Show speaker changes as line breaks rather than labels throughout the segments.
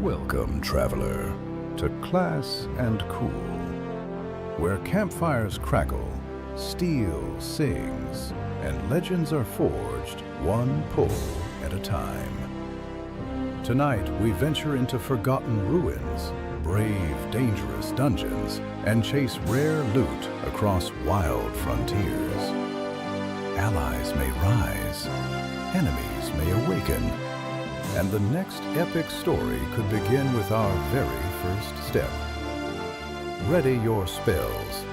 Welcome, traveler, to Class&Cool, where campfires crackle, steel sings, and legends are forged one pull at a time. Tonight, we venture into forgotten ruins, brave, dangerous dungeons, and chase rare loot across wild frontiers. Allies may rise, enemies may awaken, and the next epic story could begin with our very first step. Ready your spells,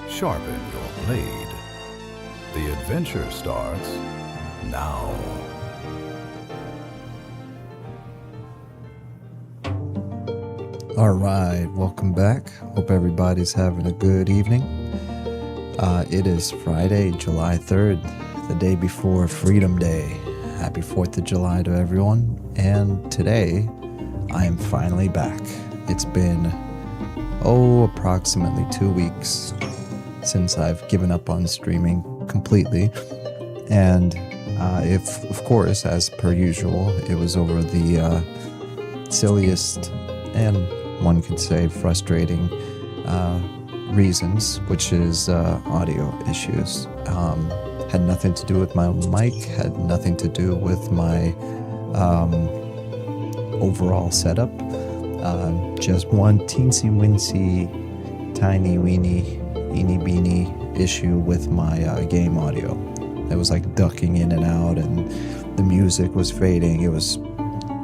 sharpen your blade. The adventure starts now.
All right, welcome back. Hope everybody's having a good evening. It is Friday, July 3rd, the day before Freedom Day. Happy 4th of July to everyone. And today, I am finally back. It's been, approximately 2 weeks since I've given up on streaming completely. And if, of course, as per usual, it was over the silliest and one could say frustrating reasons, which is audio issues. Had nothing to do with my mic, had nothing to do with my overall setup. Just one teensy-wincy, tiny-weeny, eeny-beeny issue with my game audio. It was like ducking in and out, and the music was fading. It was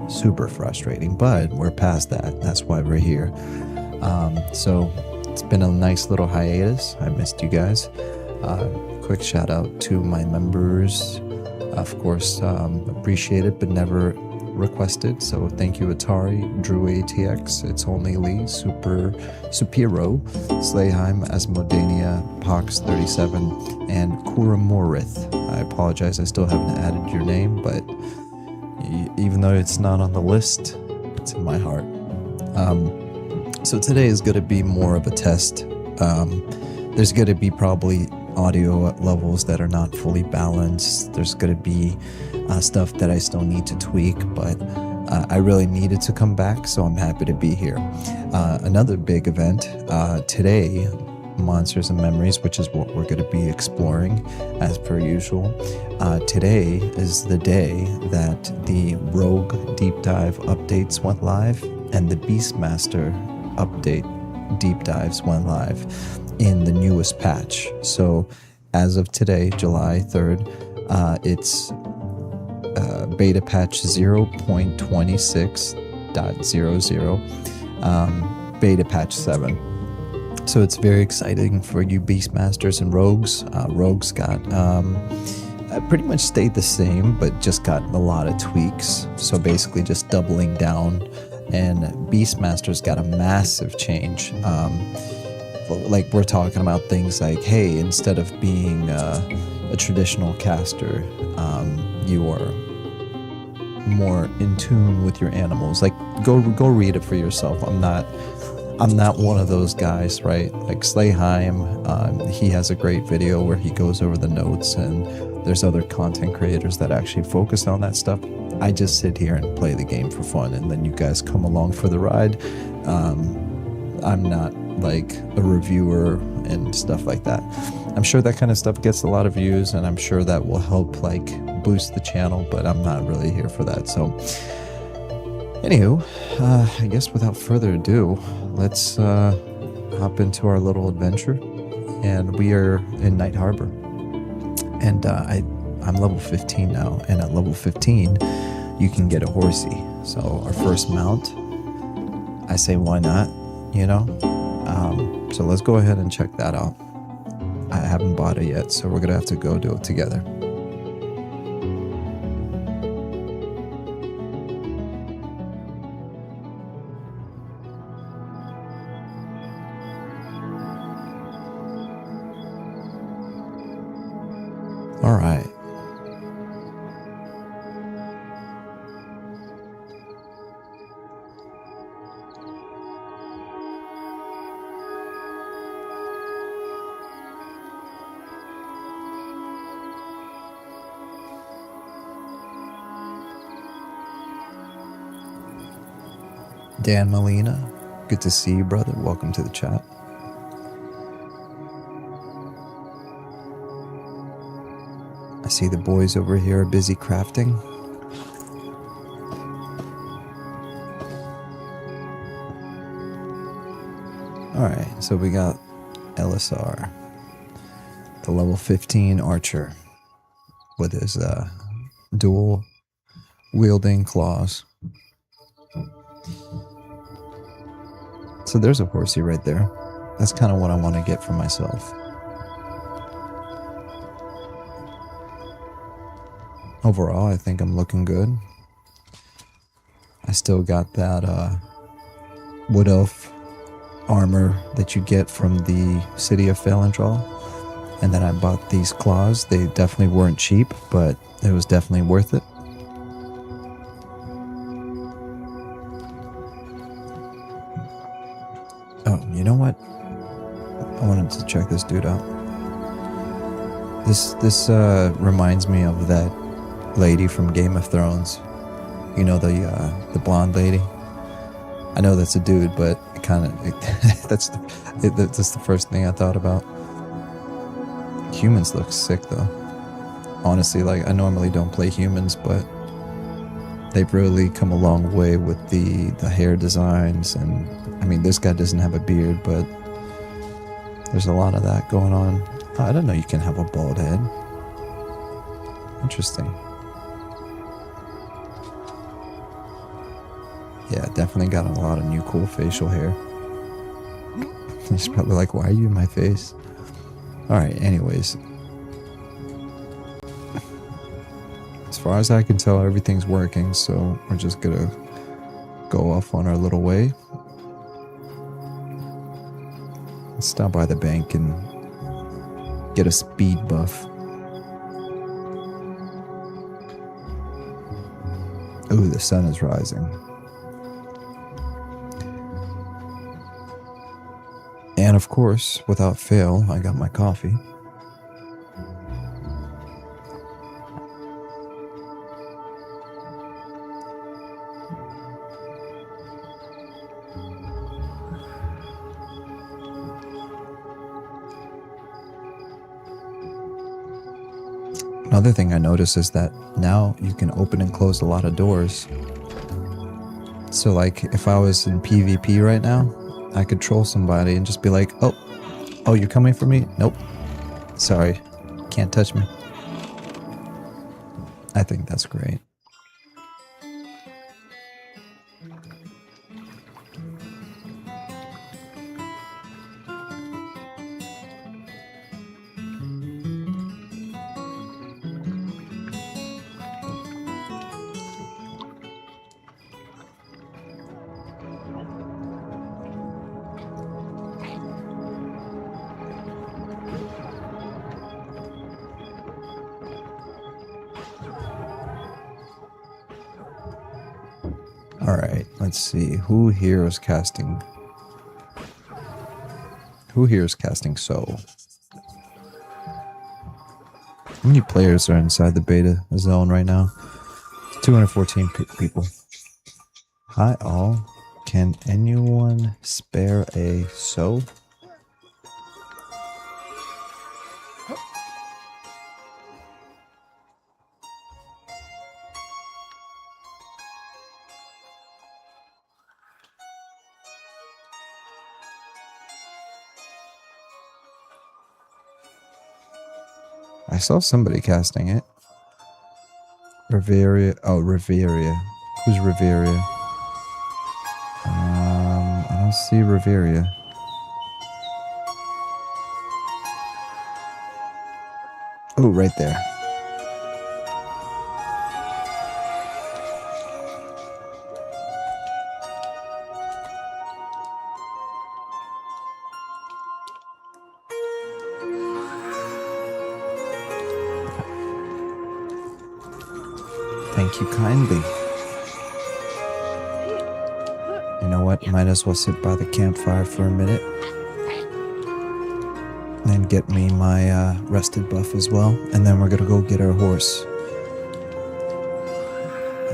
super frustrating, but we're past that. That's why we're here. So it's been a nice little hiatus. I missed you guys. Quick shout out to my members. Of course, appreciate it, but never requested. So thank you, Atari, Drew ATX, It's Only Lee, Supero, Slayheim, Asmodania, Pox37, and Kuramorith. I apologize, I still haven't added your name, but even though it's not on the list, it's in my heart. So today is going to be more of a test. There's going to be probably audio levels that are not fully balanced. There's going to be stuff that I still need to tweak, but I really needed to come back, so I'm happy to be here. Another big event today, Monsters and Memories, which is what we're going to be exploring as per usual. Today is the day that the Rogue Deep Dive updates went live and the Beastmaster update deep dives went live in the newest patch. So as of today, July 3rd, it's beta patch 0.26.00, beta patch 7. So it's very exciting for you Beastmasters and Rogues. Rogues got pretty much stayed the same, but just got a lot of tweaks. So basically just doubling down. And Beastmasters got a massive change. Like we're talking about things like, hey, instead of being a traditional caster, you are more in tune with your animals. Like go read it for yourself. I'm not one of those guys, right? Like Slayheim, he has a great video where he goes over the notes, and there's other content creators that actually focus on that stuff. I just sit here and play the game for fun, and then you guys come along for the ride. I'm not like a reviewer and stuff like that. I'm sure that kind of stuff gets a lot of views, and I'm sure that will help like boost the channel, but I'm not really here for that. So anywho, I guess without further ado, let's hop into our little adventure. And we are in Night Harbor, and I'm level 15 now, and at level 15 you can get a horsey. So our first mount, I say why not, you know? So let's go ahead and check that out. I haven't bought it yet, so we're gonna have to go do it together. All right. Dan Molina, good to see you, brother. Welcome to the chat. I see the boys over here are busy crafting. Alright, so we got Elessar, the level 15 archer with his dual wielding claws. So there's a horsey right there. That's kind of what I want to get for myself. Overall, I think I'm looking good. I still got that wood elf armor that you get from the city of Falendraw. And then I bought these claws. They definitely weren't cheap, but it was definitely worth it. Oh, you know what? I wanted to check this dude out. This reminds me of that lady from Game of Thrones. You know, the blonde lady. I know that's a dude, but it kind of that's the first thing I thought about. Humans look sick though. Honestly, like I normally don't play humans, but they've really come a long way with the hair designs. And I mean, this guy doesn't have a beard, but there's a lot of that going on. Oh, I don't know you can have a bald head. Interesting. Yeah, definitely got a lot of new cool facial hair. He's probably like, why are you in my face? Alright, anyways. As far as I can tell, everything's working, so we're just gonna go off on our little way. Let's stop by the bank and get a speed buff. Ooh, the sun is rising. And of course, without fail, I got my coffee. Another thing I noticed is that now you can open and close a lot of doors. So like if I was in PvP right now, I could troll somebody and just be like, oh, you're coming for me? Nope. Sorry. Can't touch me. I think that's great. Alright, let's see. Who here is casting Soul? How many players are inside the beta zone right now? 214 people. Hi all. Can anyone spare a Soul? I saw somebody casting it. Riveria. Oh, Riveria. Who's Riveria? I don't see Riveria. Oh, right there. Thank you kindly. You know what? Might as well sit by the campfire for a minute. And get me my rested buff as well. And then we're going to go get our horse.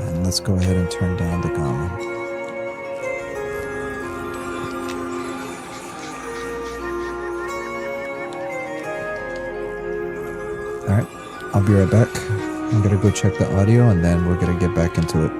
And let's go ahead and turn down the gamma. I'll be right back. I'm gonna go check the audio and then we're gonna get back into it.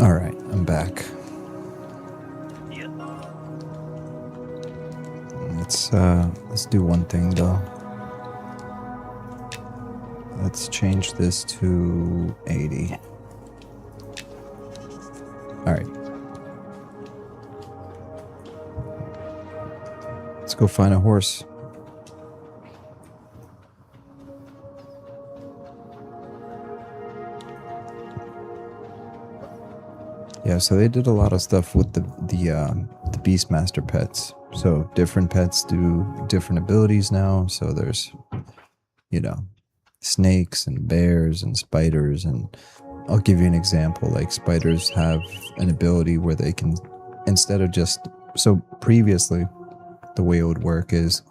All right, I'm back.
Yep.
Let's do one thing though. Let's change this to 80. All right. Let's go find a horse. Yeah, so they did a lot of stuff with the Beastmaster pets. So different pets do different abilities now. So there's, you know, snakes and bears and spiders. And I'll give you an example. Like spiders have an ability where they can, instead of just, so previously the way it would work is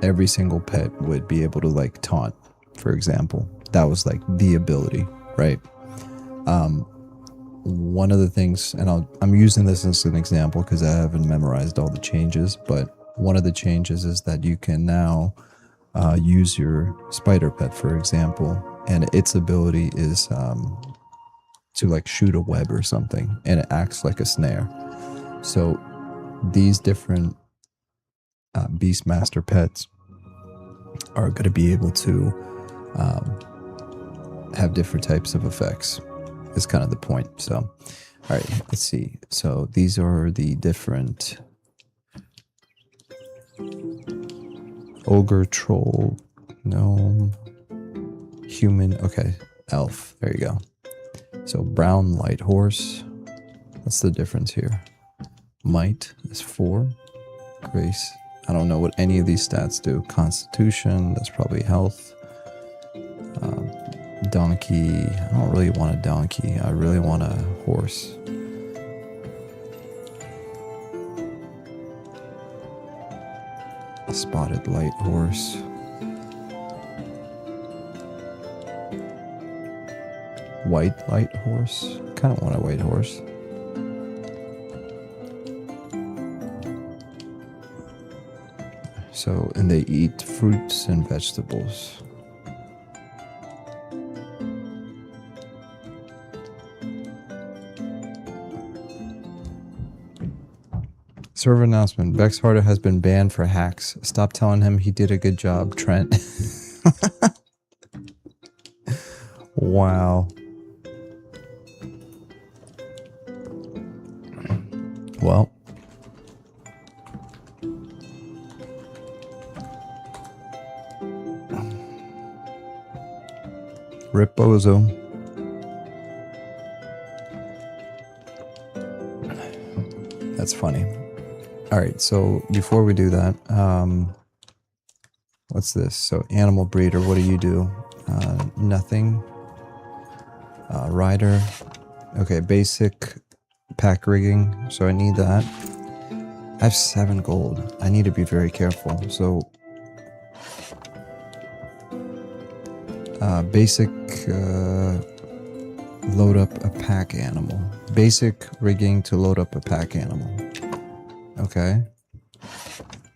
every single pet would be able to like taunt, for example. That was like the ability, right? One of the things, and I'm using this as an example because I haven't memorized all the changes, but one of the changes is that you can now use your spider pet, for example, and its ability is to like shoot a web or something, and it acts like a snare. So these different Beastmaster pets are going to be able to have different types of effects. Is kind of the point. So, all right, let's see. So these are the different ogre, troll, gnome, human. Okay, elf. There you go. So brown light horse. What's the difference here? Might is 4. Grace. I don't know what any of these stats do. Constitution. That's probably health. Donkey. I don't really want a donkey. I really want a horse. A spotted light horse. White light horse. Kind of want a white horse. So, and they eat fruits and vegetables. Server announcement. Vex Harder has been banned for hacks. Stop telling him he did a good job, Trent. Wow. Well. Rip Bozo. That's funny. All right, so before we do that, what's this? So animal breeder, what do you do? Nothing. Rider. Okay, basic pack rigging. So I need that. I have 7 gold. I need to be very careful. So basic load up a pack animal. Basic rigging to load up a pack animal. Okay.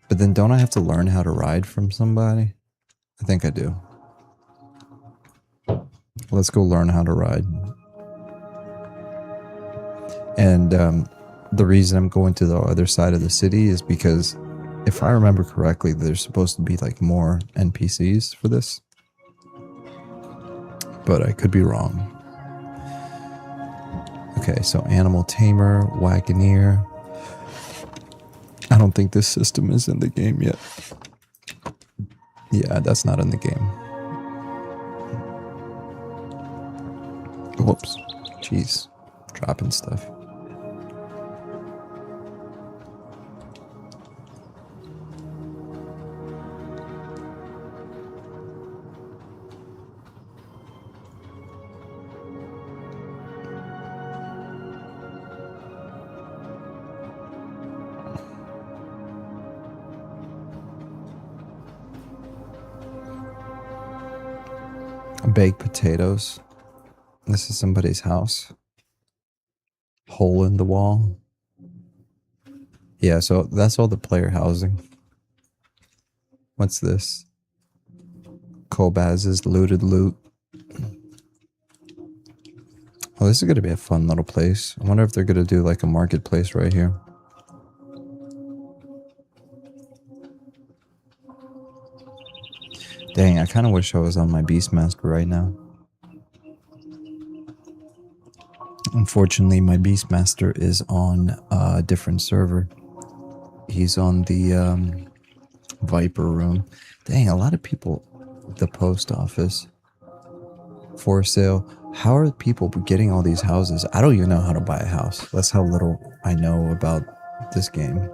But then don't I have to learn how to ride from somebody? I think I do. Let's go learn how to ride. And the reason I'm going to the other side of the city is because if I remember correctly, there's supposed to be like more NPCs for this. But I could be wrong. Okay, so Animal Tamer, Wagoneer. I don't think this system is in the game yet. Yeah, that's not in the game. Whoops. Jeez. Dropping stuff. Baked potatoes. This is somebody's house. Hole in the wall. Yeah, so that's all the player housing. What's this? Kobaz's looted loot. Oh, this is going to be a fun little place. I wonder if they're going to do like a marketplace right here. Dang, I kind of wish I was on my Beastmaster right now. Unfortunately, my Beastmaster is on a different server. He's on the Viper room. Dang, a lot of people. The post office. For sale. How are people getting all these houses? I don't even know how to buy a house. That's how little I know about this game.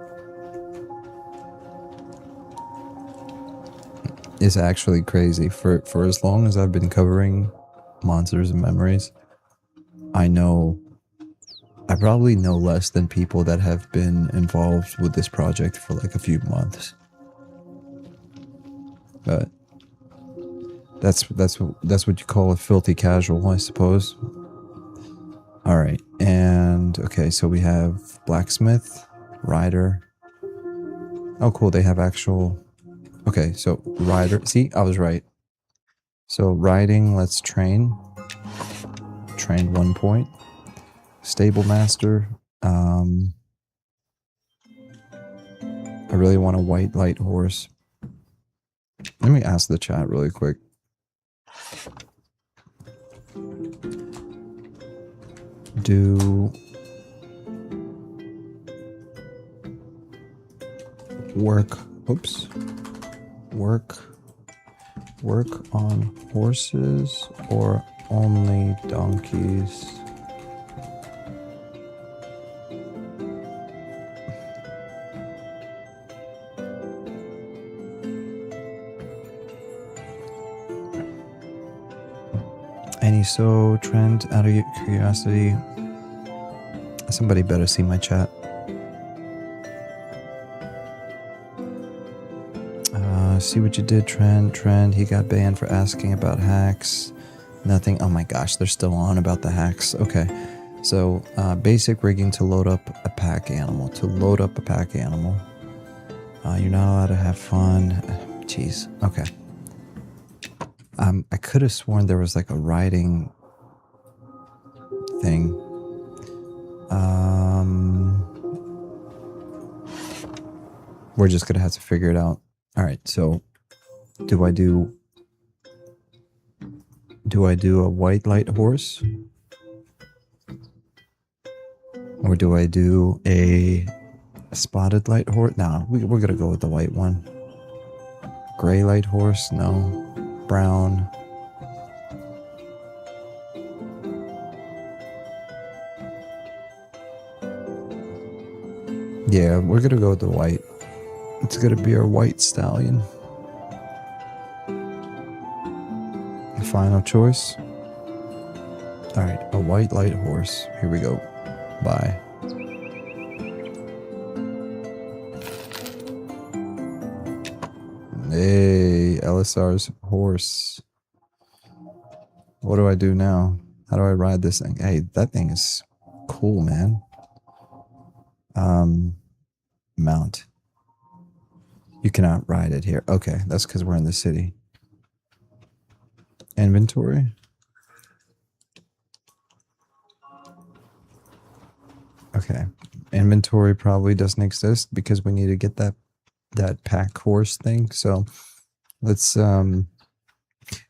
It's actually crazy. For as long as I've been covering Monsters and Memories, I probably know less than people that have been involved with this project for like a few months. But that's what you call a filthy casual, I suppose. All right, and okay, so we have blacksmith, rider. Oh, cool. They have actual. Okay, so rider. See, I was right. So riding. Let's train. Train 1 point. Stable master. I really want a white light horse. Let me ask the chat really quick. Do work. Oops. Work on horses or only donkeys? Any so trend out of curiosity? Somebody better see my chat. See what you did, Trend. He got banned for asking about hacks. Nothing. Oh my gosh, they're still on about the hacks. Okay. So, basic rigging to load up a pack animal. You're not allowed to have fun. Jeez. Okay. I could have sworn there was like a riding thing. We're just gonna have to figure it out. All right, so do I do a white light horse? Or do I do a spotted light horse? No, we're gonna go with the white one. Gray light horse? No. Brown. Yeah, we're gonna go with the white. It's gonna be our white stallion. Final choice. Alright, a white light horse. Here we go. Bye. Hey, Elessar's horse. What do I do now? How do I ride this thing? Hey, that thing is cool, man. Mount. You cannot ride it here. Okay, that's because we're in the city. Inventory. Okay, inventory probably doesn't exist because we need to get that pack horse thing. So let's and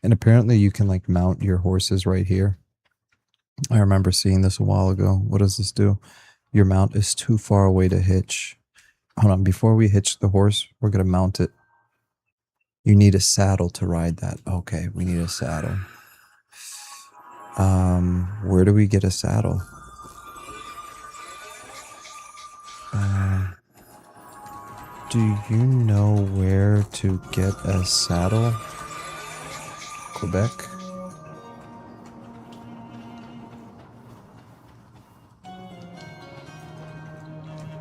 apparently you can like mount your horses right here. I remember seeing this a while ago. What does this do? Your mount is too far away to hitch. Hold on, before we hitch the horse, we're gonna mount it. You need a saddle to ride that. Okay, we need a saddle. Where do we get a saddle? Do you know where to get a saddle? Quebec?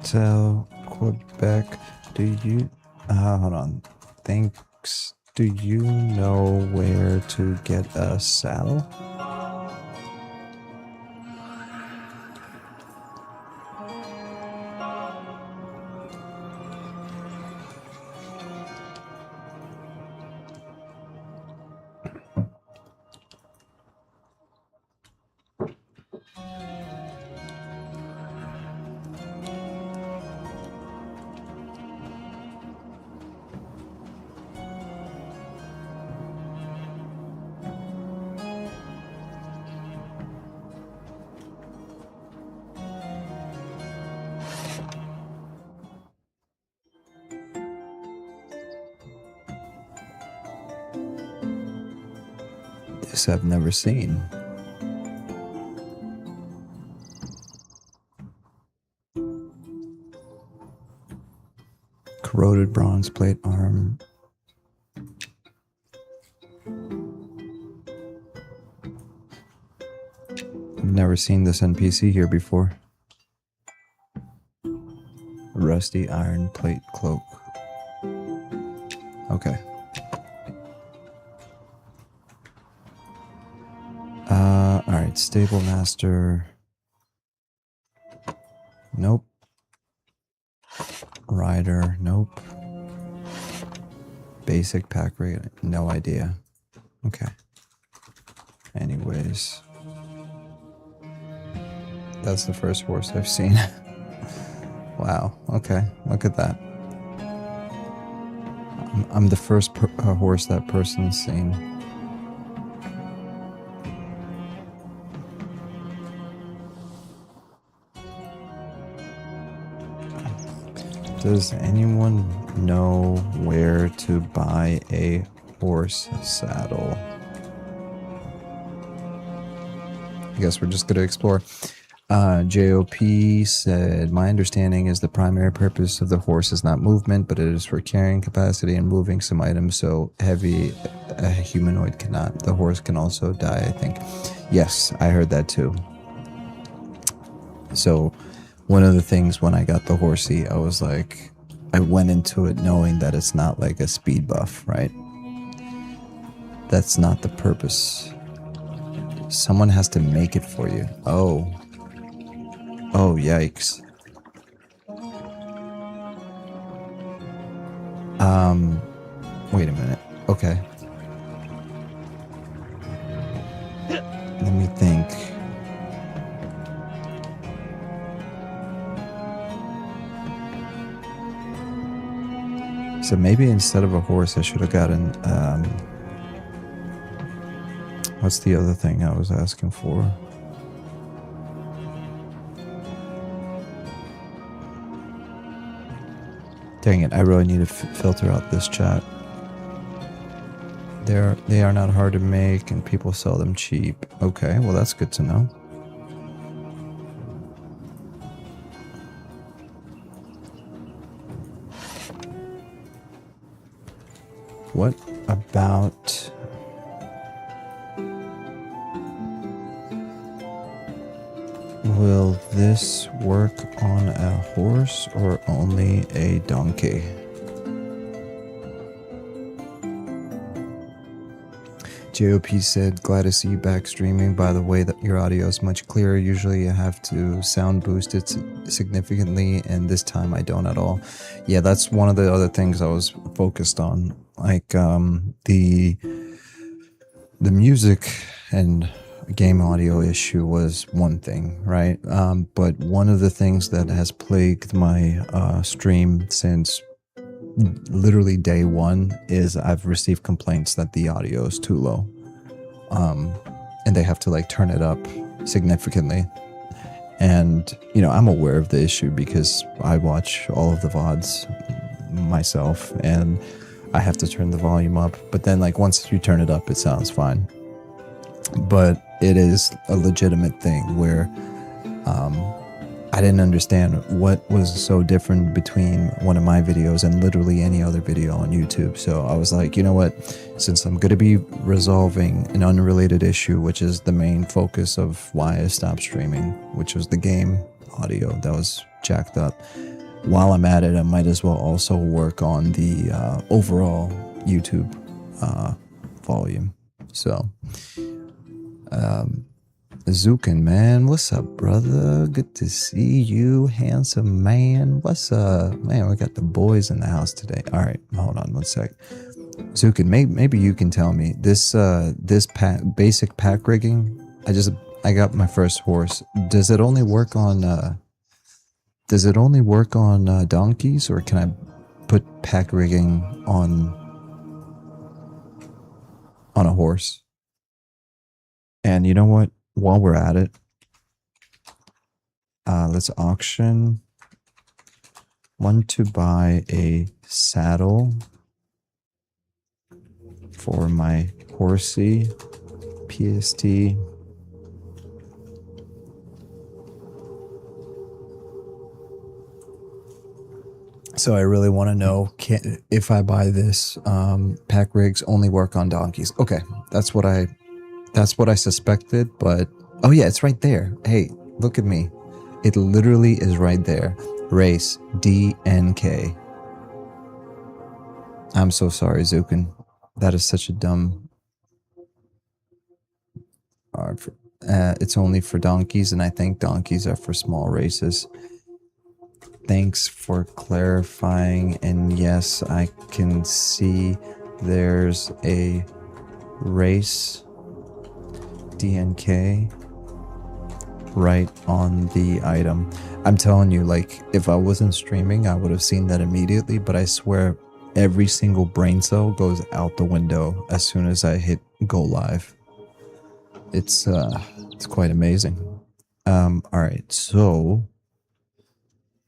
Tell Quebec, do you... hold on. Thanks. Do you know where to get a saddle? This I've never seen. Corroded bronze plate arm. I've never seen this NPC here before. Rusty iron plate cloak. Okay. Alright, stable master. Nope. Rider, nope. Basic pack rate, no idea. Okay. Anyways. That's the first horse I've seen. Wow, okay, look at that. I'm the first horse that person's seen. Does anyone know where to buy a horse saddle? I guess we're just gonna explore. JOP said, my understanding is the primary purpose of the horse is not movement, but it is for carrying capacity and moving some items so heavy a humanoid cannot. The horse can also die, I think. Yes, I heard that too. So one of the things when I got the horsey, I was like, I went into it knowing that it's not like a speed buff, right? That's not the purpose. Someone has to make it for you. Oh. Oh, yikes. Wait a minute. Okay. Let me think. So maybe instead of a horse, I should have gotten, what's the other thing I was asking for? Dang it, I really need to filter out this chat. They are not hard to make and people sell them cheap. Okay, well that's good to know. What about... Will this work on a horse or only a donkey? JOP said, glad to see you back streaming. By the way, that your audio is much clearer. Usually you have to sound boost it significantly, and this time I don't at all. Yeah, that's one of the other things I was focused on. Like the music and game audio issue was one thing, right? But one of the things that has plagued my stream since literally day one is I've received complaints that the audio is too low. And they have to like turn it up significantly. And, you know, I'm aware of the issue because I watch all of the VODs myself and I have to turn the volume up. But then like once you turn it up, it sounds fine. But it is a legitimate thing where I didn't understand what was so different between one of my videos and literally any other video on YouTube. So I was like, you know what, since I'm going to be resolving an unrelated issue, which is the main focus of why I stopped streaming, which was the game audio that was jacked up. While I'm at it, I might as well also work on the overall YouTube volume. So, Zukin, man, what's up, brother? Good to see you, handsome man. What's up, man? We got the boys in the house today. All right, hold on one sec. Zukin, maybe you can tell me this basic pack rigging. I got my first horse. Does it only work on donkeys, or can I put pack rigging on a horse? And you know what? While we're at it, let's auction. Want to buy a saddle for my horsey PST. So I really want to know if I buy this, pack rigs only work on donkeys. Okay, that's what I suspected, but oh yeah, it's right there. Hey, look at me. It literally is right there. Race DNK. I'm so sorry, Zukin. That is such a dumb... it's only for donkeys, and I think donkeys are for small races. Thanks for clarifying, and yes, I can see there's a race DNK right on the item. I'm telling you, like, if I wasn't streaming, I would have seen that immediately, but I swear every single brain cell goes out the window as soon as I hit go live. It's quite amazing. All right, so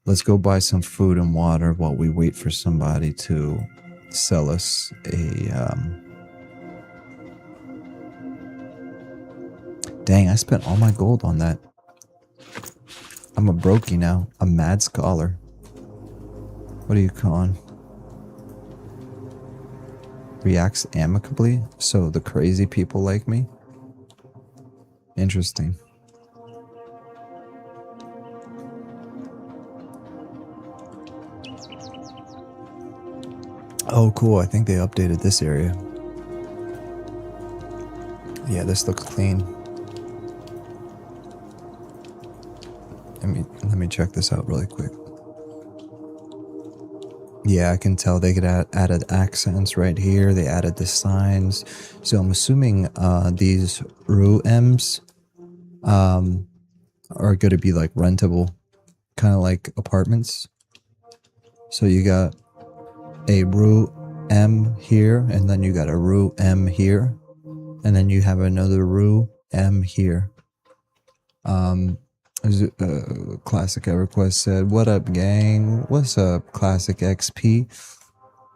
let's go buy some food and water while we wait for somebody to sell us a Dang, I spent all my gold on that. I'm a brokey now. A mad scholar. What are you calling? Reacts amicably? So the crazy people like me? Interesting. Oh, cool. I think they updated this area. Yeah, this looks clean. Let me check this out really quick. Yeah, I can tell they added accents right here. They added the signs. So I'm assuming these RUMs are going to be like rentable, kind of like apartments. So you got a RU-M here, and then you got a RU-M here, and then you have another RU-M here. Classic EverQuest said, "What up, gang? What's up, Classic XP?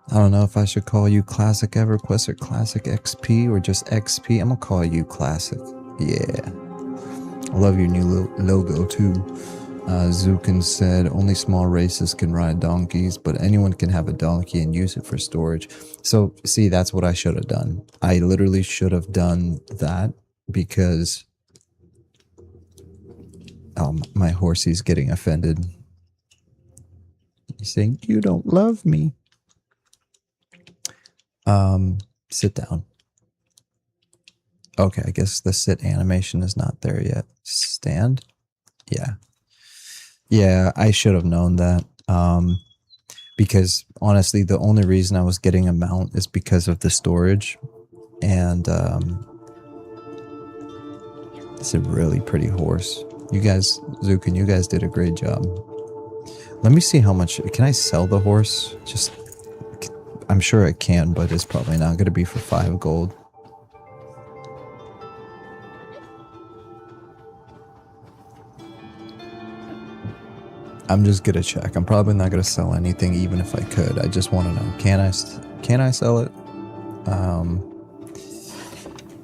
I don't know if I should call you Classic EverQuest or Classic XP or just XP. I'm gonna call you Classic. Yeah. I love your new logo too." Zukin said, "Only small races can ride donkeys, but anyone can have a donkey and use it for storage." So, see, that's what I should have done. I literally should have done that because... Oh, my horsey's getting offended. He's saying, "You don't love me." Sit down. Okay, I guess the sit animation is not there yet. Stand? Yeah. Yeah, I should have known that. Because honestly, the only reason I was getting a mount is because of the storage. And It's a really pretty horse. You guys, Zukin, you guys did a great job. Let me see how much. Can I sell the horse? Just, I'm sure I can, but it's probably not going to be for 5 gold. I'm just going to check. I'm probably not going to sell anything, even if I could. I just want to know, can I sell it?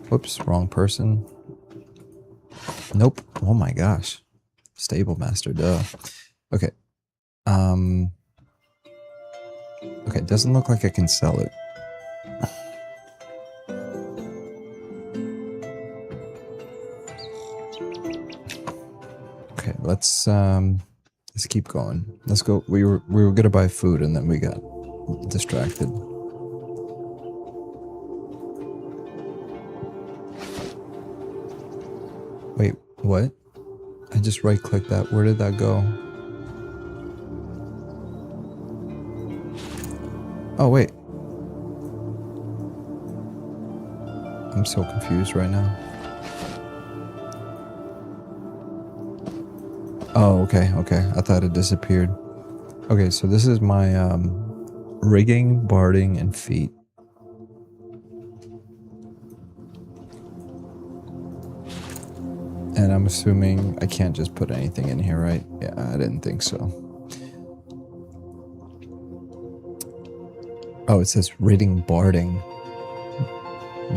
Whoops, wrong person. Nope. Oh my gosh. Stable master, duh. Okay. Okay, doesn't look like I can sell it. Okay, let's keep going. Let's go. We were gonna buy food and then we got distracted. Wait, what? I just right-clicked that. Where did that go? Oh, wait. I'm so confused right now. Oh, okay, okay. I thought it disappeared. Okay, so this is my rigging, barding, and feet. And I'm assuming I can't just put anything in here, right? Yeah, I didn't think so. Oh, it says rigging, barding.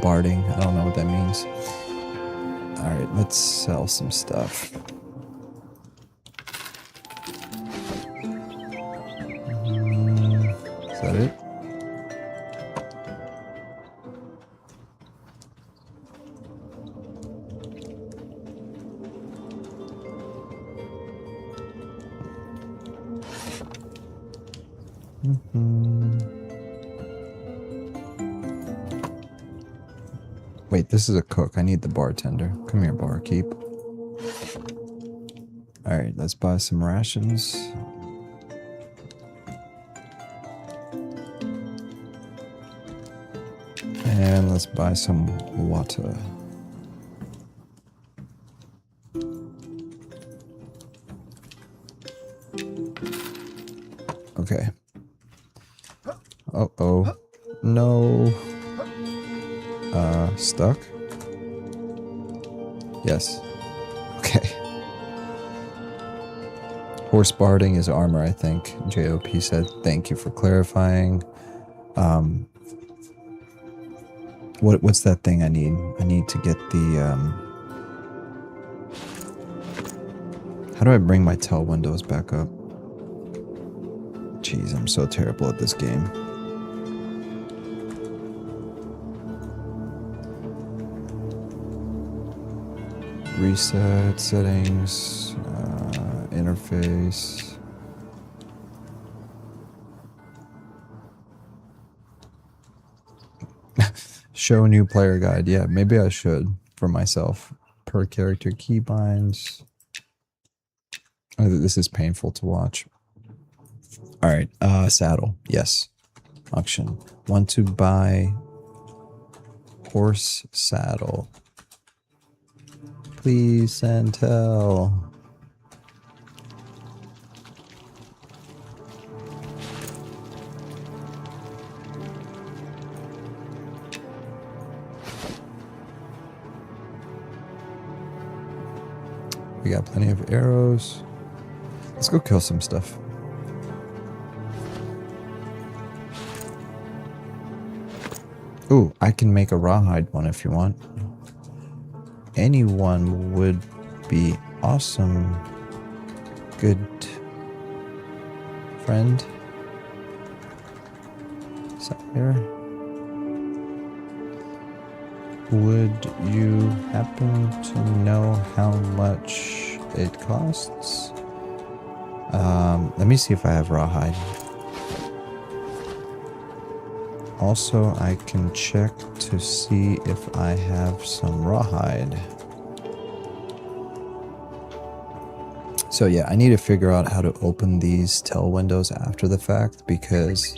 Barding, I don't know what that means. Alright, let's sell some stuff. Is that it? Wait, this is a cook. I need the bartender. Come here, barkeep. Alright, let's buy some rations. And let's buy some water. Okay. Uh-oh. No. Stuck? Yes. Okay. Horse barding is armor, I think. JOP said, thank you for clarifying. What's that thing I need? I need to get the, how do I bring my tell windows back up? Jeez, I'm so terrible at this game. Reset settings, interface. Show new player guide. Yeah, maybe I should for myself. Per character keybinds. Oh, this is painful to watch. All right, saddle. Yes. Auction. Want to buy horse saddle. Please send tell. We got plenty of arrows. Let's go kill some stuff. Ooh, I can make a rawhide one if you want. Anyone would be awesome. Good friend. Sire. Would you happen to know how much it costs? Let me see if I have rawhide. Also, I can check to see if I have some rawhide. So yeah, I need to figure out how to open these tell windows after the fact because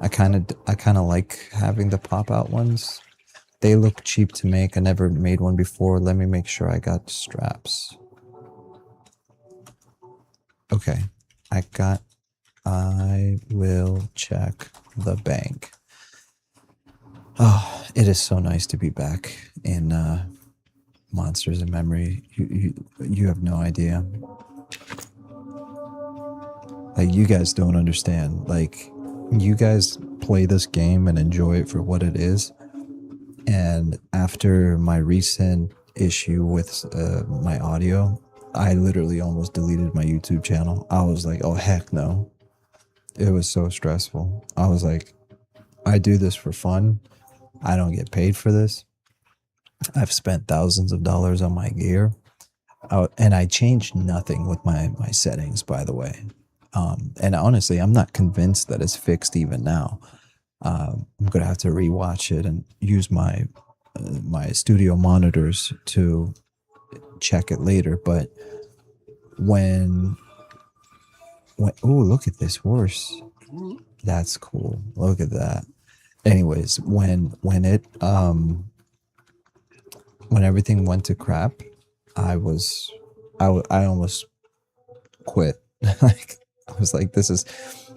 I kind of like having the pop out ones, They look cheap to make. I never made one before. Let me make sure I got straps. Okay, I will check the bank. Oh, it is so nice to be back in Monsters in Memory. You have no idea. Like, you guys don't understand. Like, you guys play this game and enjoy it for what it is. And after my recent issue with my audio, I literally almost deleted my YouTube channel. I was like, oh, heck no. It was so stressful. I was like, I do this for fun. I don't get paid for this. I've spent thousands of dollars on my gear. And I changed nothing with my settings, by the way. And honestly, I'm not convinced that it's fixed even now. I'm going to have to rewatch it and use my studio monitors to check it later. But when oh, look at this horse. That's cool. Look at that. Anyways, when everything went to crap, I almost quit. Like, I was like, this is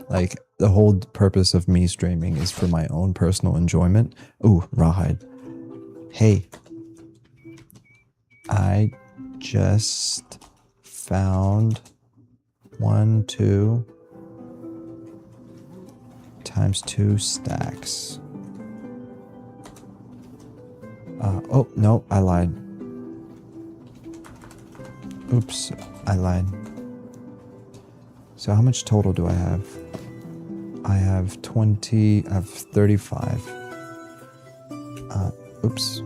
like, the whole purpose of me streaming is for my own personal enjoyment. Ooh, rawhide. Hey, I just found 1, 2 times 2 stacks. Oh, no, I lied. Oops, I lied. So how much total do I have? I have 20, I have 35. Oops.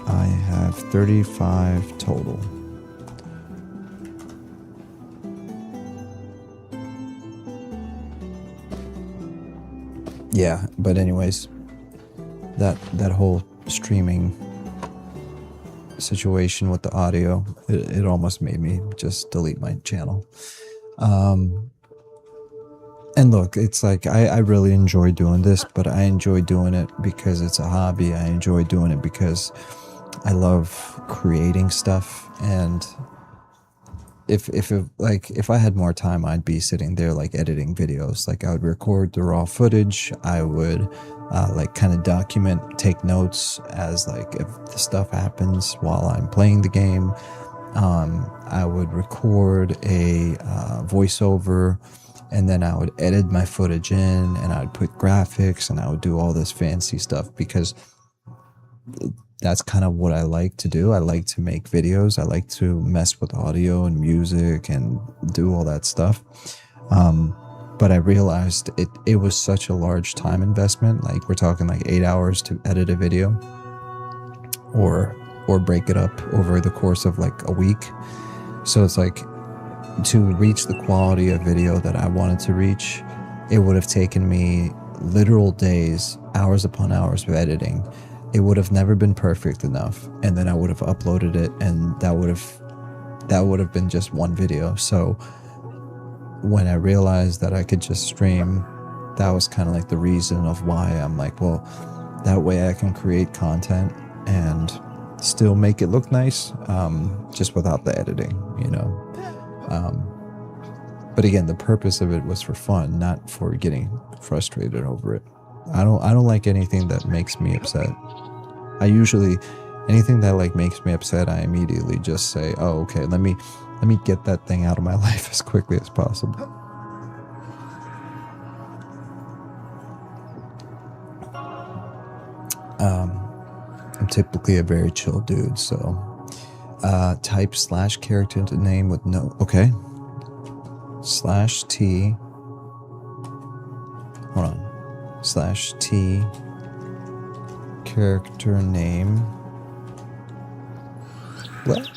I have 35 total. Yeah, but anyways, that whole streaming situation with the audio, it almost made me just delete my channel. And look, it's like, I really enjoy doing this, but I enjoy doing it because it's a hobby. I enjoy doing it because I love creating stuff. And if I had more time, I'd be sitting there like editing videos. Like, I would record the raw footage. I would like kind of document, take notes as like if the stuff happens while I'm playing the game. I would record a voiceover, and then I would edit my footage in, and I would put graphics, and I would do all this fancy stuff because that's kind of what I like to do. I like to make videos. I like to mess with audio and music and do all that stuff. But I realized it was such a large time investment. Like, we're talking like 8 hours to edit a video, or break it up over the course of like a week. So it's like, to reach the quality of video that I wanted to reach, it would have taken me literal days, hours upon hours of editing. It would have never been perfect enough, and then I would have uploaded it, and that would have been just one video. So when I realized that I could just stream, that was kind of like the reason of why I'm like, well, that way I can create content and still make it look nice, just without the editing, you know. But again, the purpose of it was for fun, not for getting frustrated over it. I don't like anything that makes me upset. Anything that like makes me upset, I immediately just say, oh, okay, let me get that thing out of my life as quickly as possible. I'm typically a very chill dude, so type / character into name with no, okay, /t, hold on, /t character name. What?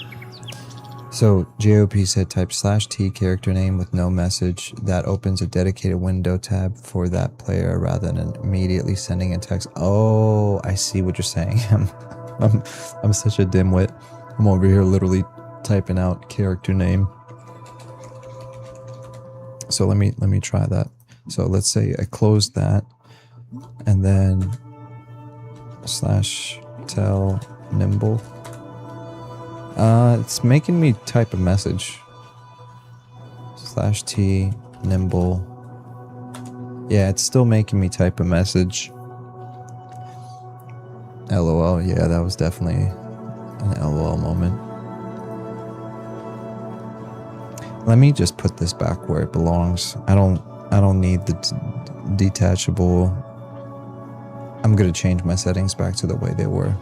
So JOP said type /t character name with no message. That opens a dedicated window tab for that player rather than immediately sending a text. Oh, I see what you're saying. I'm such a dimwit. I'm over here literally typing out character name. So let me try that. So let's say I close that, and then slash tell nimble. It's making me type a message. Slash t nimble. Yeah, it's still making me type a message. LOL. Yeah, that was definitely an LOL moment. Let me just put this back where it belongs. I don't need the detachable. I'm gonna change my settings back to the way they were.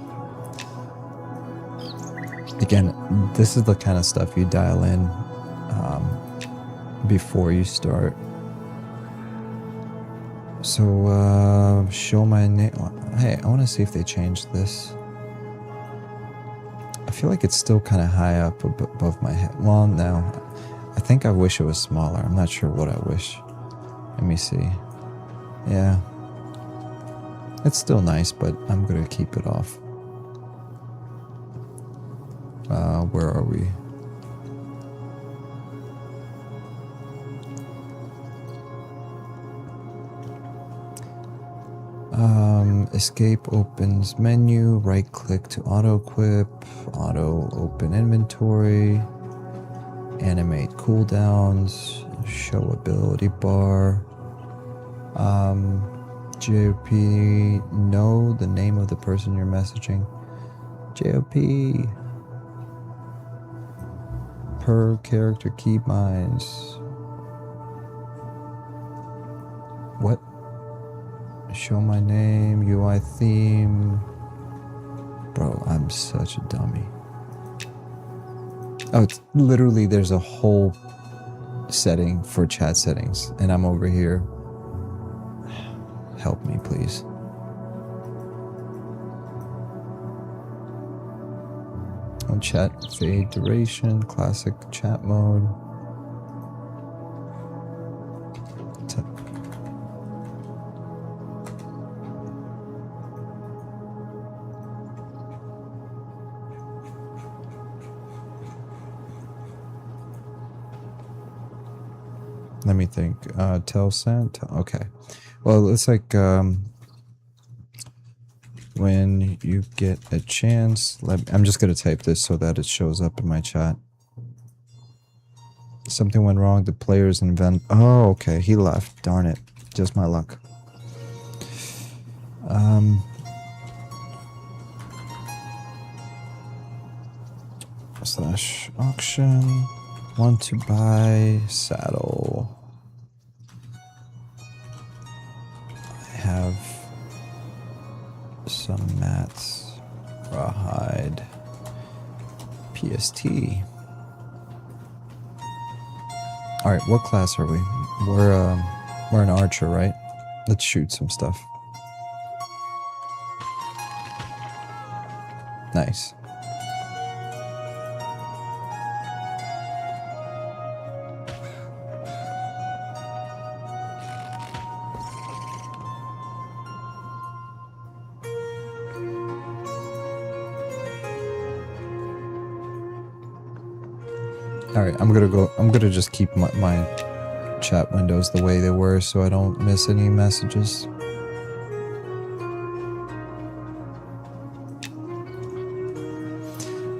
Again, this is the kind of stuff you dial in before you start. So, show my name. Hey, I want to see if they changed this. I feel like it's still kind of high up above my head. Well, no. I think I wish it was smaller. I'm not sure what I wish. Let me see. Yeah. It's still nice, but I'm going to keep it off. Where are we? Escape opens menu, right click to auto equip, auto open inventory, animate cooldowns, show ability bar, JOP, know the name of the person you're messaging, JOP, per character keybinds, what? Show my name, UI theme. Bro, I'm such a dummy. Oh, it's literally, there's a whole setting for chat settings, and I'm over here. Help me, please. On chat, fade duration, classic chat mode. Let me think. Tell sent. Okay. Well, it's like when you get a chance. I'm just gonna type this so that it shows up in my chat. Something went wrong. The players invent. Oh, okay. He left. Darn it. Just my luck. Slash auction. Want to buy saddle. I have some mats, rawhide, PST. All right, what class are we? We're an archer, right? Let's shoot some stuff. Nice. Alright, I'm gonna just keep my chat windows the way they were so I don't miss any messages.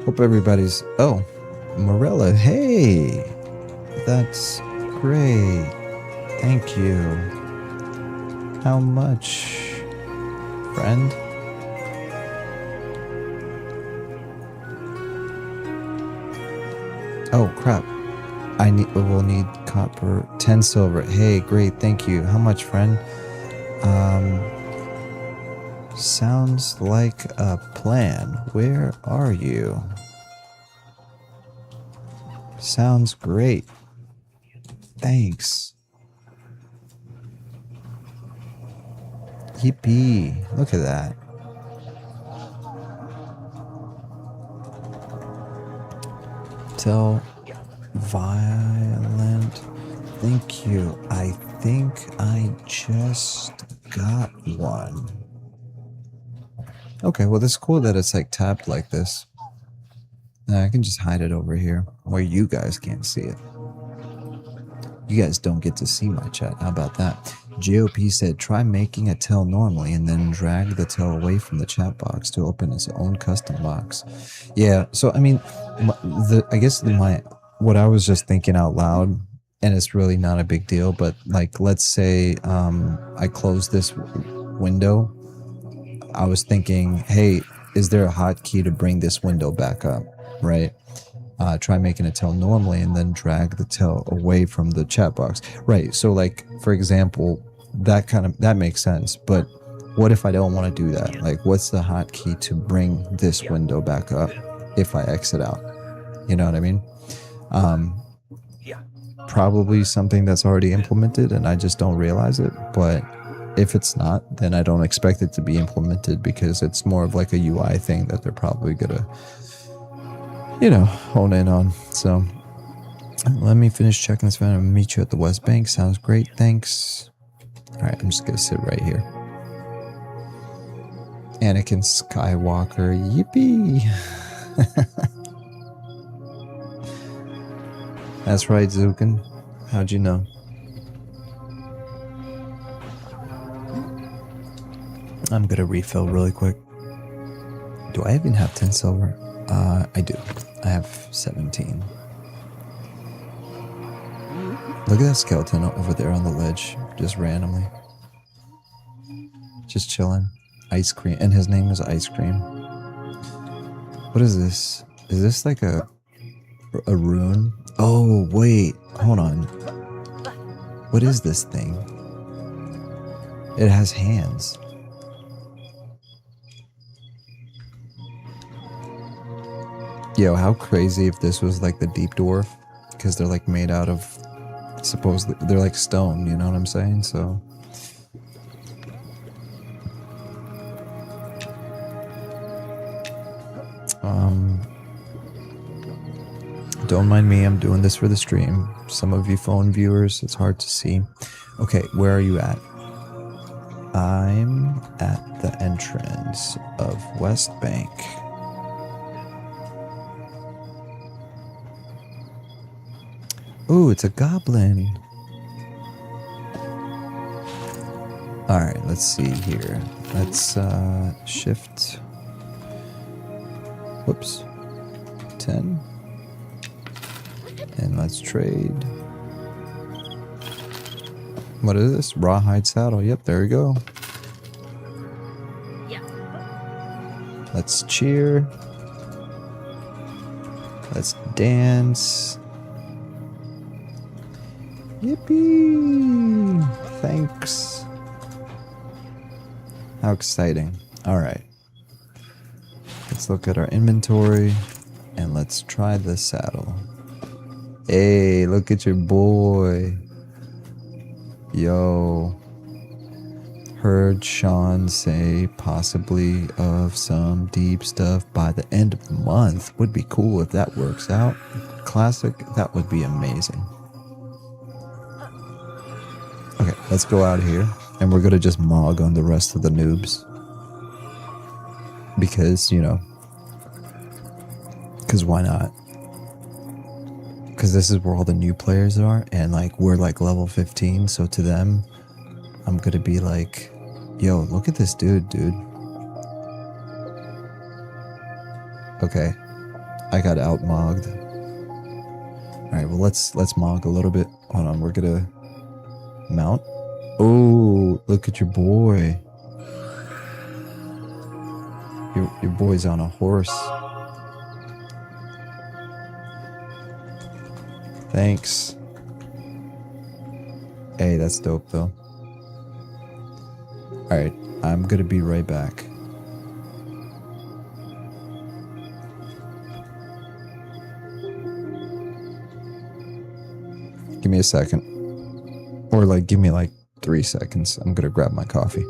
Hope everybody's... Oh, Morella, hey! That's great. Thank you. How much, friend? Oh crap, we'll need copper, 10 silver. Hey, great, thank you. How much, friend? Sounds like a plan. Where are you? Sounds great. Thanks. Yippee, look at that. Tell Violent, thank you. I think I just got one. Okay, well, this is cool that it's like tapped like this. I can just hide it over here where you guys can't see it. You guys don't get to see my chat. How about that? GOP said, try making a tell normally and then drag the tell away from the chat box to open its own custom box. Yeah, so I mean, what I was just thinking out loud, and it's really not a big deal, but like, let's say I close this window. I was thinking, hey, is there a hotkey to bring this window back up, right? Try making it tell normally and then drag the tell away from the chat box. Right. So like, for example, that makes sense. But what if I don't want to do that? Like, what's the hotkey to bring this window back up if I exit out? You know what I mean? Probably something that's already implemented and I just don't realize it. But if it's not, then I don't expect it to be implemented because it's more of like a UI thing that they're probably gonna, you know, hone in on. So let me finish checking this van and meet you at the West Bank. Sounds great. Thanks. All right, I'm just gonna sit right here. Anakin Skywalker. Yippee. That's right, Zukin. How'd you know? I'm gonna refill really quick. Do I even have 10 silver? I do. I have 17. Look at that skeleton over there on the ledge, just randomly. Just chilling. Ice cream. And his name is Ice Cream. What is this? Is this like a rune? Oh, wait. Hold on. What is this thing? It has hands. Yo, how crazy if this was like the Deep Dwarf? Because they're like made out of, supposedly, they're like stone, you know what I'm saying? So. Don't mind me, I'm doing this for the stream. Some of you phone viewers, it's hard to see. Okay, where are you at? I'm at the entrance of West Bank. Ooh, it's a goblin. Alright, let's see here. Let's shift. Whoops. 10. And let's trade. What is this? Rawhide saddle. Yep, there we go. Let's cheer. Let's dance. Yippee! Thanks. How exciting. Alright. Let's look at our inventory and let's try the saddle. Hey, look at your boy. Yo. Heard Sean say possibly of some deep stuff by the end of the month. Would be cool if that works out. Classic, that would be amazing. Okay, let's go out here and we're gonna just mog on the rest of the noobs. Because, you know, because why not? Because this is where all the new players are, and like we're like level 15, so to them, I'm gonna be like, yo, look at this dude. Okay, I got out-mogged. Alright, well let's mog a little bit. Hold on, we're gonna mount. Oh, look at your boy. Your boy's on a horse. Thanks. Hey, that's dope though. Alright, I'm gonna be right back. Give me a second. Or like, give me like 3 seconds. I'm gonna grab my coffee.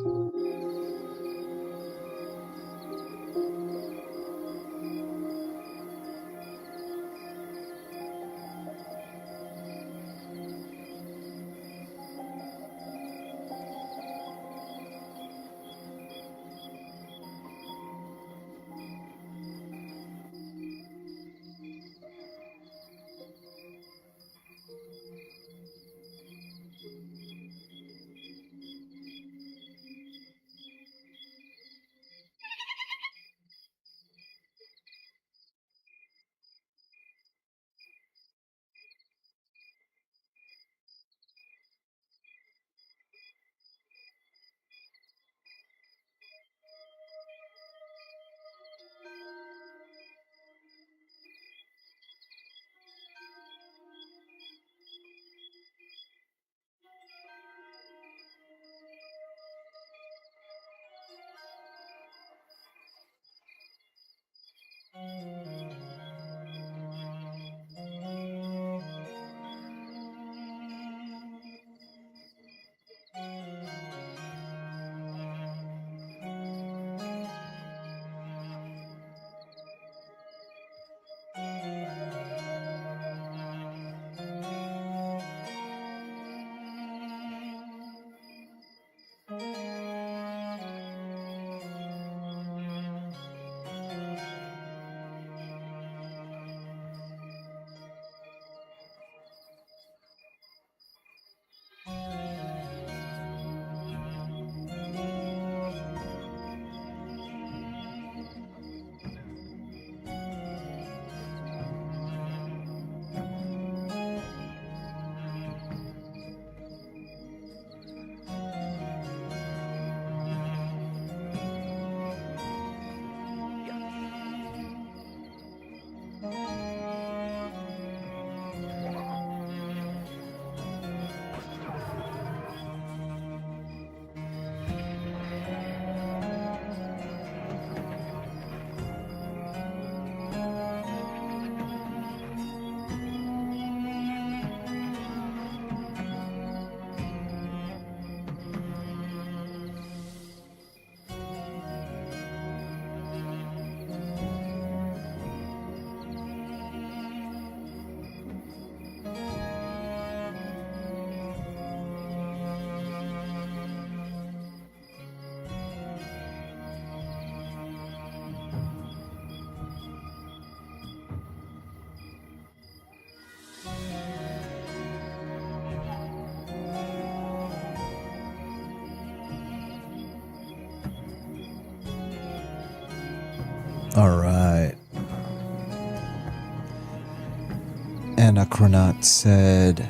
And Akronaut said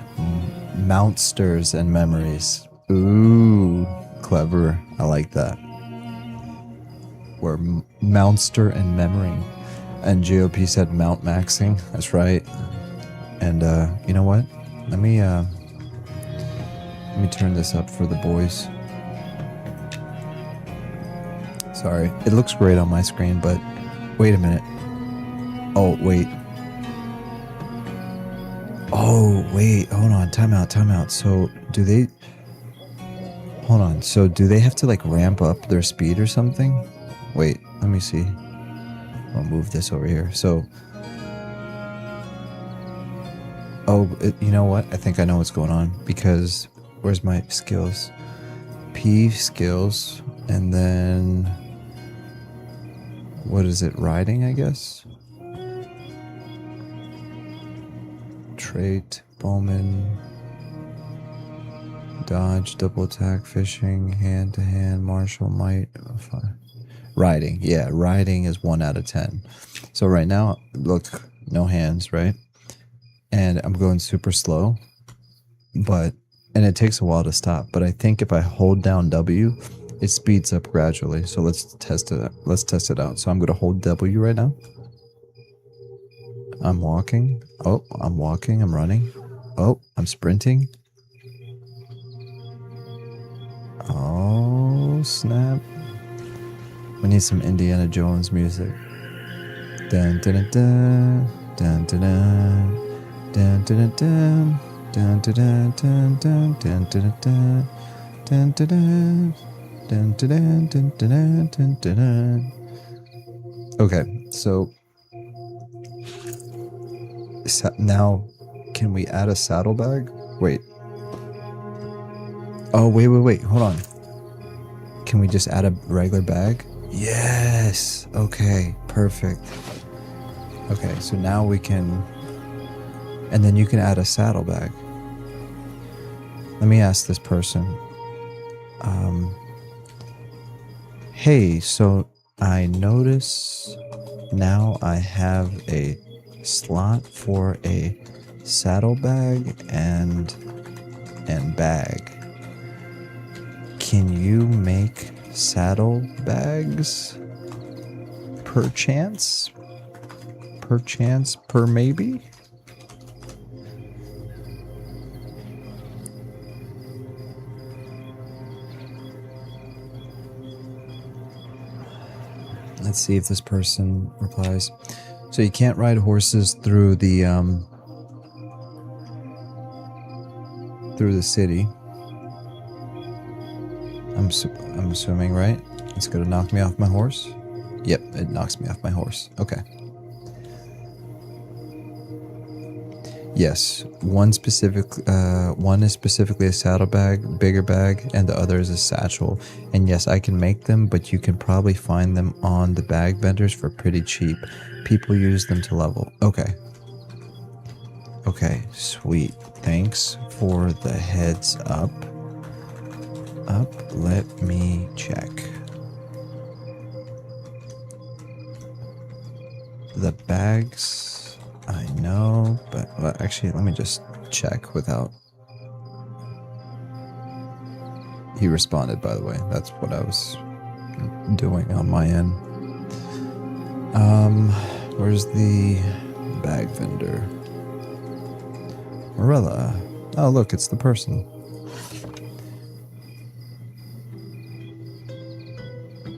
Mountsters and memories. Ooh, clever. I like that. We're Mounster and memory. And GOP said mount maxing. That's right. And you know what? Let me turn this up for the boys. Sorry, it looks great on my screen, but wait a minute. Oh wait. Oh wait, hold on, time out. So do they have to like ramp up their speed or something? Wait, let me see. I'll move this over here. So you know what? I think I know what's going on, because where's my skills? P skills, and then what is it? Riding, I guess. Trait, Bowman, dodge, double attack, fishing, hand to hand, martial might, riding. Yeah, riding is 1 out of 10. So right now, look, no hands, right? And I'm going super slow, and it takes a while to stop. But I think if I hold down W, it speeds up gradually. So let's test it. Let's test it out. So I'm going to hold W right now. I'm walking. Oh, I'm walking. I'm running. Oh, I'm sprinting. Oh, snap. We need some Indiana Jones music. Dun dun dun dun dun dun dun dun dun dun dun dun dun dun dun dun dun dun. Okay, so now can we add a saddlebag? Wait. Oh, wait. Hold on. Can we just add a regular bag? Yes. Okay, perfect. Okay, so now we can... And then you can add a saddlebag. Let me ask this person. Hey, so I notice now I have a slot for a saddlebag and bag. Can you make saddlebags per chance? Per maybe? Let's see if this person replies. So you can't ride horses through the city. I'm assuming, right? It's gonna knock me off my horse. Yep, it knocks me off my horse. Okay. Yes, one is specifically a saddlebag, bigger bag, and the other is a satchel. And yes, I can make them, but you can probably find them on the bag vendors for pretty cheap. People use them to level. Okay. Okay, sweet. Thanks for the heads up. Let me check. The bags, I know, but well, actually, let me just check without... He responded, by the way. That's what I was doing on my end. Where's the bag vendor? Marilla. Oh, look, it's the person.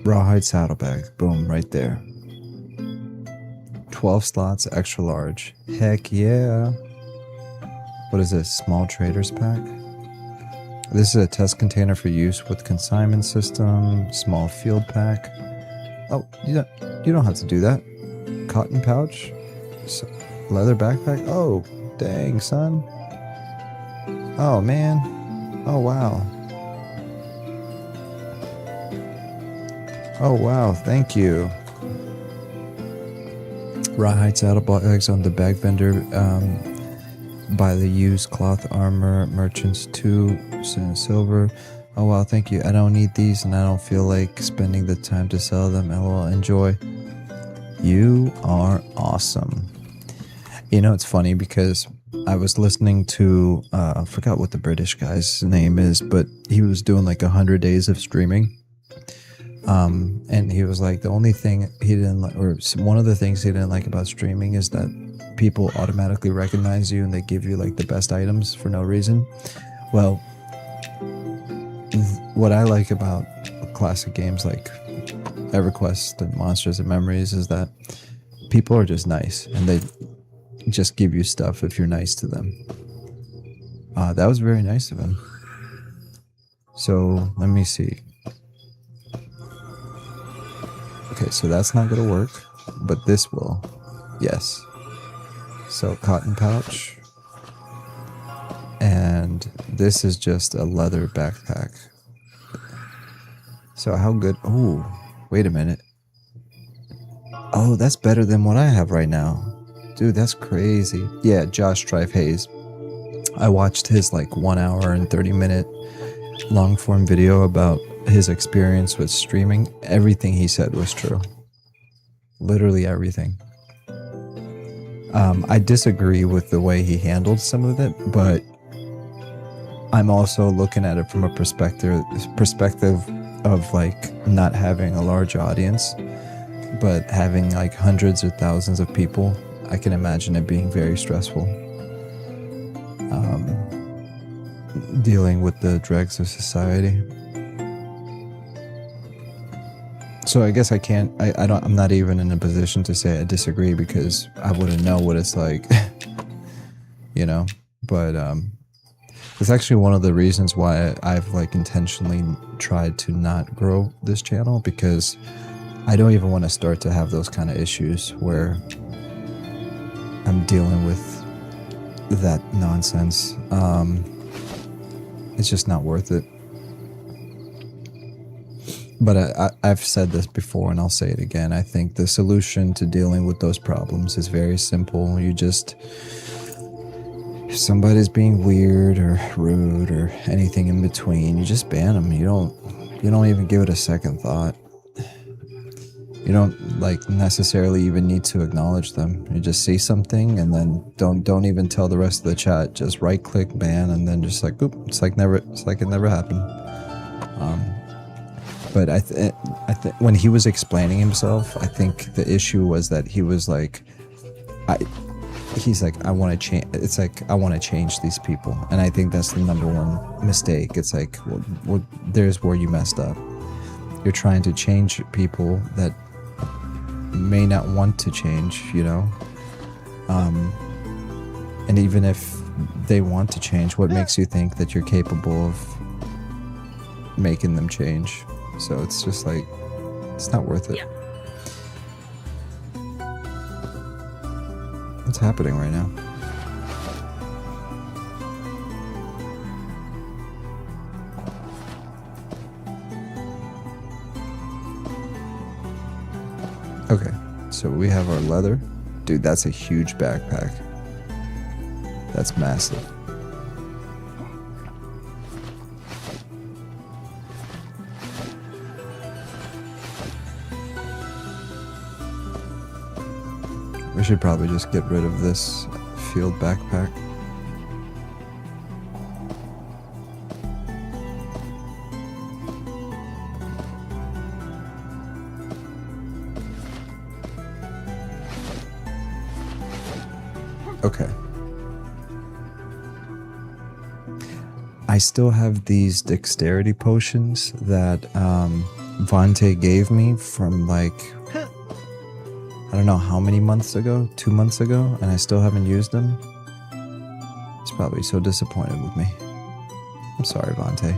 Rawhide saddlebags. Boom, right there. 12 slots, extra large. Heck yeah. What is this? Small traders pack? This is a test container for use with consignment system. Small field pack. Oh, you don't have to do that. Cotton pouch. Leather backpack. Oh, dang, son. Oh, man. Oh, wow. Oh, wow. Thank you. Rawhide saddlebags on the bag vendor. Buy the used cloth armor. Merchants 2 silver. Oh, wow. Thank you. I don't need these and I don't feel like spending the time to sell them. LOL. Enjoy. You are awesome. You know, it's funny because I was listening to I forgot what the British guy's name is, but he was doing like 100 days of streaming. And he was like, the only thing he didn't like, or one of the things he didn't like about streaming is that people automatically recognize you and they give you like the best items for no reason. Well, what I like about classic games like EverQuest and Monsters and Memories is that people are just nice and they just give you stuff if you're nice to them. That was very nice of him. So let me see. Okay, so that's not gonna work, but this will. Yes. So cotton pouch. And this is just a leather backpack. So how good? Oh, wait a minute. Oh, that's better than what I have right now. Dude, that's crazy. Yeah, Josh Strife Hayes. I watched his like 1 hour and 30-minute long form video about his experience with streaming. Everything he said was true. Literally everything. I disagree with the way he handled some of it, but I'm also looking at it from a perspective of like not having a large audience, but having like hundreds or thousands of people. I can imagine it being very stressful. Dealing with the dregs of society. So I guess I'm not even in a position to say I disagree because I wouldn't know what it's like, you know, but it's actually one of the reasons why I've like intentionally tried to not grow this channel, because I don't even want to start to have those kind of issues where I'm dealing with that nonsense. It's just not worth it. But I've said this before and I'll say it again. I think the solution to dealing with those problems is very simple. You just, if somebody's being weird or rude or anything in between, you just ban them. You don't even give it a second thought. You don't like necessarily even need to acknowledge them. You just see something and then don't even tell the rest of the chat. Just right click ban and then just like, oop, it's like it never happened. But I think when he was explaining himself, I think the issue was that he was like, he's like, I want to change. It's like, I want to change these people. And I think that's the number one mistake. It's like, well, there's where you messed up. You're trying to change people that may not want to change, you know? And even if they want to change, what makes you think that you're capable of making them change? So it's just like, it's not worth it.
Yeah.
What's happening right now? Okay, so we have our leather. Dude, that's a huge backpack. That's massive. We should probably just get rid of this field backpack. Okay. I still have these dexterity potions that Vante gave me from like, I don't know how many months ago, 2 months ago, and I still haven't used them. He's probably so disappointed with me. I'm sorry, Vante.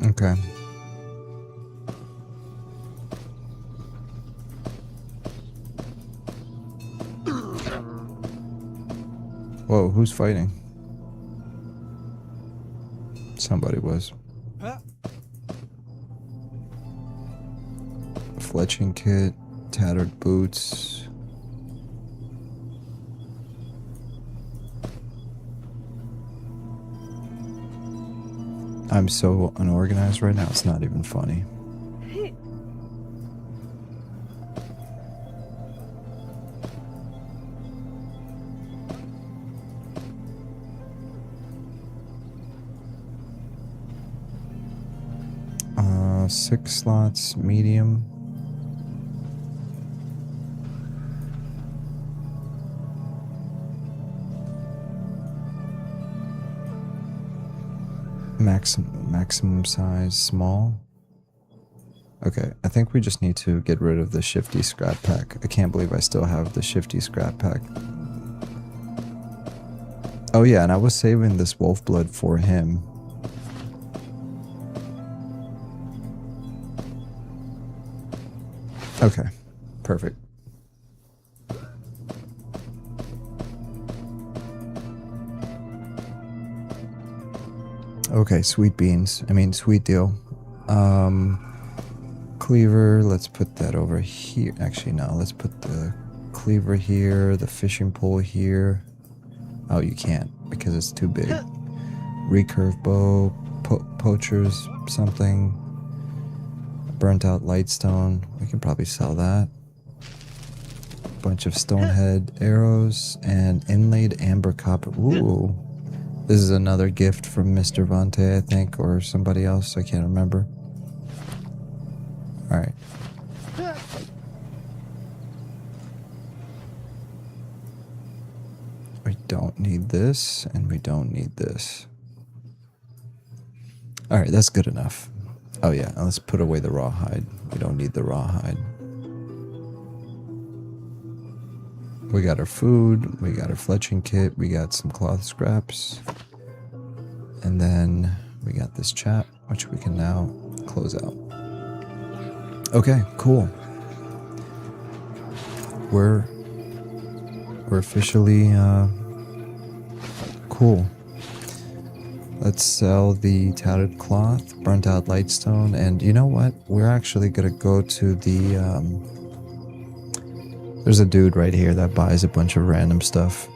Okay. Whoa, who's fighting? Somebody was. Fletching kit, tattered boots. I'm so unorganized right now, it's not even funny. Six slots, medium. Maximum size, small. Okay, I think we just need to get rid of the shifty scrap pack. I can't believe I still have the shifty scrap pack. Oh yeah, and I was saving this wolf blood for him. Okay, perfect. Okay, sweet beans. I mean, sweet deal. Cleaver, let's put that over here. Actually, no, let's put the cleaver here, the fishing pole here. Oh, you can't because it's too big. Recurve bow, poachers, something. Burnt out lightstone. We can probably sell that. Bunch of stonehead arrows and inlaid amber copper. Ooh. This is another gift from Mr. Vante, I think, or somebody else. I can't remember. Alright. We don't need this, and we don't need this. Alright, that's good enough. Oh yeah, let's put away the rawhide. We don't need the rawhide. We got our food, we got our fletching kit, we got some cloth scraps. And then we got this chat, which we can now close out. Okay, cool. We're officially cool. Let's sell the tattered cloth, burnt out lightstone, and you know what? We're actually gonna go to the there's a dude right here that buys a bunch of random stuff.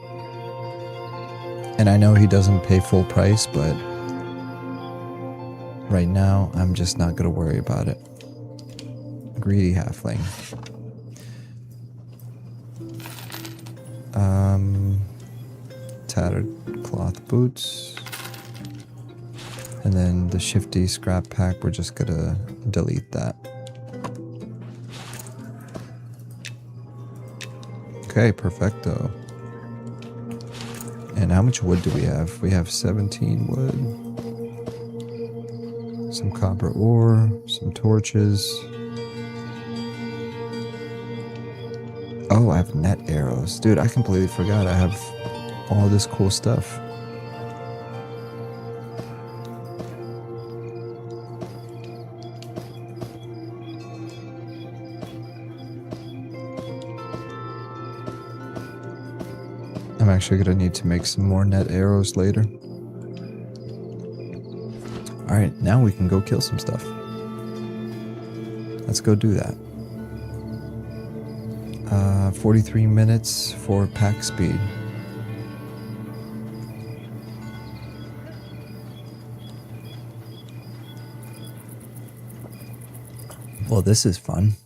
And I know he doesn't pay full price, but right now I'm just not gonna worry about it. Greedy halfling. Tattered cloth boots. And then the shifty scrap pack, we're just gonna delete that. Okay, perfecto. And how much wood do we have? We have 17 wood. Some copper ore, some torches. Oh, I have net arrows. Dude, I completely forgot I have all this cool stuff. I'm actually gonna need to make some more net arrows later. Alright, now we can go kill some stuff. Let's go do that. 43 minutes for pack speed. Well, this is fun.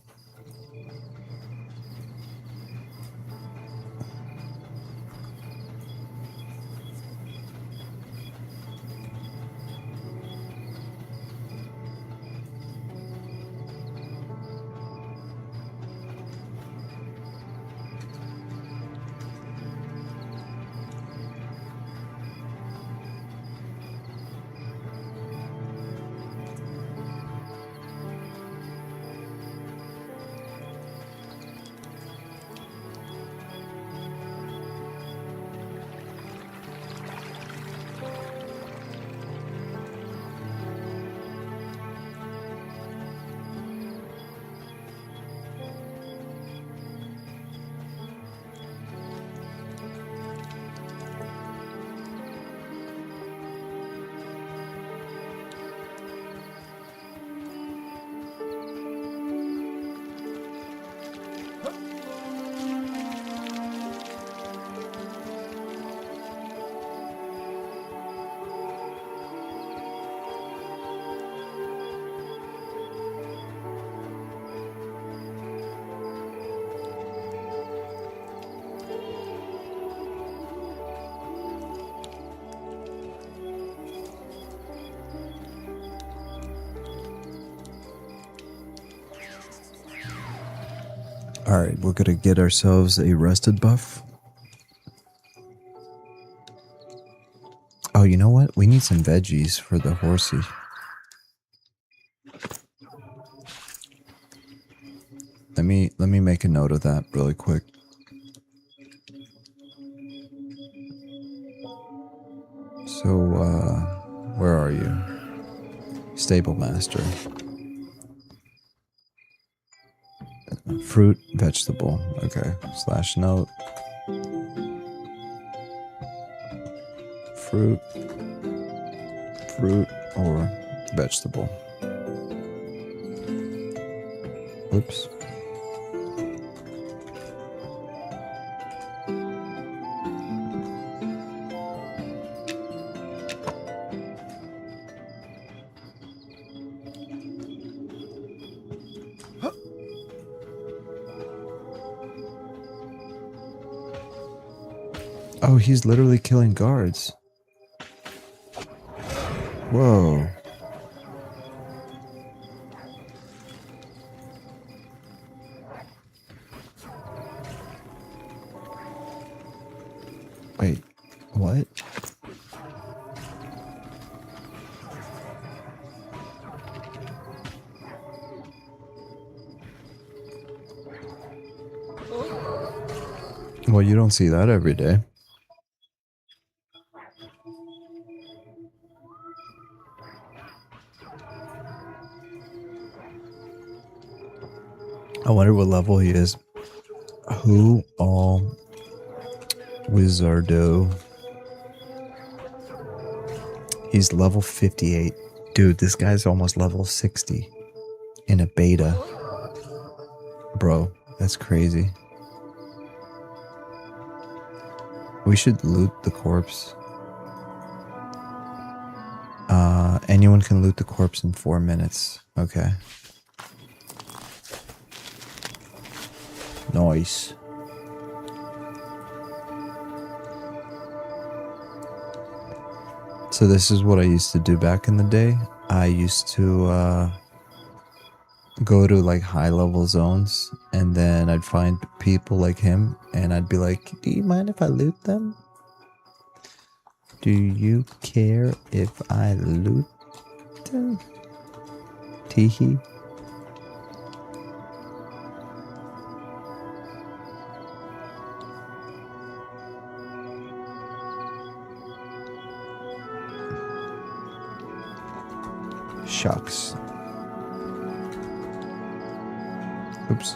Alright, we're gonna get ourselves a rested buff. Oh, you know what? We need some veggies for the horsey. Let me make a note of that really quick. So, where are you? Stable master. Fruit, vegetable. Okay. / note. Fruit or vegetable. Oops. Oh, he's literally killing guards. Whoa. Wait, what? Well, you don't see that every day. I wonder what level he is. Who all Wizardo. He's level 58. Dude, this guy's almost level 60 in a beta. Bro, that's crazy. We should loot the corpse. Anyone can loot the corpse in 4 minutes. Okay. Nice. So this is what I used to do back in the day. I used to go to like high level zones, and then I'd find people like him, and I'd be like, do you mind if I loot them? Do you care if I loot them? Teehee. Shucks. Oops.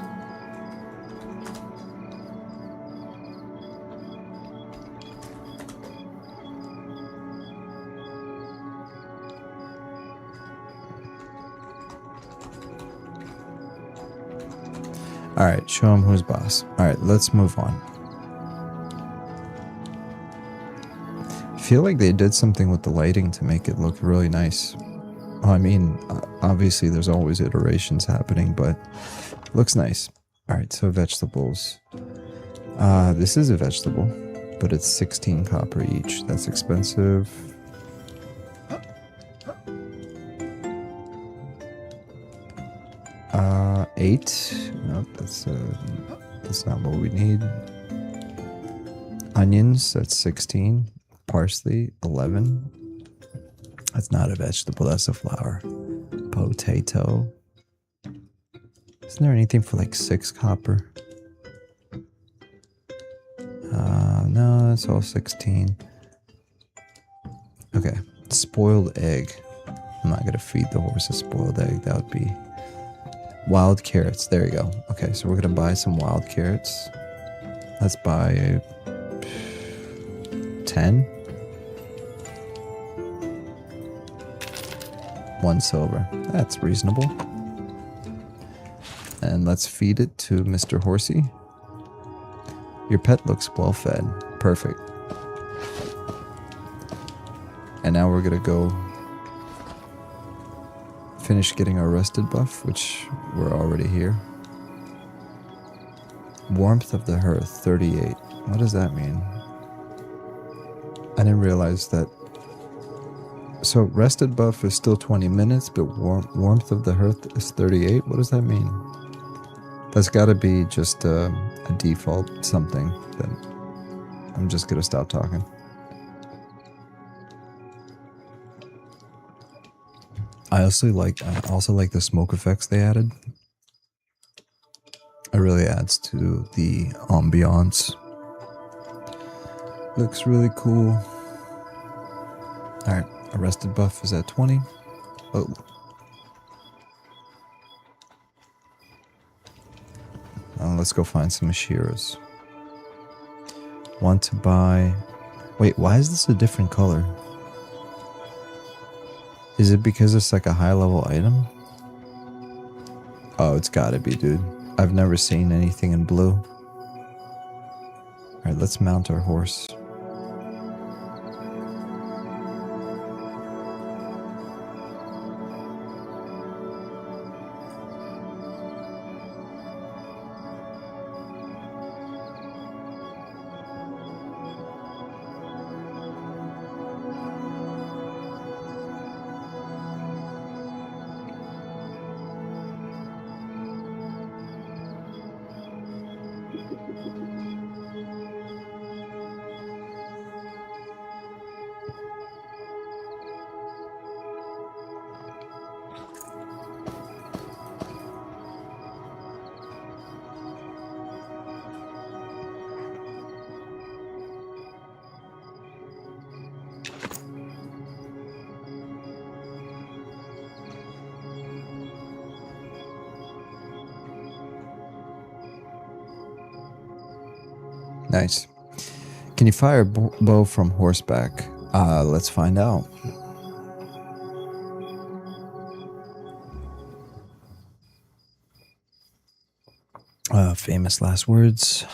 Alright, show him who's boss. Alright, let's move on. I feel like they did something with the lighting to make it look really nice. I mean, obviously there's always iterations happening, but it looks nice. Alright, so vegetables. This is a vegetable, but it's 16 copper each. That's expensive. Eight. Nope, that's not what we need. Onions, that's 16. Parsley, 11. That's not a vegetable, that's a flower. Potato. Isn't there anything for like 6 copper? No, it's all 16. Okay, spoiled egg. I'm not gonna feed the horse a spoiled egg, that would be... Wild carrots, there you go. Okay, so we're gonna buy some wild carrots. Let's buy 10. 1 silver. That's reasonable. And let's feed it to Mr. Horsey. Your pet looks well fed. Perfect. And now we're gonna go finish getting our rested buff, which we're already here. Warmth of the hearth, 38. What does that mean? I didn't realize that. So rested buff is still 20 minutes, but warmth of the hearth is 38. What does that mean? That's got to be just a default something that I'm just going to stop talking. I also like the smoke effects they added. It really adds to the ambiance. Looks really cool. Alright, arrested buff is at 20. Oh. Let's go find some Ashiras. Want to buy... Wait, why is this a different color? Is it because it's like a high level item? Oh, it's gotta be, dude. I've never seen anything in blue. Alright, let's mount our horse. Nice. Can you fire a bow from horseback? Let's find out. Famous last words.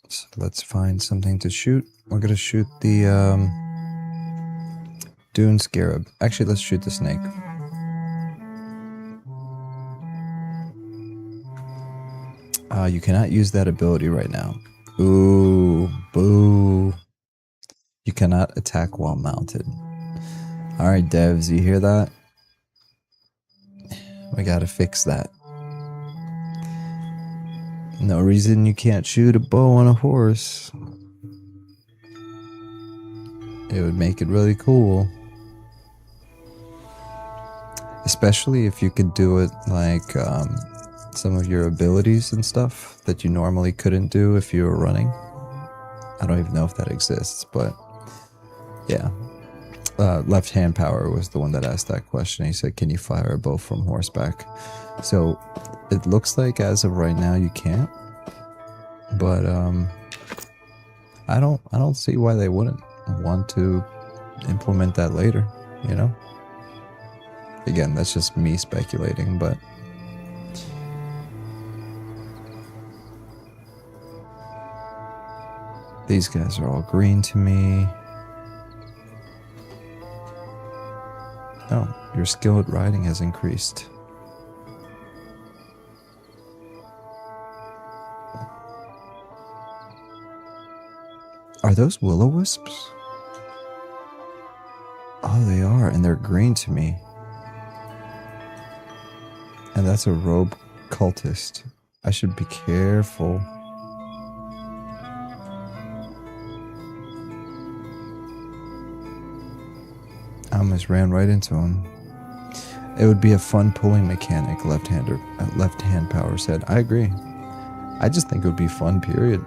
So let's find something to shoot. We're gonna shoot the Dune Scarab. Actually, let's shoot the snake. You cannot use that ability right now. Ooh, boo. You cannot attack while mounted. Alright, devs, you hear that? We gotta fix that. No reason you can't shoot a bow on a horse. It would make it really cool. Especially if you could do it like some of your abilities and stuff that you normally couldn't do if you were running. I don't even know if that exists, but yeah. Left hand power was the one that asked that question. He said, can you fire a bow from horseback? So it looks like as of right now you can't, but I don't see why they wouldn't want to implement that later, you know? Again, that's just me speculating, but these guys are all green to me. Oh, your skill at riding has increased. Are those will-o-wisps? Oh, they are, and they're green to me. And that's a robe cultist. I should be careful. I almost ran right into him. It would be a fun pulling mechanic, left hand power said. I agree. I just think it would be fun, period.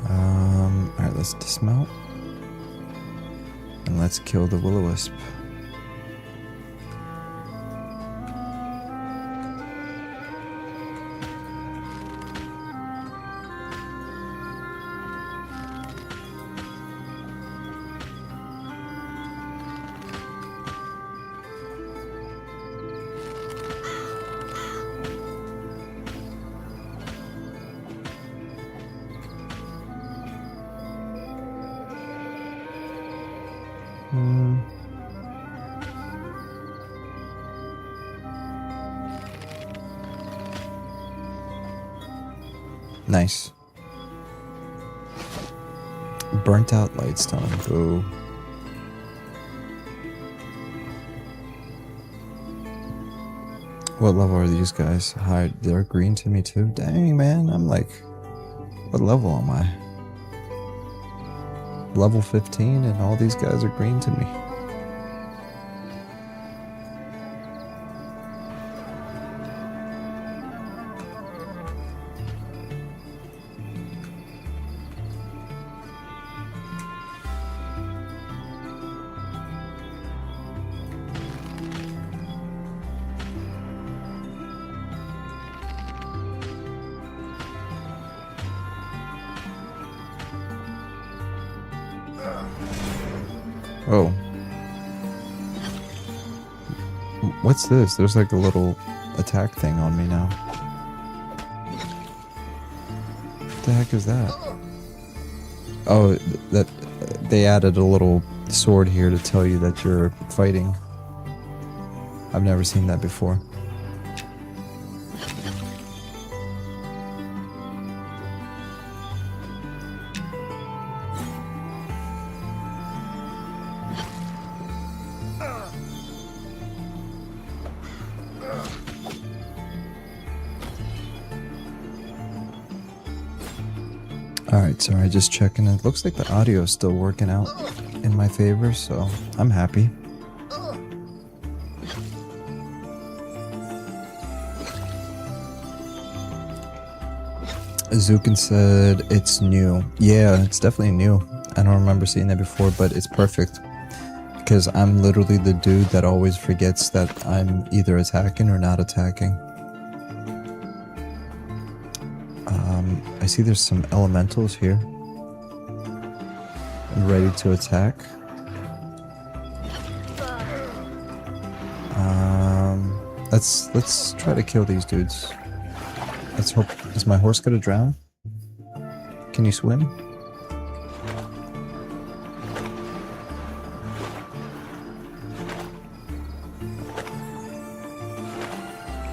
Alright, let's dismount. And let's kill the will-o-wisp. Nice. Burnt out lightstone. Boo. What level are these guys? Hi, they're green to me too. Dang, man. I'm like, what level am I? Level 15 and all these guys are green to me. Oh. What's this? There's like a little attack thing on me now. What the heck is that? Oh, that they added a little sword here to tell you that you're fighting. I've never seen that before. Alright, sorry, just checking. It looks like the audio is still working out in my favor, so I'm happy. Azukin said it's new. Yeah, it's definitely new. I don't remember seeing that before, but it's perfect. Because I'm literally the dude that always forgets that I'm either attacking or not attacking. I see there's some elementals here. Ready to attack. Let's try to kill these dudes. Let's hope. Is my horse gonna drown? Can you swim?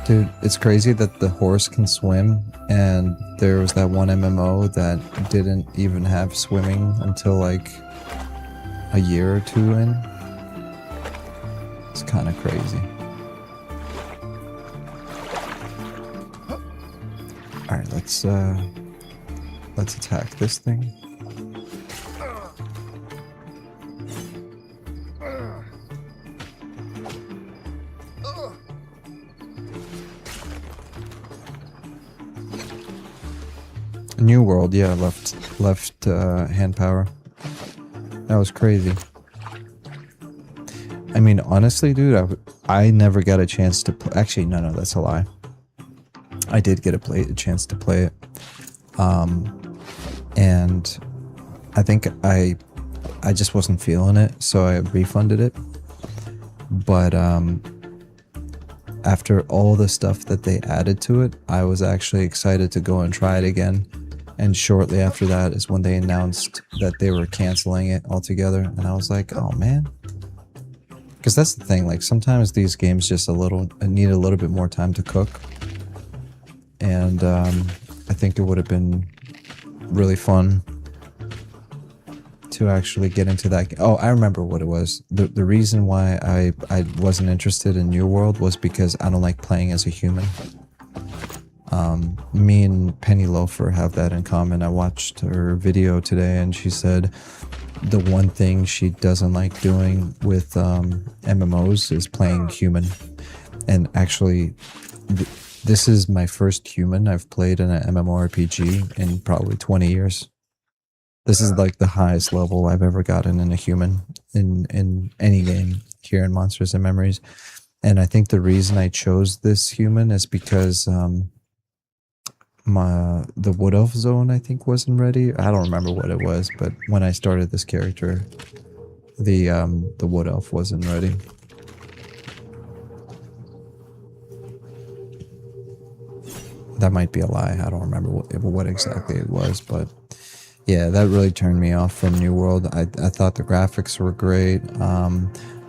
Dude, it's crazy that the horse can swim, and there was that one MMO that didn't even have swimming until like a year or two in. It's kind of crazy. Alright, let's attack this thing. New World, yeah, left hand power. That was crazy. I mean, honestly, dude, I never got a chance to play. Actually, no, that's a lie. I did get a chance to play it, and I think I just wasn't feeling it, so I refunded it. But after all the stuff that they added to it, I was actually excited to go and try it again. And shortly after that is when they announced that they were canceling it altogether. And I was like, oh man. Because that's the thing, like sometimes these games just need a little bit more time to cook. And I think it would have been really fun to actually get into that. Oh, I remember what it was. The reason why I wasn't interested in New World was because I don't like playing as a human. Me and Penny Loafer have that in common. I watched her video today and she said the one thing she doesn't like doing with MMOs is playing human. And actually, this is my first human I've played in an MMORPG in probably 20 years. This is like the highest level I've ever gotten in a human in any game here in Monsters and Memories. And I think the reason I chose this human is because the Wood Elf zone I think wasn't ready. I don't remember what it was, but when I started this character, the Wood Elf wasn't ready. That might be a lie. I don't remember what exactly it was, but yeah, that really turned me off from New World. I thought the graphics were great.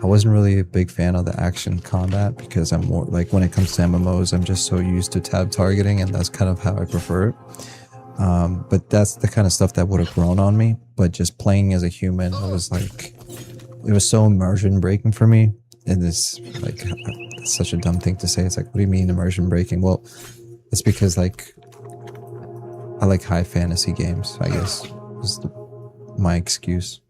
I wasn't really a big fan of the action combat because I'm more like when it comes to MMOs, I'm just so used to tab targeting, and that's kind of how I prefer it. But that's the kind of stuff that would have grown on me. But just playing as a human, it was so immersion breaking for me. And this, like, that's such a dumb thing to say. It's like, what do you mean immersion breaking? Well, it's because like I like high fantasy games, I guess, is my excuse.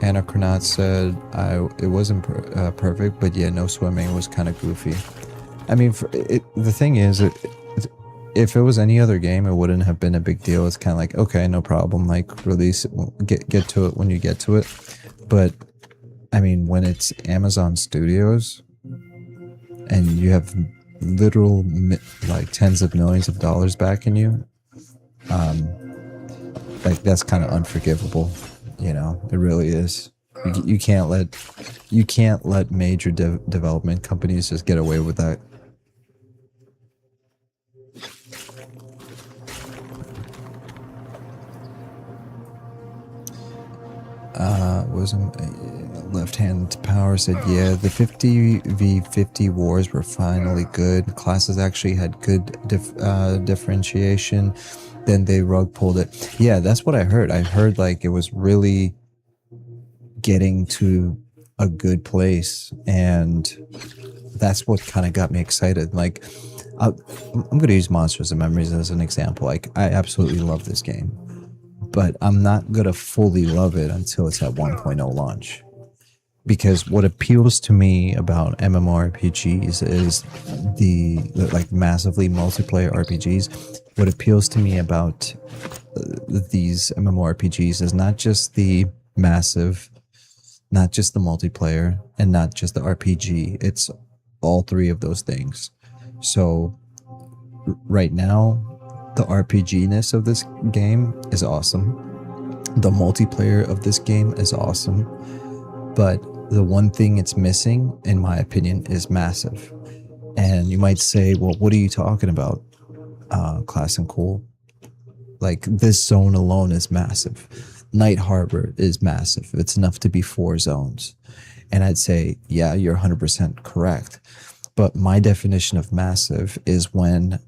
Anachronaut said it wasn't perfect, but yeah, no swimming was kind of goofy. I mean, the thing is, if it was any other game, it wouldn't have been a big deal. It's kind of like, okay, no problem, like release it, get to it when you get to it. But I mean, when it's Amazon Studios and you have literal like tens of millions of dollars backing you, like that's kind of unforgivable. You know, it really is. You can't let major development companies just get away with that. Left hand power said, yeah, the 50v50 wars were finally good. Classes actually had good differentiation. Then they rug pulled it. Yeah, that's what I heard. I heard like it was really getting to a good place, and that's what kind of got me excited. Like, I'm going to use Monsters and Memories as an example. Like, I absolutely love this game, but I'm not going to fully love it until it's at 1.0 launch. Because what appeals to me about MMORPGs is the like massively multiplayer RPGs. What appeals to me about these MMORPGs is not just the massive, not just the multiplayer, and not just the RPG. It's all three of those things. So right now, the RPG-ness of this game is awesome. The multiplayer of this game is awesome. But the one thing it's missing, in my opinion, is massive. And you might say, well, what are you talking about, Class&Cool? Like, this zone alone is massive. Night Harbor is massive. It's enough to be 4 zones. And I'd say, yeah, you're 100% correct. But my definition of massive is when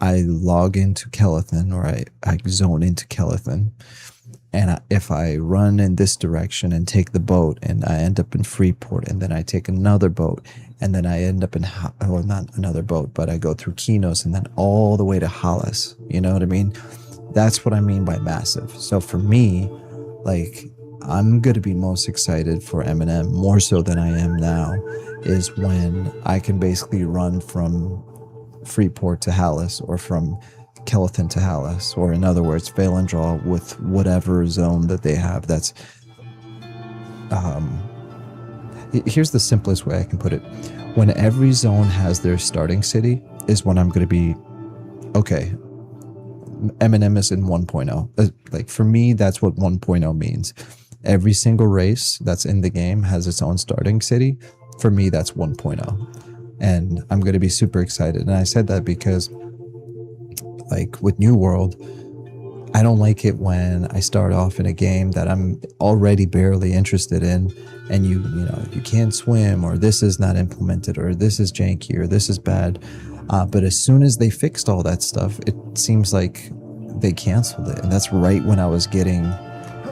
I log into Kelethin, or I zone into Kelethin, and if I run in this direction and take the boat, and I end up in Freeport, and then I take another boat, and then I end up in, well, not another boat, but I go through Kinos, and then all the way to Hollis. You know what I mean? That's what I mean by massive. So for me, like, I'm going to be most excited for M&M, more so than I am now, is when I can basically run from Freeport to Hollis, or from Kelethin to Hollis, or in other words, fail and draw with whatever zone that they have. That's here's the simplest way I can put it. When every zone has their starting city is when I'm going to be, okay, M&M is in 1.0. Like, for me, that's what 1.0 means. Every single race that's in the game has its own starting city. For me, that's 1.0. And I'm going to be super excited. And I said that because, like, with New World, I don't like it when I start off in a game that I'm already barely interested in, and you know, you can't swim, or this is not implemented, or this is janky, or this is bad. But as soon as they fixed all that stuff, it seems like they canceled it. And that's right when I was getting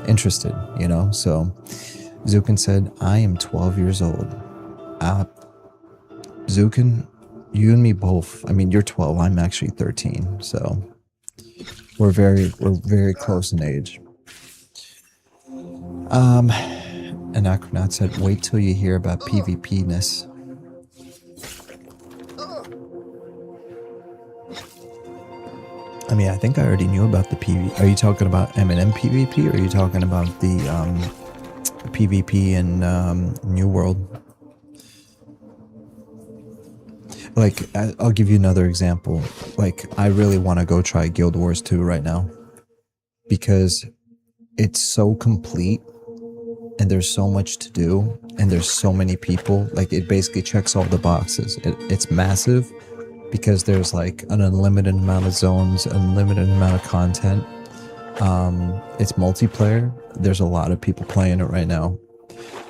interested, you know? So Zukin said, I am 12 years old. Zukin, you and me both. I mean, you're 12. I'm actually 13. So we're very close in age. Anachronaut said, wait till you hear about PvP-ness. I mean, I think I already knew about the PvP. Are you talking about M&M PvP, or are you talking about the PvP in New World? Like, I'll give you another example. Like, I really want to go try Guild Wars 2 right now, because it's so complete, and there's so much to do, and there's so many people. Like, it basically checks all the boxes. It's massive, because there's like an unlimited amount of zones, unlimited amount of content. It's multiplayer. There's a lot of people playing it right now,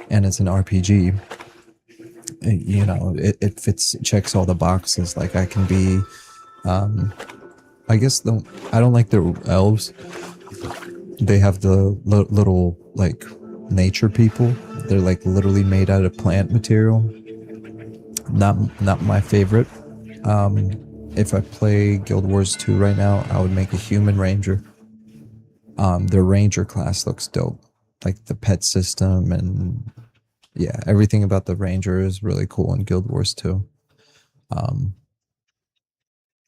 and it's an RPG. You know, it checks all the boxes. Like, I can be, I guess I don't like the elves. They have the little like nature people. They're like literally made out of plant material. Not my favorite. If I play Guild Wars 2 right now, I would make a human ranger. Their ranger class looks dope. Like the pet system and yeah, everything about the ranger is really cool in Guild Wars 2.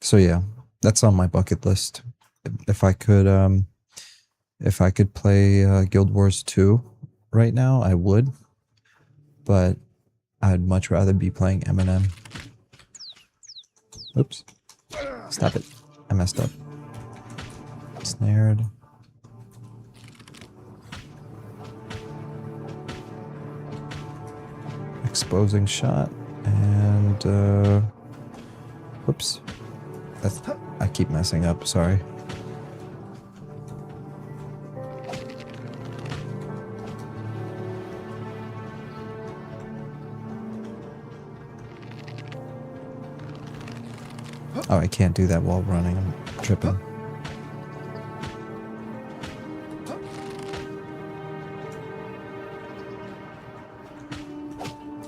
So yeah, that's on my bucket list. If I could play Guild Wars 2 right now, I would. But I'd much rather be playing Eminem. Oops. Stop it. I messed up. Snared. Exposing shot. And, whoops. I keep messing up, sorry. Oh, I can't do that while running. I'm tripping.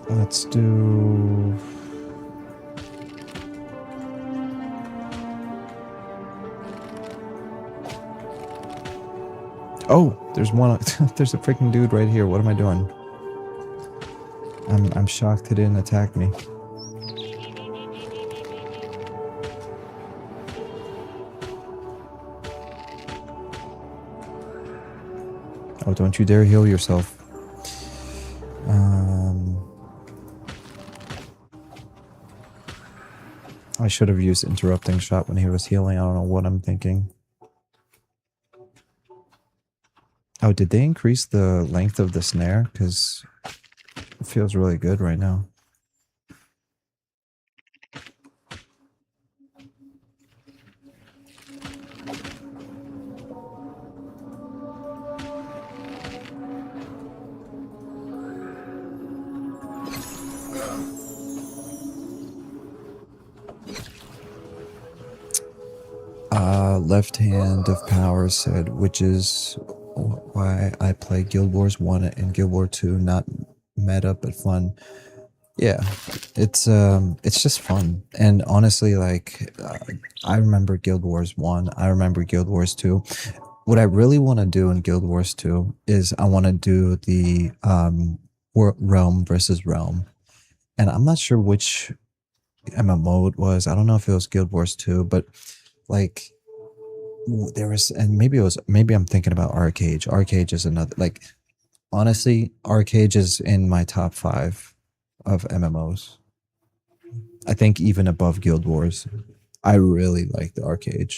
Let's do... Oh, there's one. There's a freaking dude right here. What am I doing? I'm shocked he didn't attack me. Oh, don't you dare heal yourself. I should have used interrupting shot when he was healing. I don't know what I'm thinking. Oh, did they increase the length of the snare? Because it feels really good right now. Left hand of power said, which is why I play Guild Wars 1 and Guild Wars 2, not meta but fun. Yeah, it's just fun. And honestly, like I remember Guild Wars 1, I remember Guild Wars 2. What I really want to do in Guild Wars 2 is I want to do the realm versus realm. And I'm not sure which MMO it was. I don't know if it was Guild Wars 2, but like there was, and maybe I'm thinking about Arcade. Arcade is another, like, honestly, Arcade is in my top 5 of MMOs. I think even above Guild Wars. I really like the Arcade.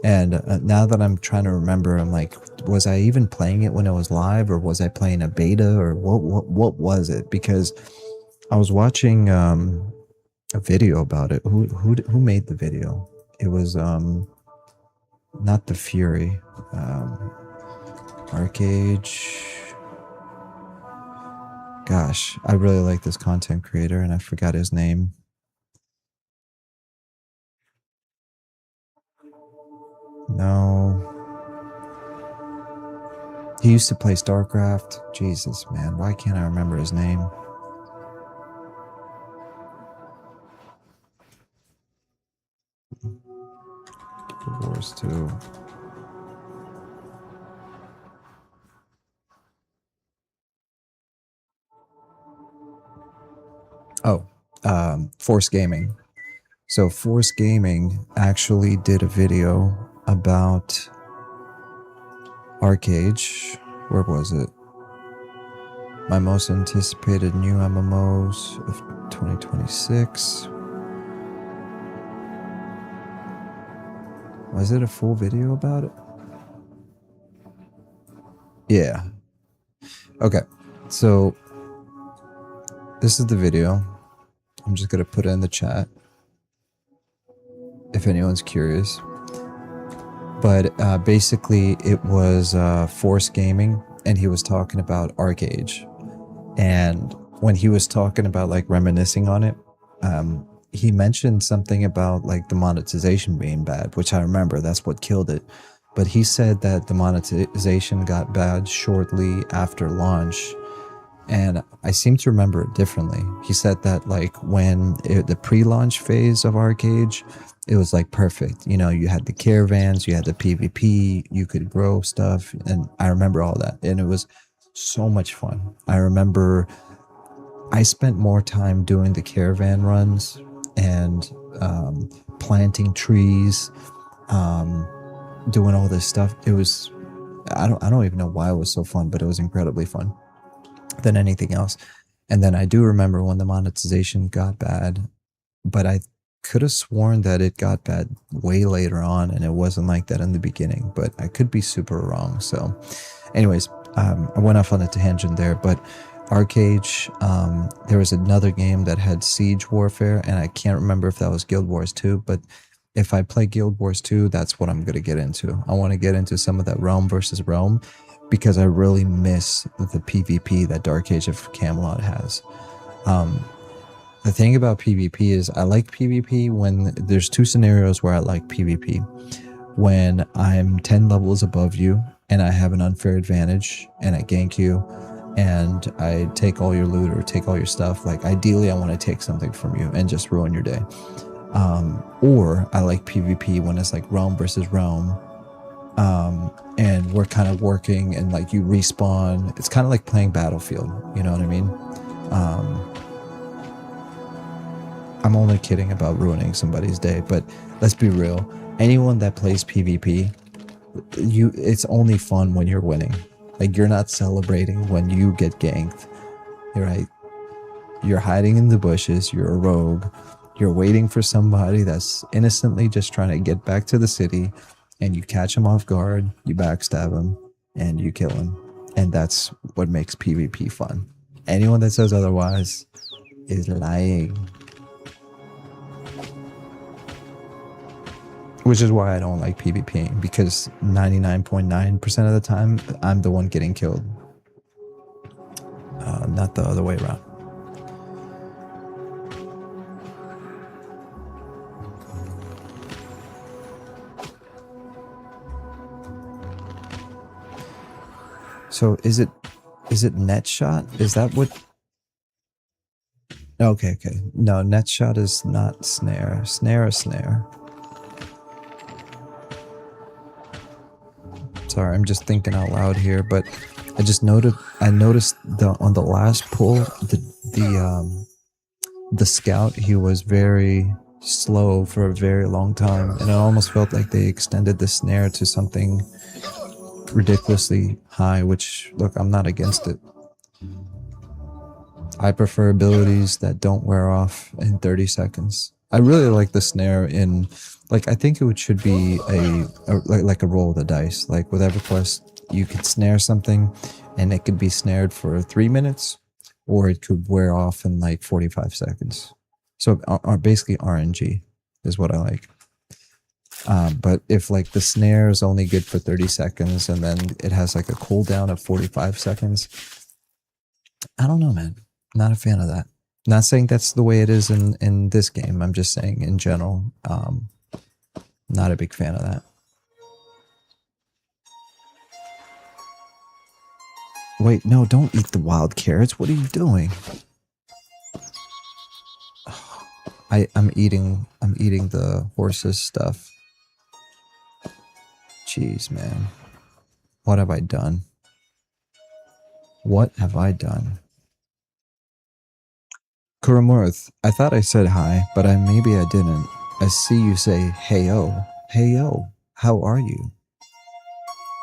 And now that I'm trying to remember, I'm like, was I even playing it when it was live, or was I playing a beta, or what was it? Because I was watching a video about it. Who made the video? It was not the Fury. Arcade. Gosh, I really like this content creator, and I forgot his name. No. He used to play StarCraft. Jesus, man. Why can't I remember his name? Guild Wars 2. Oh, Force Gaming. So Force Gaming actually did a video about Arcade. Where was it? My most anticipated new MMOs of 2026. Was it a full video about it? Yeah. Okay. So this is the video. I'm just going to put it in the chat if anyone's curious. But basically it was Force Gaming, and he was talking about Arcade. And when he was talking about like reminiscing on it, he mentioned something about like the monetization being bad, which I remember, that's what killed it. but he said that the monetization got bad shortly after launch, and I seem to remember it differently. He said that like the pre-launch phase of Arcade, it was like perfect. You know, you had the caravans, you had the PvP, you could grow stuff, and I remember all that, and it was so much fun. I remember I spent more time doing the caravan runs and planting trees, doing all this stuff. It was, I don't even know why it was so fun, but it was incredibly fun than anything else. And then I do remember when the monetization got bad, but I could have sworn that it got bad way later on, and it wasn't like that in the beginning, but I could be super wrong. So anyways, I went off on a tangent there, but Arcade, there was another game that had siege warfare, and I can't remember if that was Guild Wars 2, but if I play Guild Wars 2, that's what I'm going to get into. I want to get into some of that realm versus realm, because I really miss the PvP that Dark Age of Camelot has. The thing about PvP is I like PvP when there's two scenarios where I like PvP. When I'm 10 levels above you and I have an unfair advantage and I gank you and I take all your loot or take all your stuff, like ideally I want to take something from you and just ruin your day. Or I like PvP when it's like realm versus realm, and we're kind of working and like you respawn. It's kind of like playing Battlefield, you know what I mean? I'm only kidding about ruining somebody's day, but let's be real. Anyone that plays PvP, it's only fun when you're winning. Like, you're not celebrating when you get ganked. You're right. You're hiding in the bushes. You're a rogue. You're waiting for somebody that's innocently just trying to get back to the city, and you catch him off guard, you backstab him, and you kill him. And that's what makes PvP fun. Anyone that says otherwise is lying. Which is why I don't like PvPing, because 99.9% of the time, I'm the one getting killed. Not the other way around. So is it net shot? Is that what? Okay. No, net shot is not snare. Snare is snare. Sorry, I'm just thinking out loud here, but I just noticed on the last pull, the scout, he was very slow for a very long time, and it almost felt like they extended the snare to something ridiculously high, which, look, I'm not against it. I prefer abilities that don't wear off in 30 seconds. I really like the snare in, like, I think should be like a roll of the dice. Like with EverQuest, you could snare something and it could be snared for 3 minutes, or it could wear off in like 45 seconds. So basically RNG is what I like. But if like the snare is only good for 30 seconds and then it has like a cooldown of 45 seconds, I don't know, man. Not a fan of that. Not saying that's the way it is in this game. I'm just saying in general, not a big fan of that. Wait, no, don't eat the wild carrots. What are you doing? I'm eating the horse's stuff. Jeez, man. What have I done? What have I done? Kuramurth, I thought I said hi, but maybe I didn't. I see you say, hey-o. Hey-o, how are you?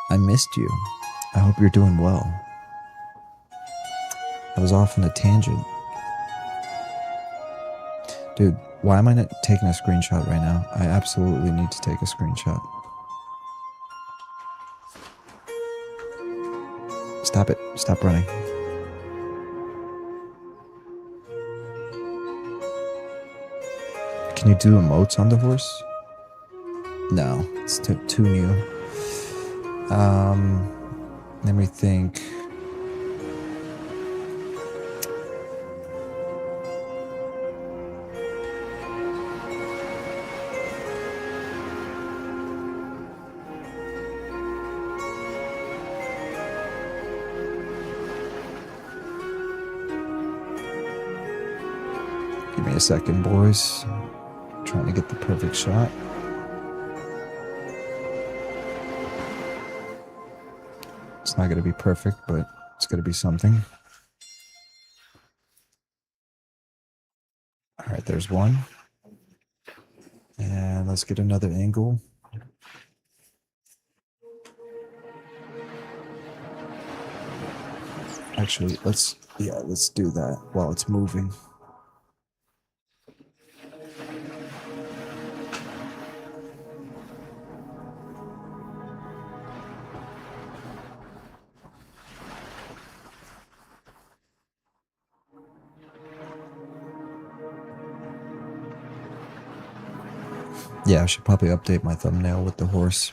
I missed you. I hope you're doing well. I was off on a tangent. Dude, why am I not taking a screenshot right now? I absolutely need to take a screenshot. Stop it. Stop running. Can you do emotes on the horse? No, it's too new. Let me think. a second, boys. Trying to get the perfect shot. It's not going to be perfect, but it's going to be something. All right, there's one. And let's get another angle. Actually, let's do that while it's moving. Yeah, I should probably update my thumbnail with the horse.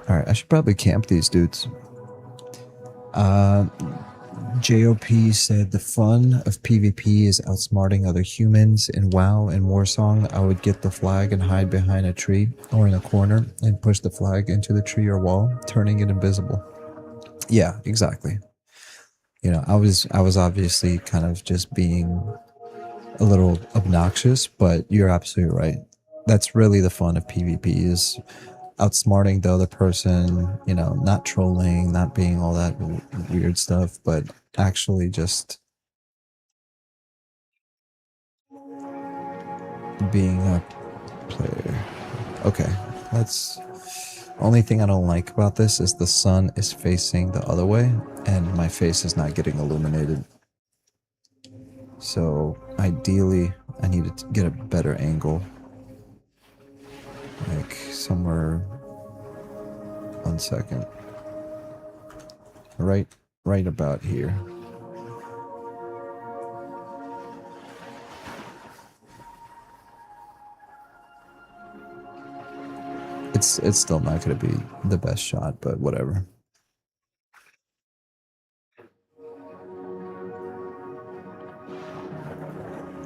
Alright, I should probably camp these dudes. JOP said the fun of PvP is outsmarting other humans. In WoW and Warsong, I would get the flag and hide behind a tree or in a corner and push the flag into the tree or wall, turning it invisible. Yeah, exactly. You know, I was obviously kind of just being a little obnoxious, but you're absolutely right. That's really the fun of PvP, is outsmarting the other person, you know, not trolling, not being all that weird stuff, but actually just being a player. Okay, let's... Only thing I don't like about this is the sun is facing the other way and my face is not getting illuminated. So ideally, I need to get a better angle. Like somewhere... 1 second. Right about here. It's still not going to be the best shot, but whatever.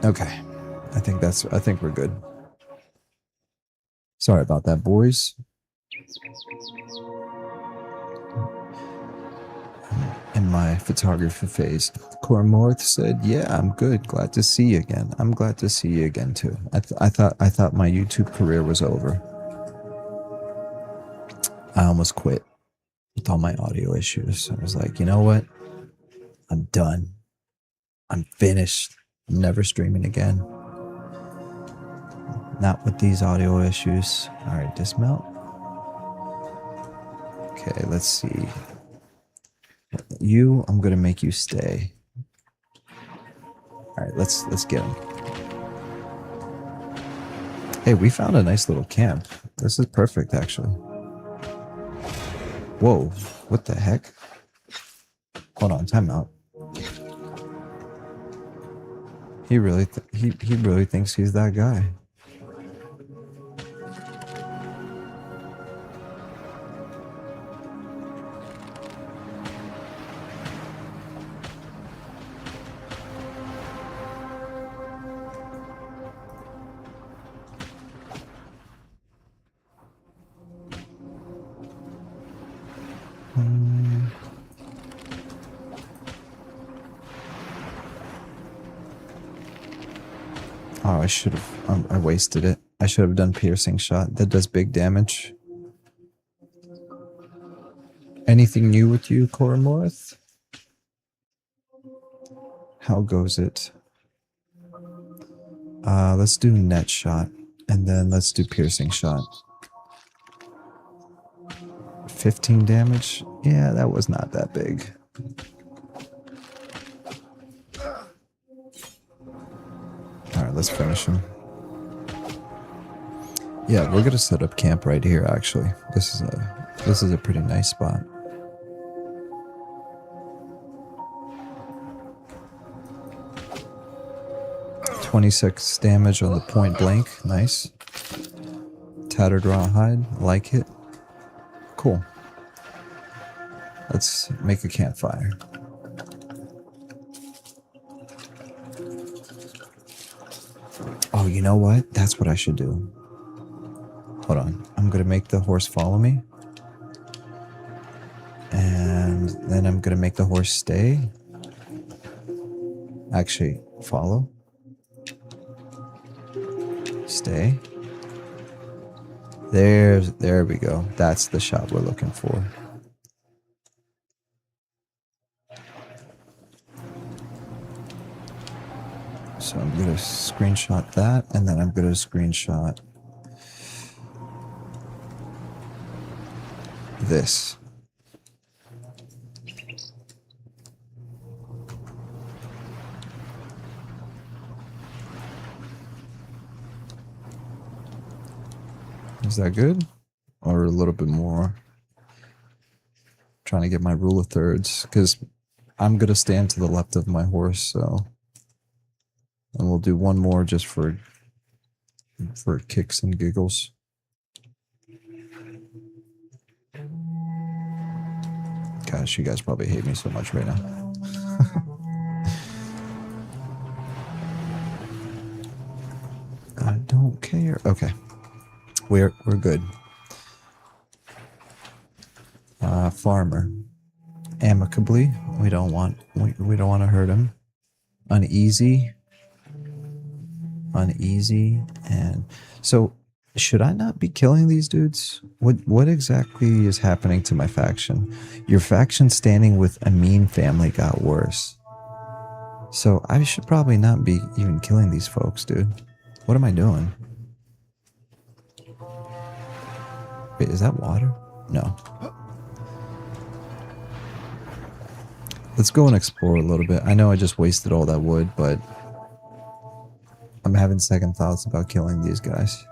Okay. I think we're good. Sorry about that, boys. In my photography phase, Cormorth said, "Yeah, I'm good. Glad to see you again." I'm glad to see you again too. I thought my YouTube career was over. I almost quit with all my audio issues. I was like, you know what? I'm done. I'm finished. I'm never streaming again. Not with these audio issues. All right, dismount. Okay, let's see. You, I'm gonna make you stay. All right, let's get him. Hey, we found a nice little camp. This is perfect, actually. Whoa, what the heck? Hold on, time out. He really thinks he's that guy. Oh, I should have... I wasted it. I should have done piercing shot. That does big damage. Anything new with you, Cormorth? How goes it? Let's do net shot. And then let's do piercing shot. 15 damage? Yeah, that was not that big. Alright, let's finish him. Yeah, we're gonna set up camp right here, actually. This is a pretty nice spot. .26 damage on the point blank. Nice. Tattered rawhide. Like it. Cool. Let's make a campfire. Oh, you know what? That's what I should do. Hold on. I'm going to make the horse follow me. And then I'm going to make the horse stay. Actually, follow. Stay. There we go. That's the shot we're looking for. So I'm going to screenshot that, and then I'm going to screenshot this. Is that good? Or a little bit more? Trying to get my rule of thirds, because I'm going to stand to the left of my horse, so... And we'll do one more just for kicks and giggles. Gosh, you guys probably hate me so much right now. I don't care. Okay. We're good. Farmer. Amicably. We don't want to hurt him. Uneasy. And so should I not be killing these dudes? What exactly is happening to my faction? Your faction standing with a mean family got worse. So I should probably not be even killing these folks, dude. What am I doing? Wait, is that water? No. Let's go and explore a little bit. I know I just wasted all that wood, but I'm having second thoughts about killing these guys.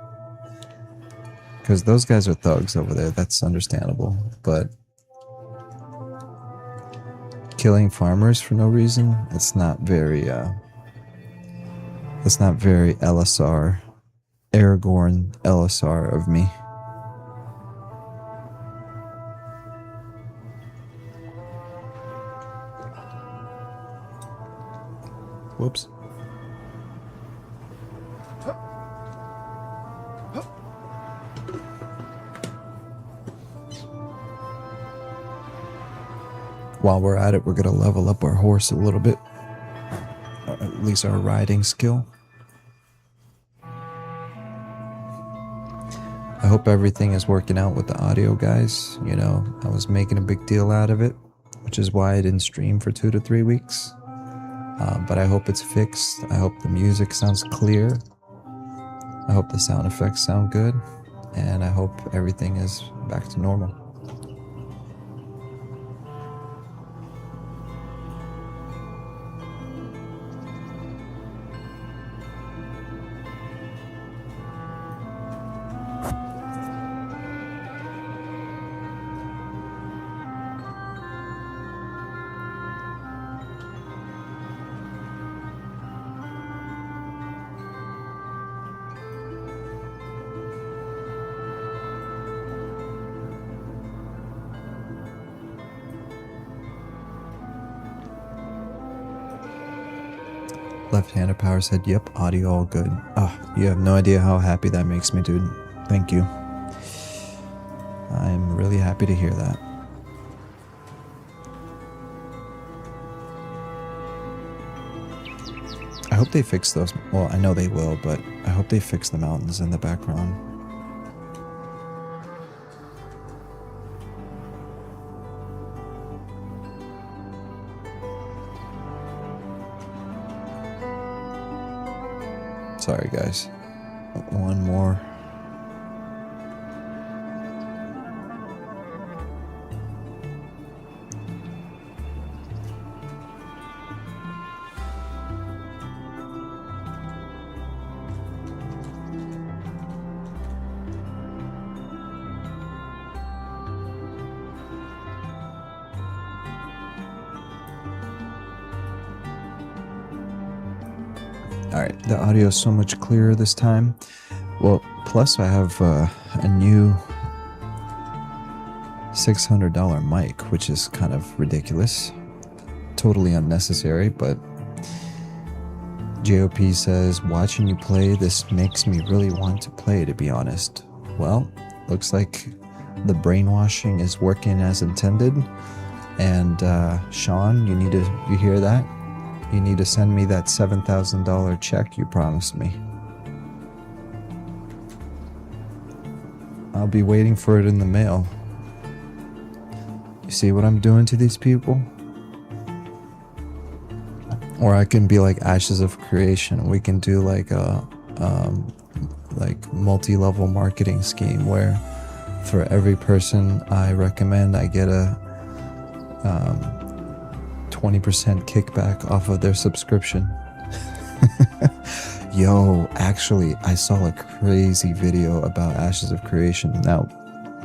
Because those guys are thugs over there. That's understandable. But killing farmers for no reason, it's not very Elessar, Aragorn Elessar of me. Whoops. While we're at it, we're going to level up our horse a little bit. Or at least our riding skill. I hope everything is working out with the audio, guys. You know, I was making a big deal out of it, which is why I didn't stream for 2 to 3 weeks. But I hope it's fixed. I hope the music sounds clear. I hope the sound effects sound good. And I hope everything is back to normal. Left-handed power said, yep, audio all good. Oh, you have no idea how happy that makes me, dude. Thank you. I'm really happy to hear that. I hope they fix those. Well, I know they will, but I hope they fix the mountains in the background. Sorry, guys. One more. Alright, the audio is so much clearer this time. Well, plus I have a new $600 mic, which is kind of ridiculous. Totally unnecessary, but GOP says, watching you play, this makes me really want to play, to be honest. Well, looks like the brainwashing is working as intended. And Sean, you hear that? You need to send me that $7,000 check you promised me. I'll be waiting for it in the mail. You see what I'm doing to these people? Or I can be like Ashes of Creation. We can do like a multi-level marketing scheme where for every person I recommend, I get a 20% kickback off of their subscription. Yo, actually, I saw a crazy video about Ashes of Creation. Now,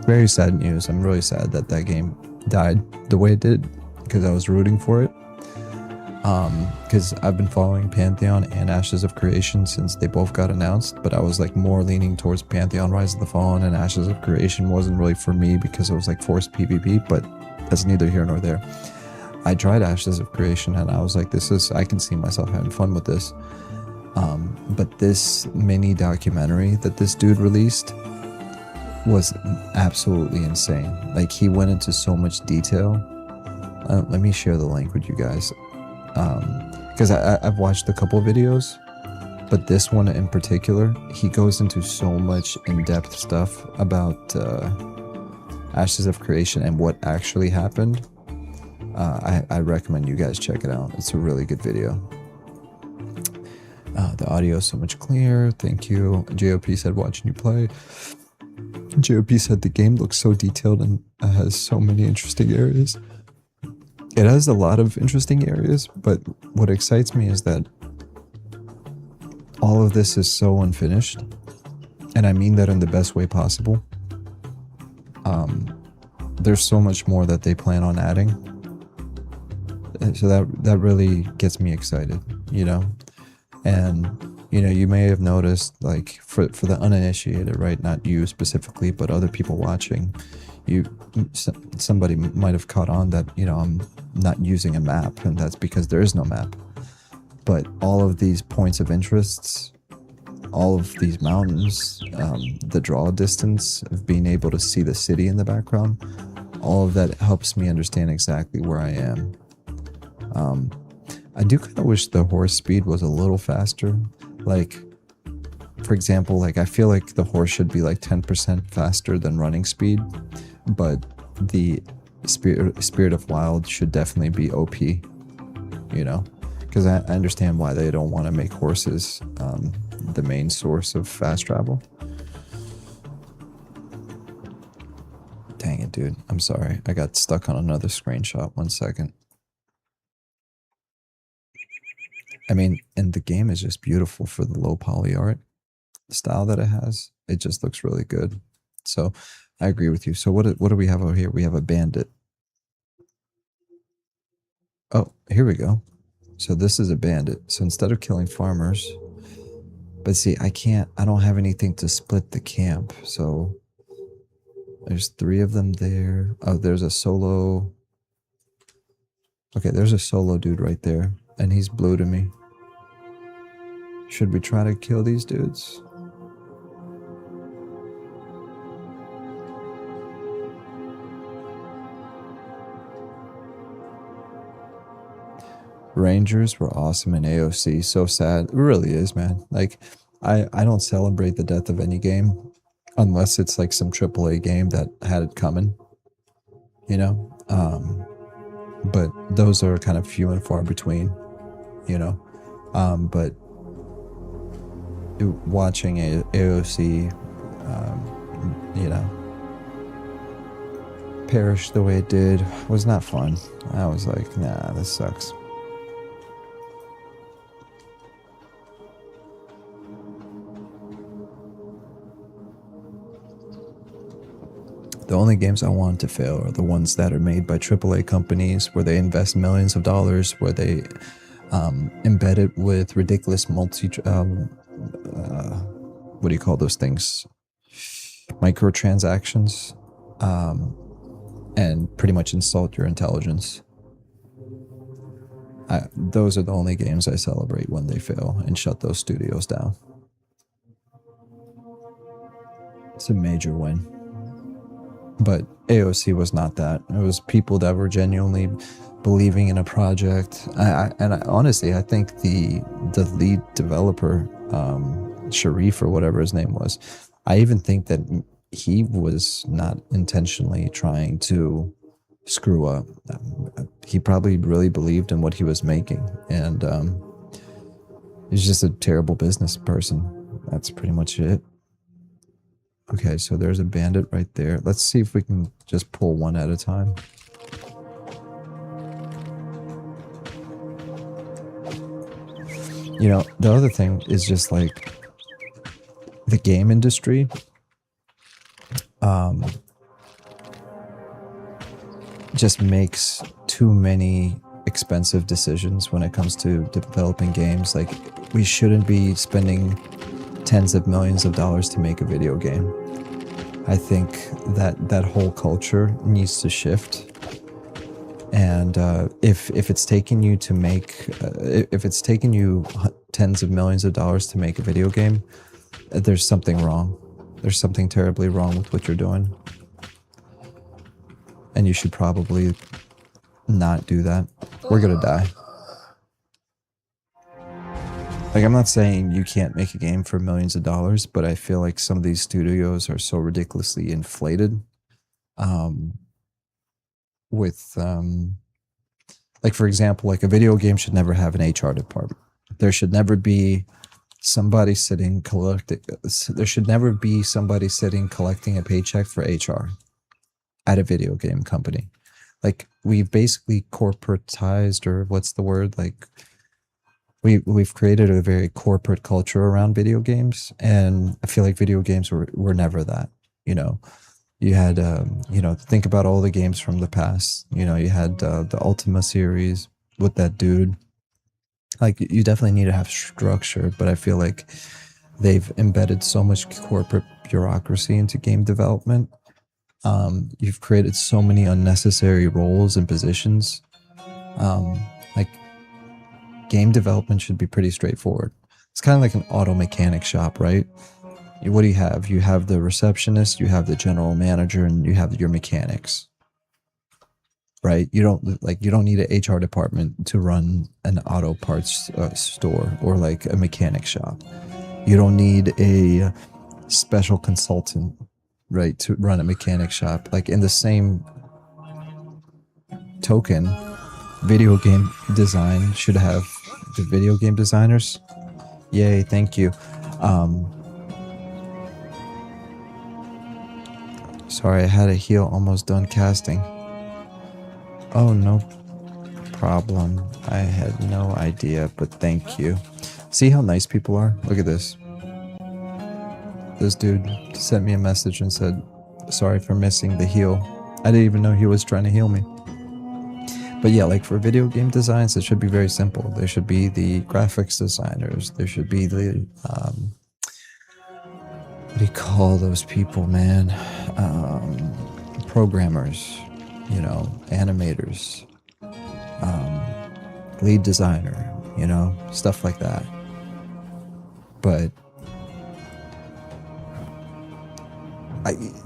very sad news. I'm really sad that that game died the way it did because I was rooting for it. Because I've been following Pantheon and Ashes of Creation since they both got announced, but I was like more leaning towards Pantheon Rise of the Fallen, and Ashes of Creation wasn't really for me because it was like forced PvP, but that's neither here nor there. I tried Ashes of Creation and I was like, I can see myself having fun with this. But this mini documentary that this dude released was absolutely insane. Like, he went into so much detail. Let me share the link with you guys. Because I've watched a couple videos, but this one in particular, he goes into so much in-depth stuff about Ashes of Creation and what actually happened. I recommend you guys check it out. It's a really good video. The audio is so much clearer. Thank you. JOP said, watching you play. JOP said the game looks so detailed and has so many interesting areas. It has a lot of interesting areas, but what excites me is that all of this is so unfinished, and I mean that in the best way possible. There's so much more that they plan on adding, so that really gets me excited, you know. And you know, you may have noticed, like, for the uninitiated, right, not you specifically, but other people watching, somebody might have caught on that, you know, I'm not using a map, and that's because there is no map. But all of these points of interests, all of these mountains, the draw distance of being able to see the city in the background, all of that helps me understand exactly where I am. I do kind of wish the horse speed was a little faster. Like, for example, like, I feel like the horse should be like 10% faster than running speed, but the Spirit of Wild should definitely be OP, you know, because I understand why they don't want to make horses the main source of fast travel. Dang it, dude. I'm sorry. I got stuck on another screenshot. 1 second. I mean, and the game is just beautiful for the low poly art style that it has. It just looks really good. So I agree with you. So what do we have over here? We have a bandit. Oh, here we go. So this is a bandit. So instead of killing farmers, but see, I don't have anything to split the camp. So there's 3 of them there. Oh, there's a solo. Okay, there's a solo dude right there, and he's blue to me. Should we try to kill these dudes? Rangers were awesome in AOC. So sad. It really is, man. Like, I don't celebrate the death of any game unless it's like some AAA game that had it coming, you know? But those are kind of few and far between, you know? But watching AOC, you know, perish the way it did was not fun. I was like, nah, this sucks. The only games I want to fail are the ones that are made by AAA companies, where they invest millions of dollars, where they embed it with ridiculous what do you call those things? Microtransactions, and pretty much insult your intelligence. Those are the only games I celebrate when they fail and shut those studios down. It's a major win. But AOC was not that. It was people that were genuinely believing in a project. Honestly, I think the lead developer, Sharif or whatever his name was, I even think that he was not intentionally trying to screw up. He probably really believed in what he was making, and he's just a terrible business person. That's pretty much it. Okay, so there's a bandit right there. Let's see if we can just pull one at a time. You know, the other thing is just like the game industry. Just makes too many expensive decisions when it comes to developing games. Like, we shouldn't be spending tens of millions of dollars to make a video game. I think that whole culture needs to shift. And if it's taking you to make, if it's taking you tens of millions of dollars to make a video game, there's something wrong. There's something terribly wrong with what you're doing. And you should probably not do that. We're gonna die. Like, I'm not saying you can't make a game for millions of dollars, but I feel like some of these studios are so ridiculously inflated. Like, for example, like a video game should never have an HR department. There should never be somebody sitting collecting. There should never be somebody sitting collecting a paycheck for HR at a video game company. Like, we've basically corporatized, or what's the word? Like, we've created a very corporate culture around video games, and I feel like video games were never that. You know, you had you know, think about all the games from the past. You know, you had the Ultima series with that dude. Like, you definitely need to have structure, but I feel like they've embedded so much corporate bureaucracy into game development. You've created so many unnecessary roles and positions. Like, game development should be pretty straightforward. It's kind of like an auto mechanic shop, right? What do you have? You have the receptionist, you have the general manager, and you have your mechanics, right? You don't need an HR department to run an auto parts store or like a mechanic shop. You don't need a special consultant, right, to run a mechanic shop. Like, in the same token, video game design should have the video game designers. Yay, thank you. Sorry, I had a heal almost done casting. Oh, no problem. I had no idea, but thank you. See how nice people are? Look at this. This dude sent me a message and said, sorry for missing the heal. I didn't even know he was trying to heal me. But yeah, like, for video game designs, it should be very simple. There should be the graphics designers. There should be the, what do you call those people, man? Programmers, you know, animators, lead designer, you know, stuff like that. But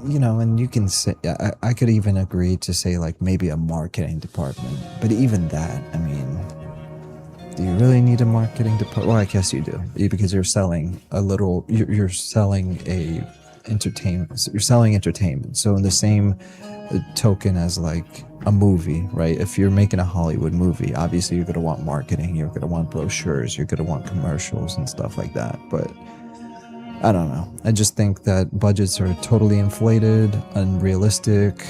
you know, and you can say, I could even agree to say, like, maybe a marketing department. But even that, I mean, do you really need a marketing department? Well, I guess you do, because you're selling you're selling entertainment. You're selling entertainment. So in the same token as like a movie, right? If you're making a Hollywood movie, obviously you're going to want marketing. You're going to want brochures. You're going to want commercials and stuff like that. But I don't know. I just think that budgets are totally inflated, unrealistic.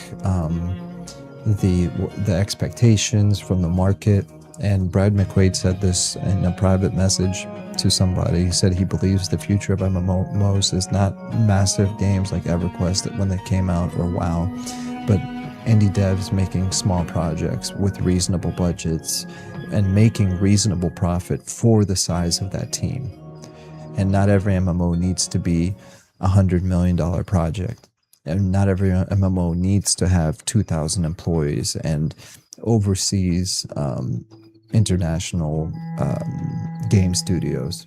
The expectations from the market. And Brad McQuaid said this in a private message to somebody. He said he believes the future of MMOs is not massive games like EverQuest that when they came out, or WoW, but indie devs making small projects with reasonable budgets and making reasonable profit for the size of that team. And not every MMO needs to be $100 million project. And not every MMO needs to have 2,000 employees and overseas international game studios,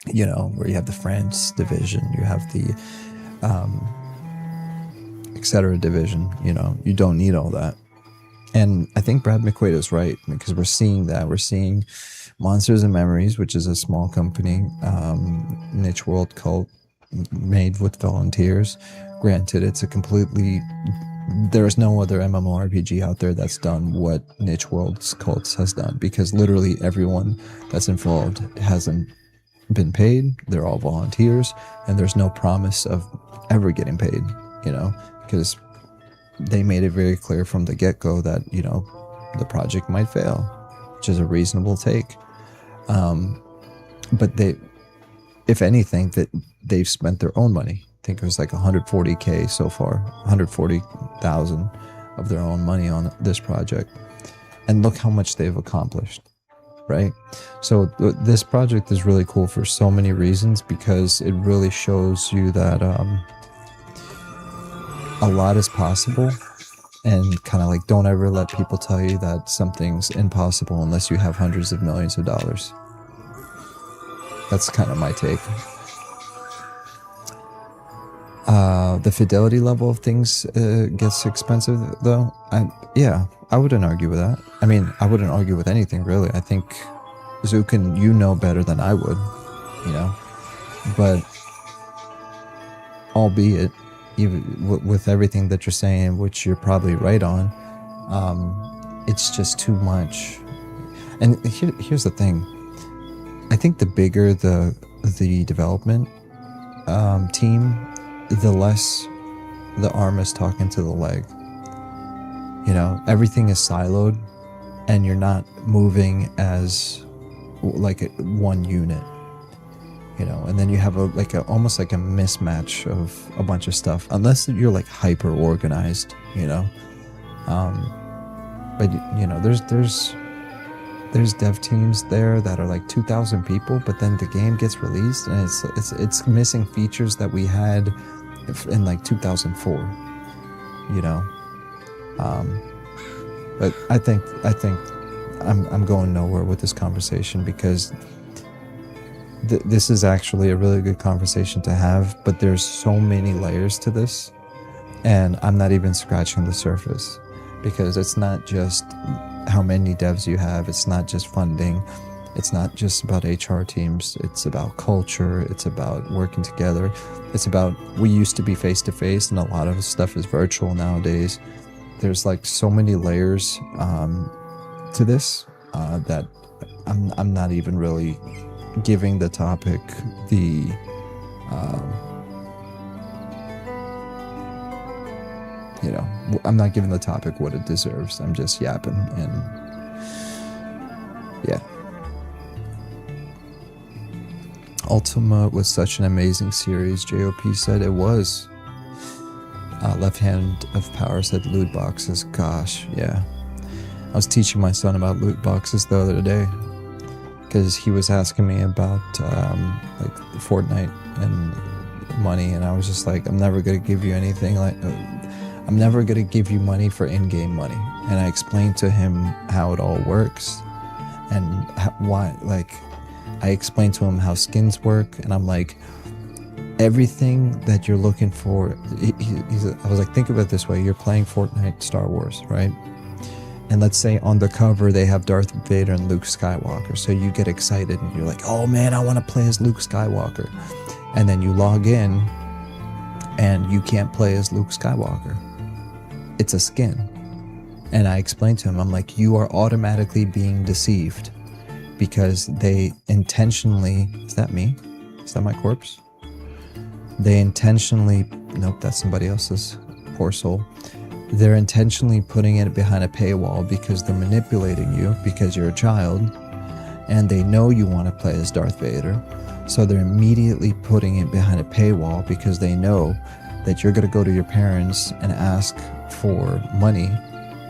you know, where you have the France division, you have the etc. division, you know, you don't need all that. And I think Brad McQuaid is right, because we're seeing that. We're seeing Monsters and Memories, which is a small company, niche world cult made with volunteers. Granted, it's a completely... There's no other MMORPG out there that's done what Niche Worlds Cults has done, because literally everyone that's involved hasn't been paid. They're all volunteers, and there's no promise of ever getting paid, you know, because they made it very clear from the get-go that, you know, the project might fail, which is a reasonable take. But they, if anything, that they've spent their own money. I think it was like 140K so far, 140,000 of their own money on this project. And look how much they've accomplished, right? So this project is really cool for so many reasons, because it really shows you that a lot is possible. And kind of like, don't ever let people tell you that something's impossible unless you have hundreds of millions of dollars. That's kind of my take. The fidelity level of things gets expensive, though. Yeah, I wouldn't argue with that. I mean, I wouldn't argue with anything, really. I think, Zukin, you know better than I would, you know. But, albeit, even with everything that you're saying, which you're probably right on, it's just too much. And here's the thing. I think the bigger the development team, the less the arm is talking to the leg. You know, everything is siloed, and you're not moving as like one unit. You know, and then you have almost like a mismatch of a bunch of stuff, unless you're like hyper organized. You know, but you know, there's dev teams there that are like 2,000 people, but then the game gets released and it's missing features that we had in like 2004, you know. But I think I'm going nowhere with this conversation, because this is actually a really good conversation to have, but there's so many layers to this, and I'm not even scratching the surface, because it's not just how many devs you have, it's not just funding, it's not just about HR teams, it's about culture, it's about working together, it's about, we used to be face-to-face and a lot of stuff is virtual nowadays. There's like so many layers to this that I'm not even really giving the topic the you know, I'm not giving the topic what it deserves. I'm just yapping, and yeah. Ultima was such an amazing series, JOP said. It was. Left Hand of Power said loot boxes. Gosh, yeah. I was teaching my son about loot boxes the other day, because he was asking me about like Fortnite and money, and I was just like, I'm never gonna give you anything like I'm never gonna give you money for in-game money. And I explained to him how it all works and why. Like, I explained to him how skins work, and I'm like, everything that you're looking for. I was like, think of it this way: you're playing Fortnite Star Wars, right? And let's say on the cover they have Darth Vader and Luke Skywalker, so you get excited and you're like, oh man, I want to play as Luke Skywalker. And then you log in and you can't play as Luke Skywalker. It's a skin. And I explained to him, I'm like, you are automatically being deceived, because they intentionally... Is that me? Is that my corpse? They intentionally... Nope, that's somebody else's. Poor soul. They're intentionally putting it behind a paywall because they're manipulating you, because you're a child, and they know you want to play as Darth Vader. So they're immediately putting it behind a paywall because they know that you're going to go to your parents and ask for money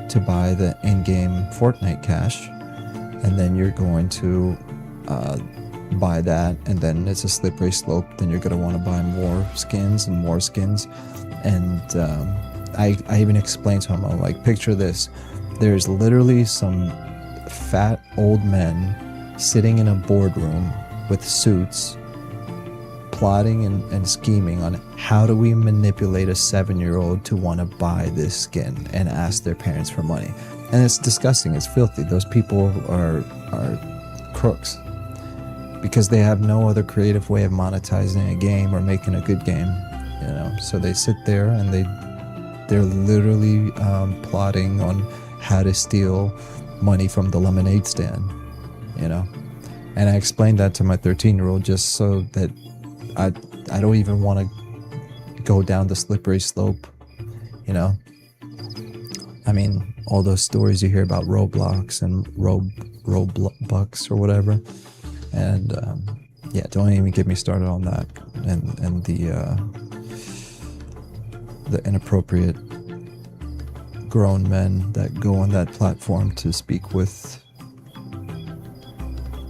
to buy the in-game Fortnite cash, and then you're going to buy that, and then it's a slippery slope. Then you're going to want to buy more skins and more skins. And I even explained to him, I'm like, picture this. There's literally some fat old men sitting in a boardroom with suits, plotting and scheming on how do we manipulate a 7-year-old to want to buy this skin and ask their parents for money. And it's disgusting. It's filthy. Those people are crooks because they have no other creative way of monetizing a game or making a good game, you know. So they sit there and they're literally plotting on how to steal money from the lemonade stand, you know. And I explained that to my 13-year-old just so that I don't even want to go down the slippery slope, you know. I mean, all those stories you hear about Roblox and Roblox or whatever, and yeah, don't even get me started on that and the inappropriate grown men that go on that platform to speak with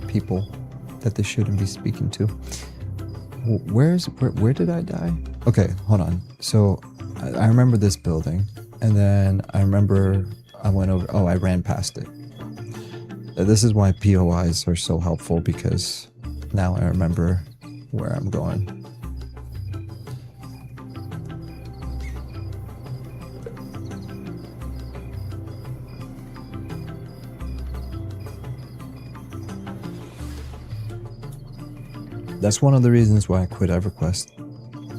people that they shouldn't be speaking to. Where did I die? Okay, hold on. So I remember this building, and then I remember I went over. Oh, I ran past it. This is why POIs are so helpful, because now I remember where I'm going. That's one of the reasons why I quit EverQuest,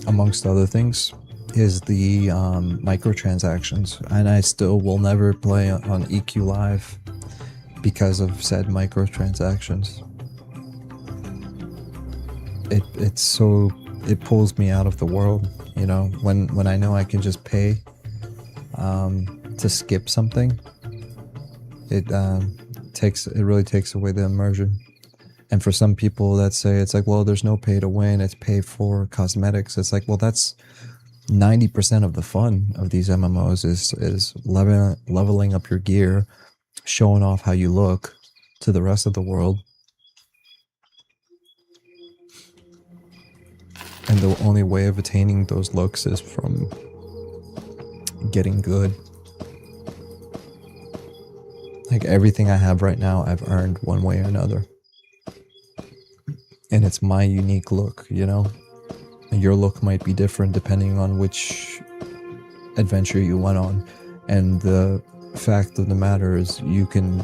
amongst other things, is the microtransactions. And I still will never play on EQ Live because of said microtransactions. It pulls me out of the world, you know, when I know I can just pay to skip something. It really takes away the immersion. And for some people that say it's like, well, there's no pay to win, it's pay for cosmetics. It's like, well, that's 90% of the fun of these MMOs is leveling up your gear, showing off how you look to the rest of the world. And the only way of attaining those looks is from getting good. Like everything I have right now, I've earned one way or another. And it's my unique look, you know? Your look might be different depending on which adventure you went on. And the fact of the matter is you can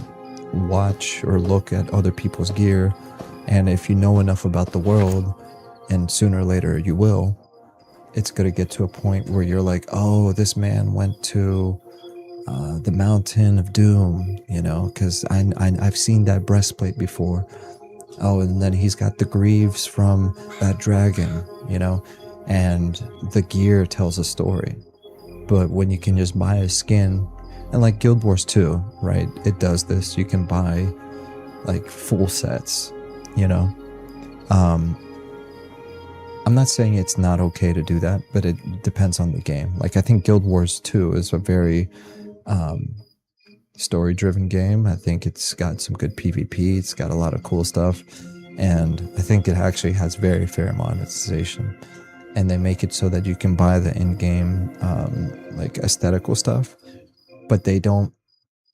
watch or look at other people's gear, and if you know enough about the world, and sooner or later you will, it's going to get to a point where you're like, oh, this man went to the Mountain of Doom, you know, because I've seen that breastplate before. Oh, and then he's got the greaves from that dragon, you know, and the gear tells a story. But when you can just buy a skin, and like Guild Wars 2, right, it does this. You can buy like full sets, you know. I'm not saying it's not okay to do that, but it depends on the game. Like I think Guild Wars 2 is a very story-driven game. I think it's got some good PvP. It's got a lot of cool stuff, and I think it actually has very fair monetization. And they make it so that you can buy the in-game like aesthetical stuff, but they don't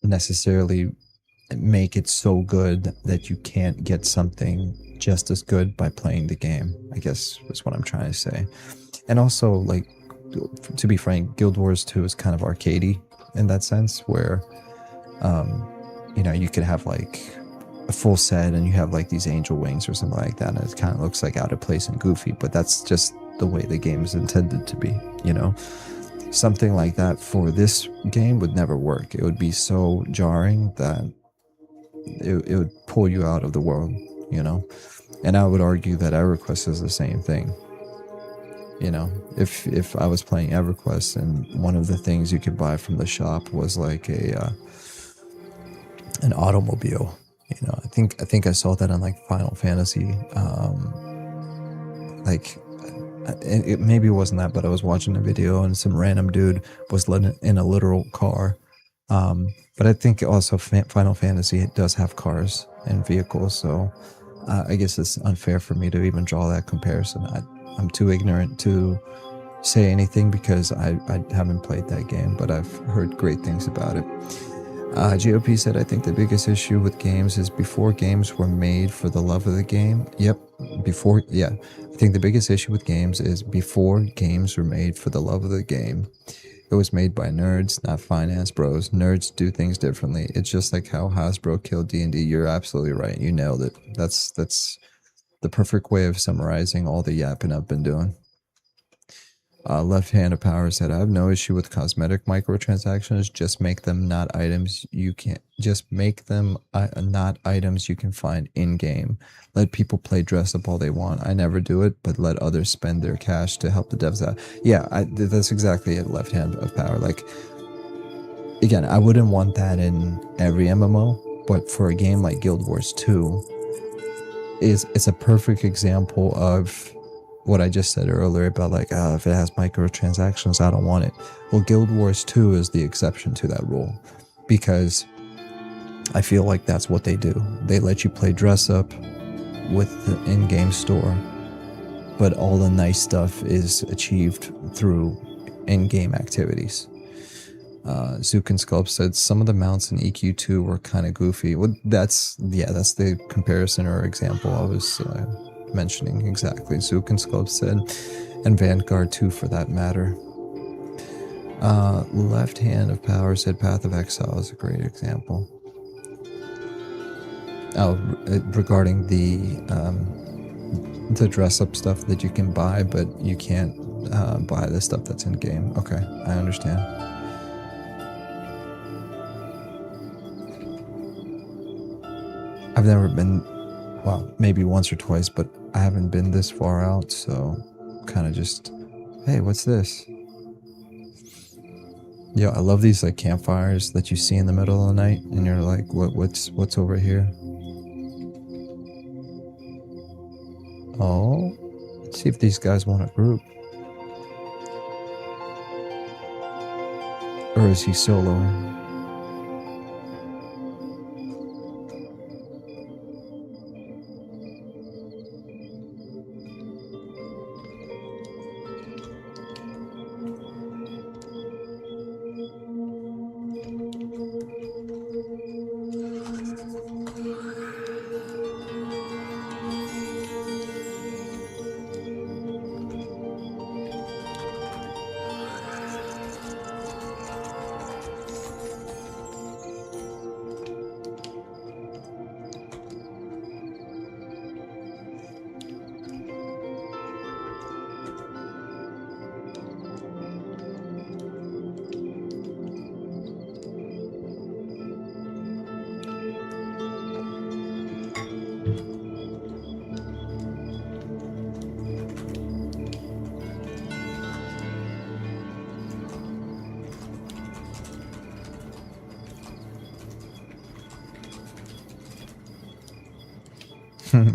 necessarily make it so good that you can't get something just as good by playing the game, I guess is what I'm trying to say. And also, like, to be frank, Guild Wars 2 is kind of arcadey in that sense, where you know, you could have like a full set and you have like these angel wings or something like that, and it kind of looks like out of place and goofy, but that's just the way the game is intended to be, you know. Something like that for this game would never work. It would be so jarring that it would pull you out of the world, you know. And I would argue that EverQuest is the same thing. You know, if I was playing EverQuest and one of the things you could buy from the shop was like an automobile, you know, I think I saw that on like Final Fantasy, like it maybe it wasn't that, but I was watching a video and some random dude was in a literal car. But I think also Final Fantasy does have cars and vehicles, so I guess it's unfair for me to even draw that comparison. I'm too ignorant to say anything because I haven't played that game, but I've heard great things about it. GOP said, I think the biggest issue with games is before games were made for the love of the game. Yep, I think the biggest issue with games is before games were made for the love of the game. It was made by nerds, not finance bros. Nerds do things differently. It's just like how Hasbro killed D&D. You're absolutely right. You nailed it. That's the perfect way of summarizing all the yapping I've been doing. Left hand of power said, I have no issue with cosmetic microtransactions. Just make them not items you can. Just make them not items you can find in game. Let people play dress up all they want. I never do it, but let others spend their cash to help the devs out. Yeah, that's exactly it. Left hand of power. Like, again, I wouldn't want that in every MMO, but for a game like Guild Wars 2, it's a perfect example of what I just said earlier about like, if it has microtransactions, I don't want it. Well, Guild Wars 2 is the exception to that rule, because I feel like that's what they do. They let you play dress up with the in-game store, but all the nice stuff is achieved through in-game activities. GHz said some of the mounts in EQ2 were kind of goofy. Well, that's the comparison or example I was mentioning exactly. GHz said, and Vanguard 2 for that matter. Left hand of power said Path of Exile is a great example. Regarding the dress up stuff that you can buy, but you can't buy the stuff that's in game. Okay, I understand. I've never been, well, maybe once or twice, but I haven't been this far out, so kind of just, hey, what's this? Yo, I love these like campfires that you see in the middle of the night, and you're like, what's over here? Oh, let's see if these guys want a group. Or is he soloing?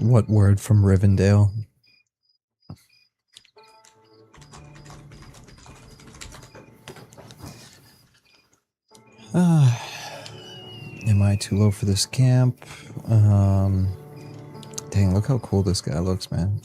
What word from Rivendell? Am I too low for this camp? Dang, look how cool this guy looks, man.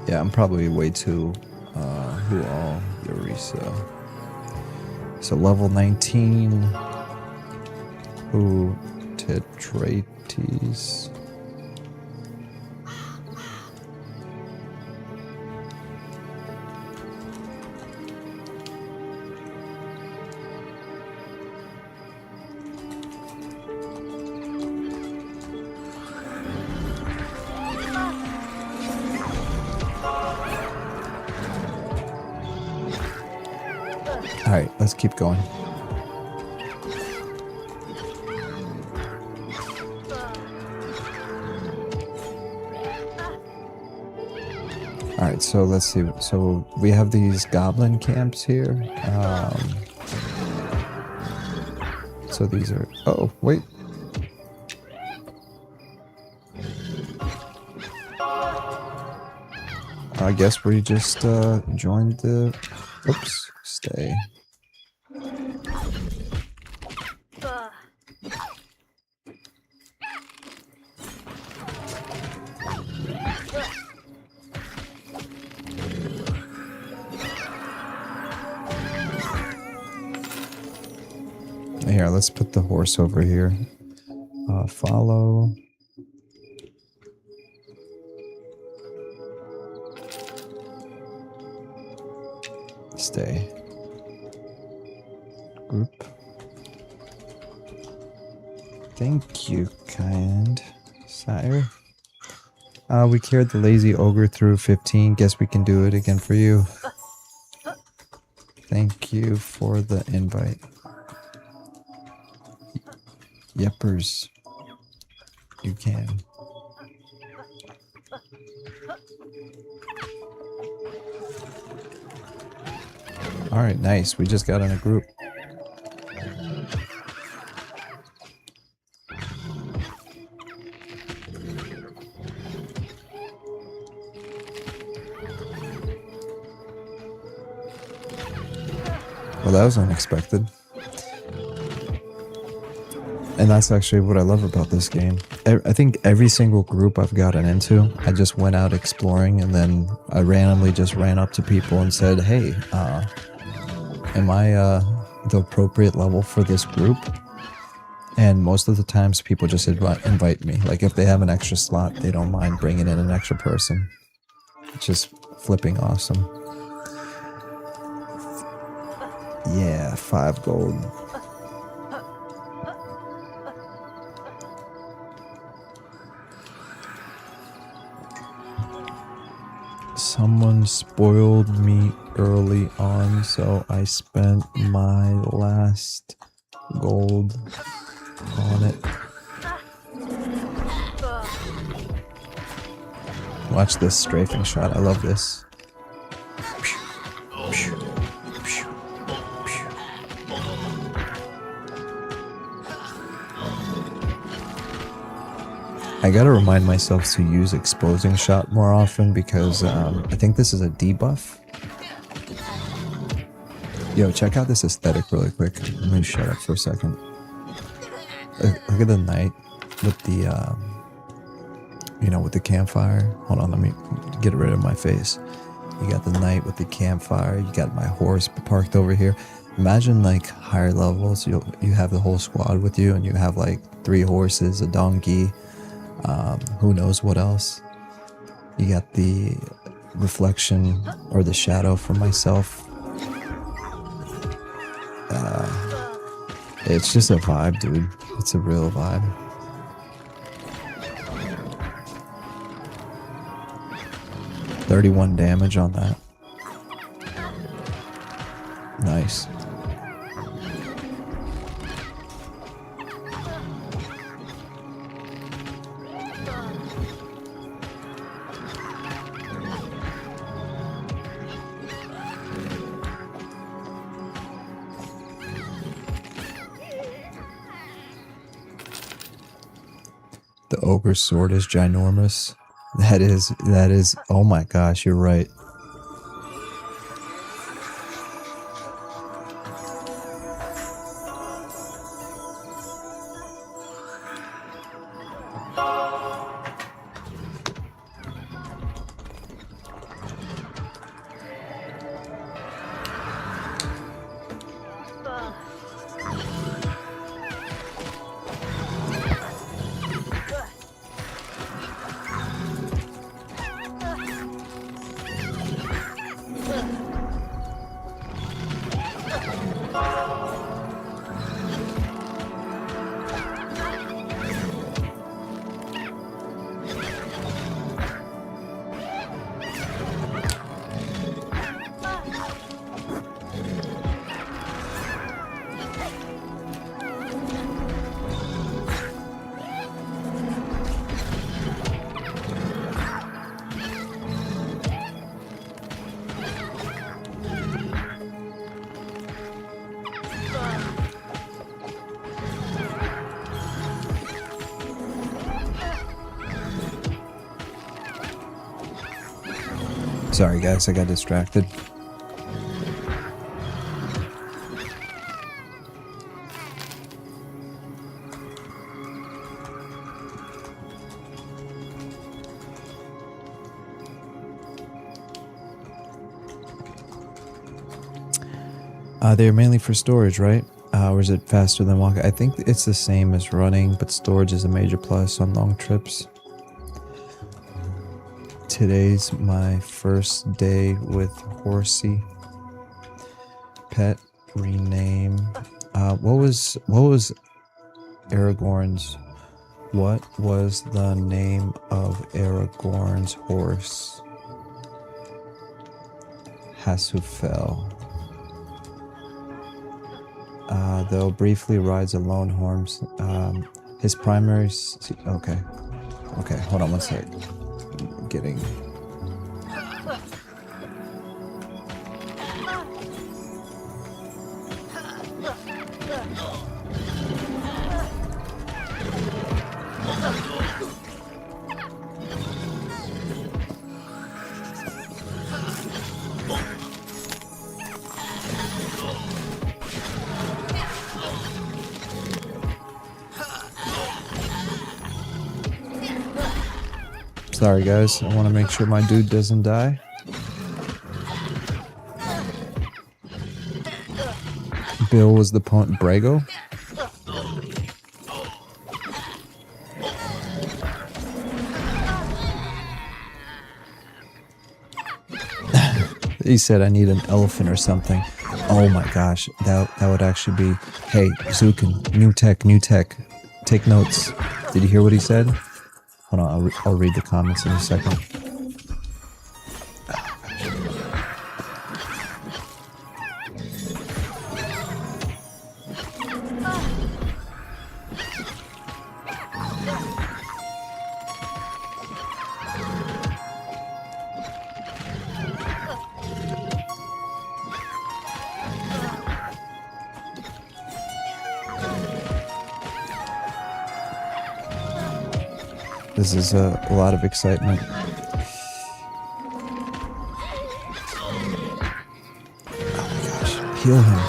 Yeah, I'm probably way too who all Eureka. So level 19 who Tetrates. Alright, let's keep going. Alright, so let's see. So we have these goblin camps here. So these are... Oh, wait. I guess we just joined the... Oops, stay. Here, let's put the horse over here. Follow. Stay. Group. Thank you, kind sire. We carried the lazy ogre through 15. Guess we can do it again for you. Thank you for the invite. Yepers. You can. Alright, nice. We just got in a group. Well, that was unexpected. And that's actually what I love about this game. I think every single group I've gotten into, I just went out exploring and then I randomly just ran up to people and said, hey, am I the appropriate level for this group? And most of the times people just invite me. Like if they have an extra slot, they don't mind bringing in an extra person. It's just flipping awesome. Yeah, 5 gold. Someone spoiled me early on, so I spent my last gold on it. Watch this strafing shot. I love this. I gotta remind myself to use exposing shot more often because I think this is a debuff. Yo, check out this aesthetic really quick. Let me shut up for a second. Look at the night with the, you know, with the campfire. Hold on, let me get rid of my face. You got the night with the campfire. You got my horse parked over here. Imagine like higher levels. You have the whole squad with you, and you have like 3 horses, a donkey. Who knows what else. You got the reflection or the shadow for myself. It's just a vibe, dude. It's a real vibe. $31 damage on that. Nice. The ogre's sword is ginormous. That is, oh my gosh, you're right. Sorry guys, I got distracted. They're mainly for storage, right? Or is it faster than walking? I think it's the same as running, but storage is a major plus on long trips. Today's my first day with Horsey. Pet rename. What was Aragorn's? What was the name of Aragorn's horse? Hasufel. Though briefly rides a lone horse. His primary. Okay. Okay, hold on one sec. Getting. Sorry guys, I want to make sure my dude doesn't die. Bill was the point. Brago? He said I need an elephant or something. Oh my gosh, that would actually be, hey, Zukin, new tech, take notes. Did you hear what he said? Hold on, I'll read the comments in a second. This is a lot of excitement. Oh my gosh, heal him.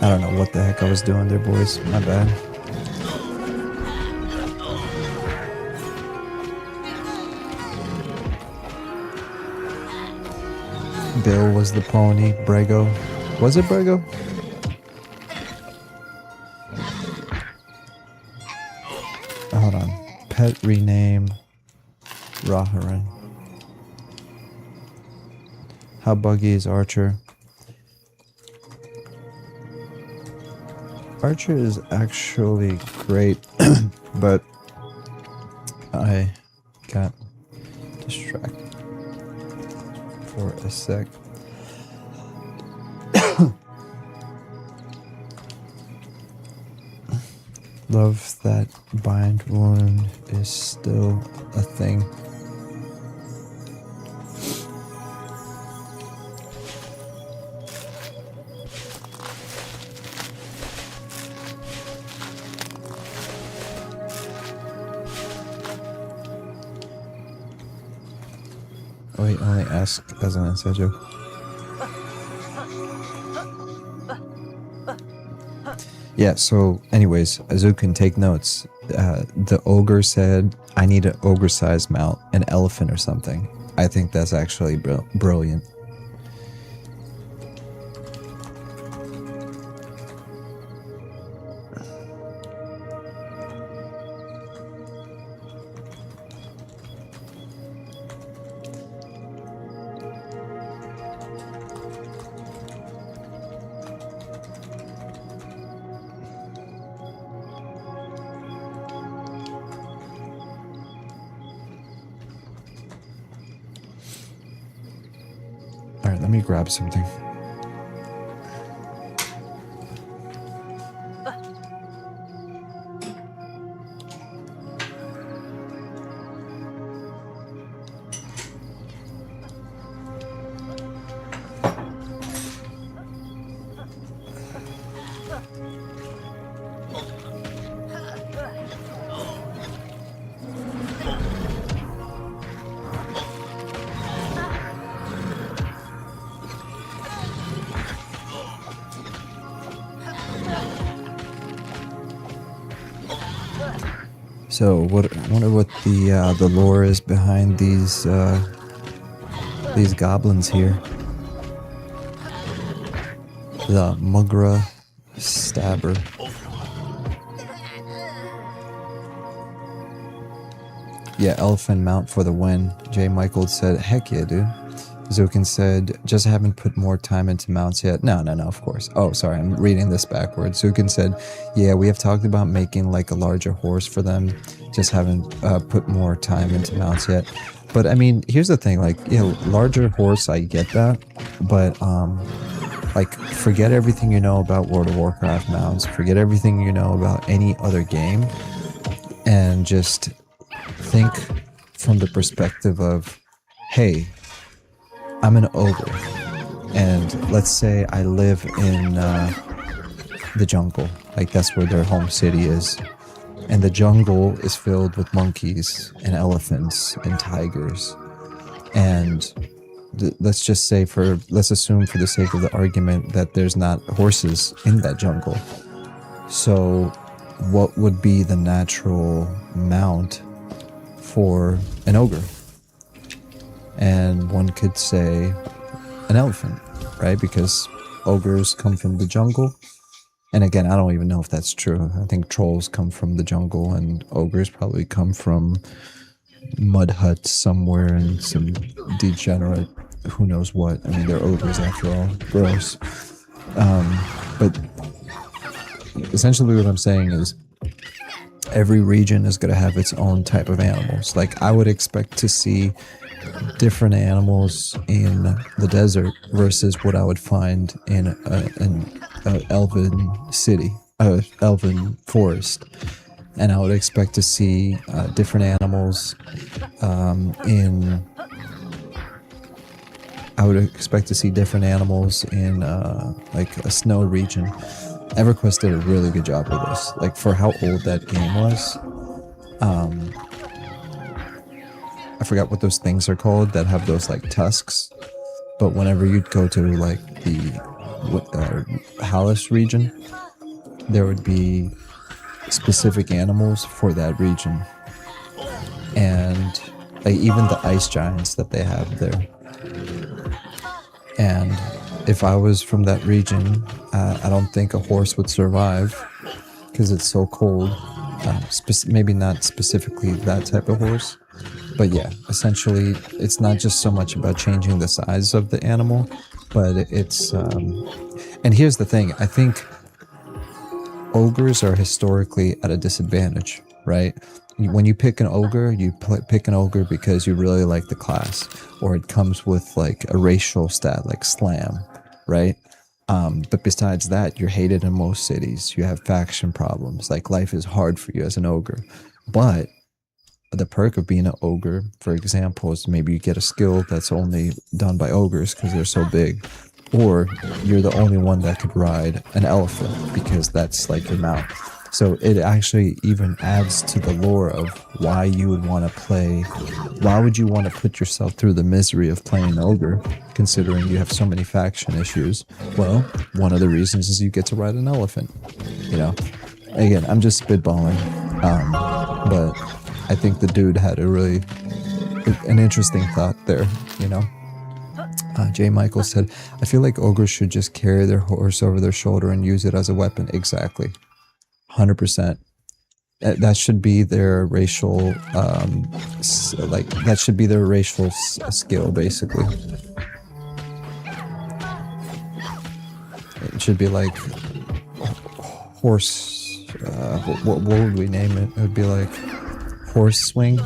I don't know what the heck I was doing there, boys. My bad. Bill was the pony. Brago. Was it Brago? Hold on. Pet rename Raharan. How buggy is Archer? Archer is actually great, but I got distracted for a sec. Love that bind wound is still a thing. Wait, only ask as an inside joke. Yeah, so anyways, Azu can take notes. The ogre said, I need an ogre-sized mount, an elephant or something. I think that's actually brilliant. Alright, let me grab something. So what? I wonder what the lore is behind these goblins here. The Mugra Stabber. Yeah, elephant mount for the win. J. Michael said, heck yeah, dude. Zukin said, just haven't put more time into mounts yet. No, of course. Oh, sorry, I'm reading this backwards. Zukin said, yeah, we have talked about making like a larger horse for them. Just haven't put more time into mounts yet. But I mean, here's the thing, like, you know, larger horse, I get that. But, like, forget everything you know about World of Warcraft mounts. Forget everything you know about any other game. And just think from the perspective of, hey, I'm an ogre, and let's say I live in the jungle, like that's where their home city is, and the jungle is filled with monkeys and elephants and tigers, and let's just say let's assume for the sake of the argument that there's not horses in that jungle. So what would be the natural mount for an ogre? And one could say an elephant, right? Because ogres come from the jungle. And again, I don't even know if that's true. I think trolls come from the jungle and ogres probably come from mud huts somewhere in some degenerate, who knows what. I mean, they're ogres after all. Gross. But essentially what I'm saying is every region is going to have its own type of animals. Like, I would expect to see different animals in the desert versus what I would find in an elven city, elven forest. And I would expect to see different animals in like a snow region. EverQuest did a really good job with this. Like, for how old that game was, I forgot what those things are called that have those like tusks, but whenever you'd go to like the Hallis region, there would be specific animals for that region, and like even the ice giants that they have there. And if I was from that region, I don't think a horse would survive because it's so cold. Maybe not specifically that type of horse. But yeah, essentially, it's not just so much about changing the size of the animal, but it's... and here's the thing, I think ogres are historically at a disadvantage, right? When you pick an ogre, you pick an ogre because you really like the class, or it comes with like a racial stat like slam, right? But besides that, you're hated in most cities. You have faction problems. Like, life is hard for you as an ogre. But the perk of being an ogre, for example, is maybe you get a skill that's only done by ogres because they're so big, or you're the only one that could ride an elephant because that's like your mount. So it actually even adds to the lore of why you would want to play. Why would you want to put yourself through the misery of playing an ogre, considering you have so many faction issues? Well, one of the reasons is you get to ride an elephant. You know, again, I'm just spitballing, but I think the dude had an interesting thought there, you know. J. Michael said, I feel like ogres should just carry their horse over their shoulder and use it as a weapon. Exactly. 100%. That should be their racial, that should be their racial skill, basically. It should be like horse, what would we name it? It would be like horse swing.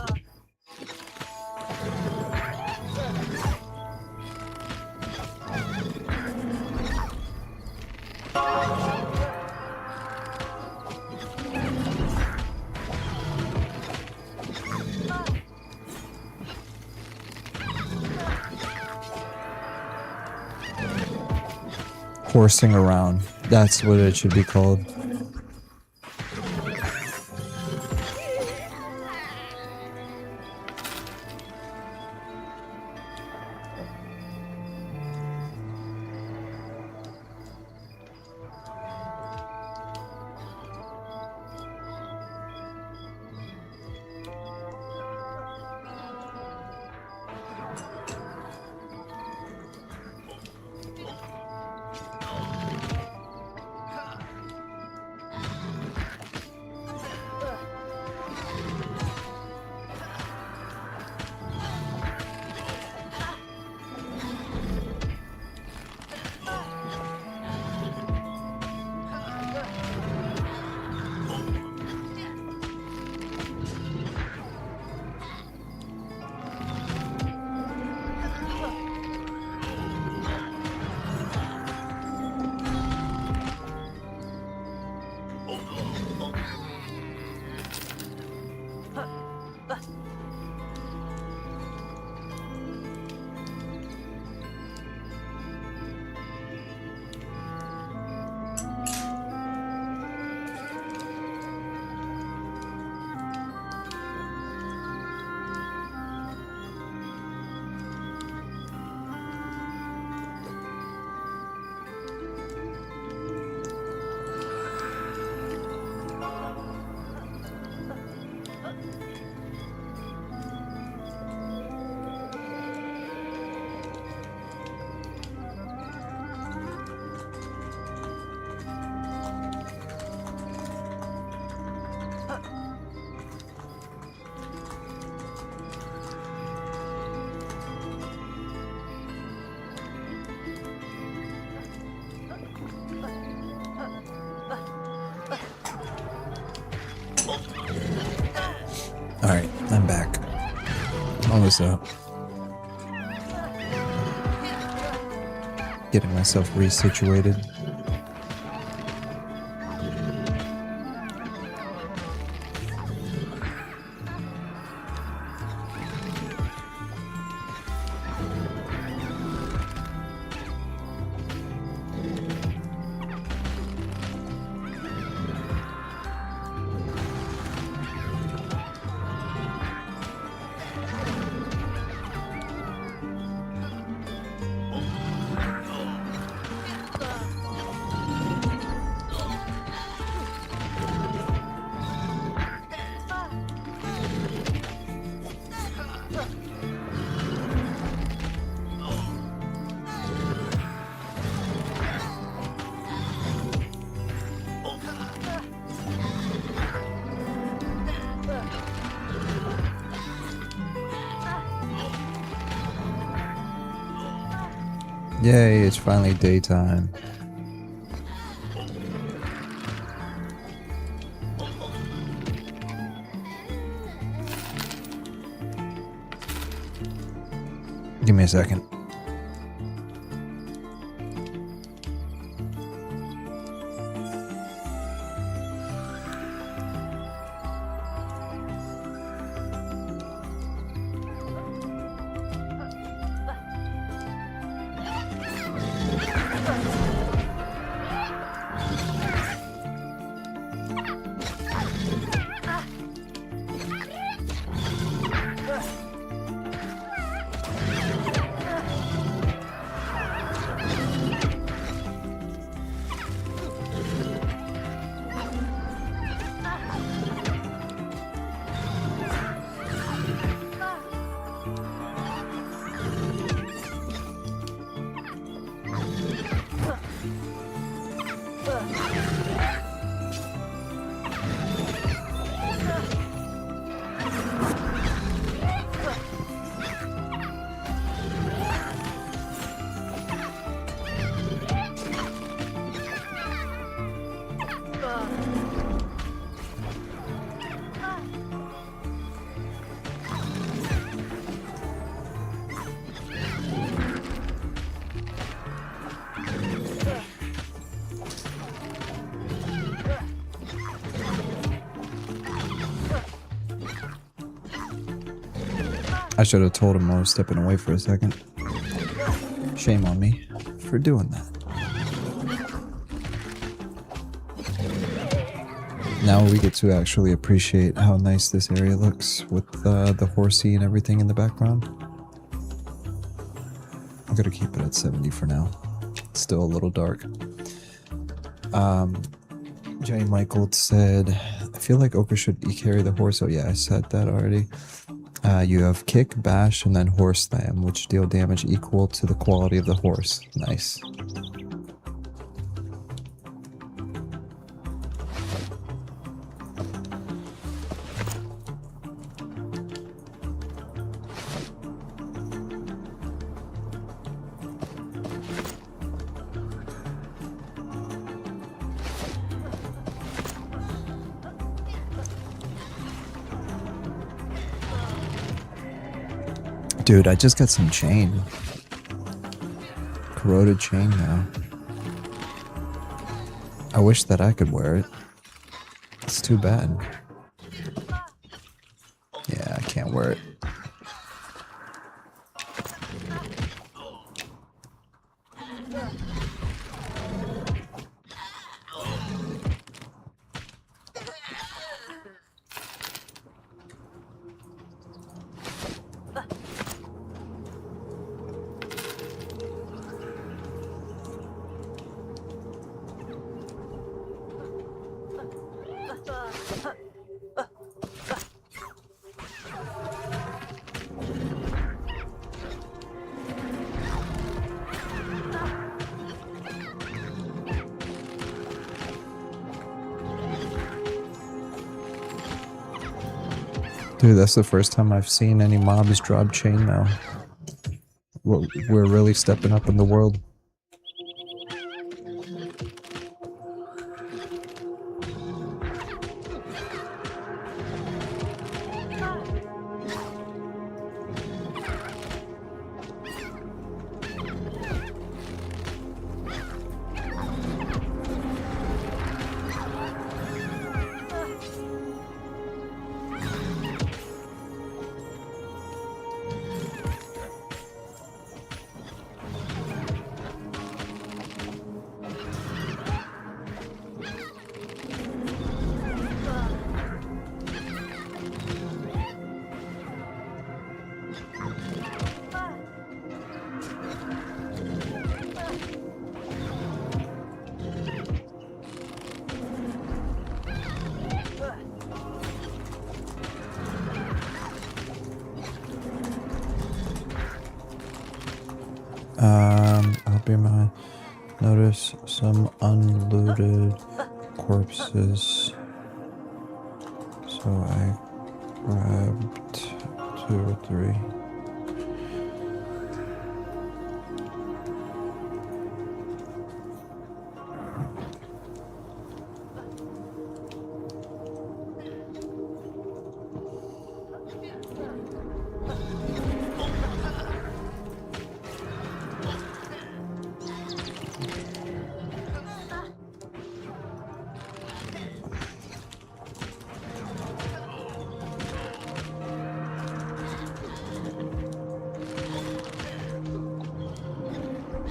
Horsing around. That's what it should be called. Alright, I'm back. Almost up. Getting myself resituated. Yay, it's finally daytime. Give me a second. I should have told him I was stepping away for a second. Shame on me for doing that. Now we get to actually appreciate how nice this area looks with the horsey and everything in the background. I'm gonna keep it at 70 for now. It's still a little dark. Jay Michael said, I feel like Ochre should carry the horse. Oh yeah, I said that already. You have kick, bash, and then horse slam, which deal damage equal to the quality of the horse. Nice. Dude, I just got some chain. Corroded chain now. I wish that I could wear it. It's too bad. Yeah, I can't wear it. Dude, that's the first time I've seen any mobs drop chain now. We're really stepping up in the world. I hope you might notice some unlooted corpses. So I grabbed 2 or 3.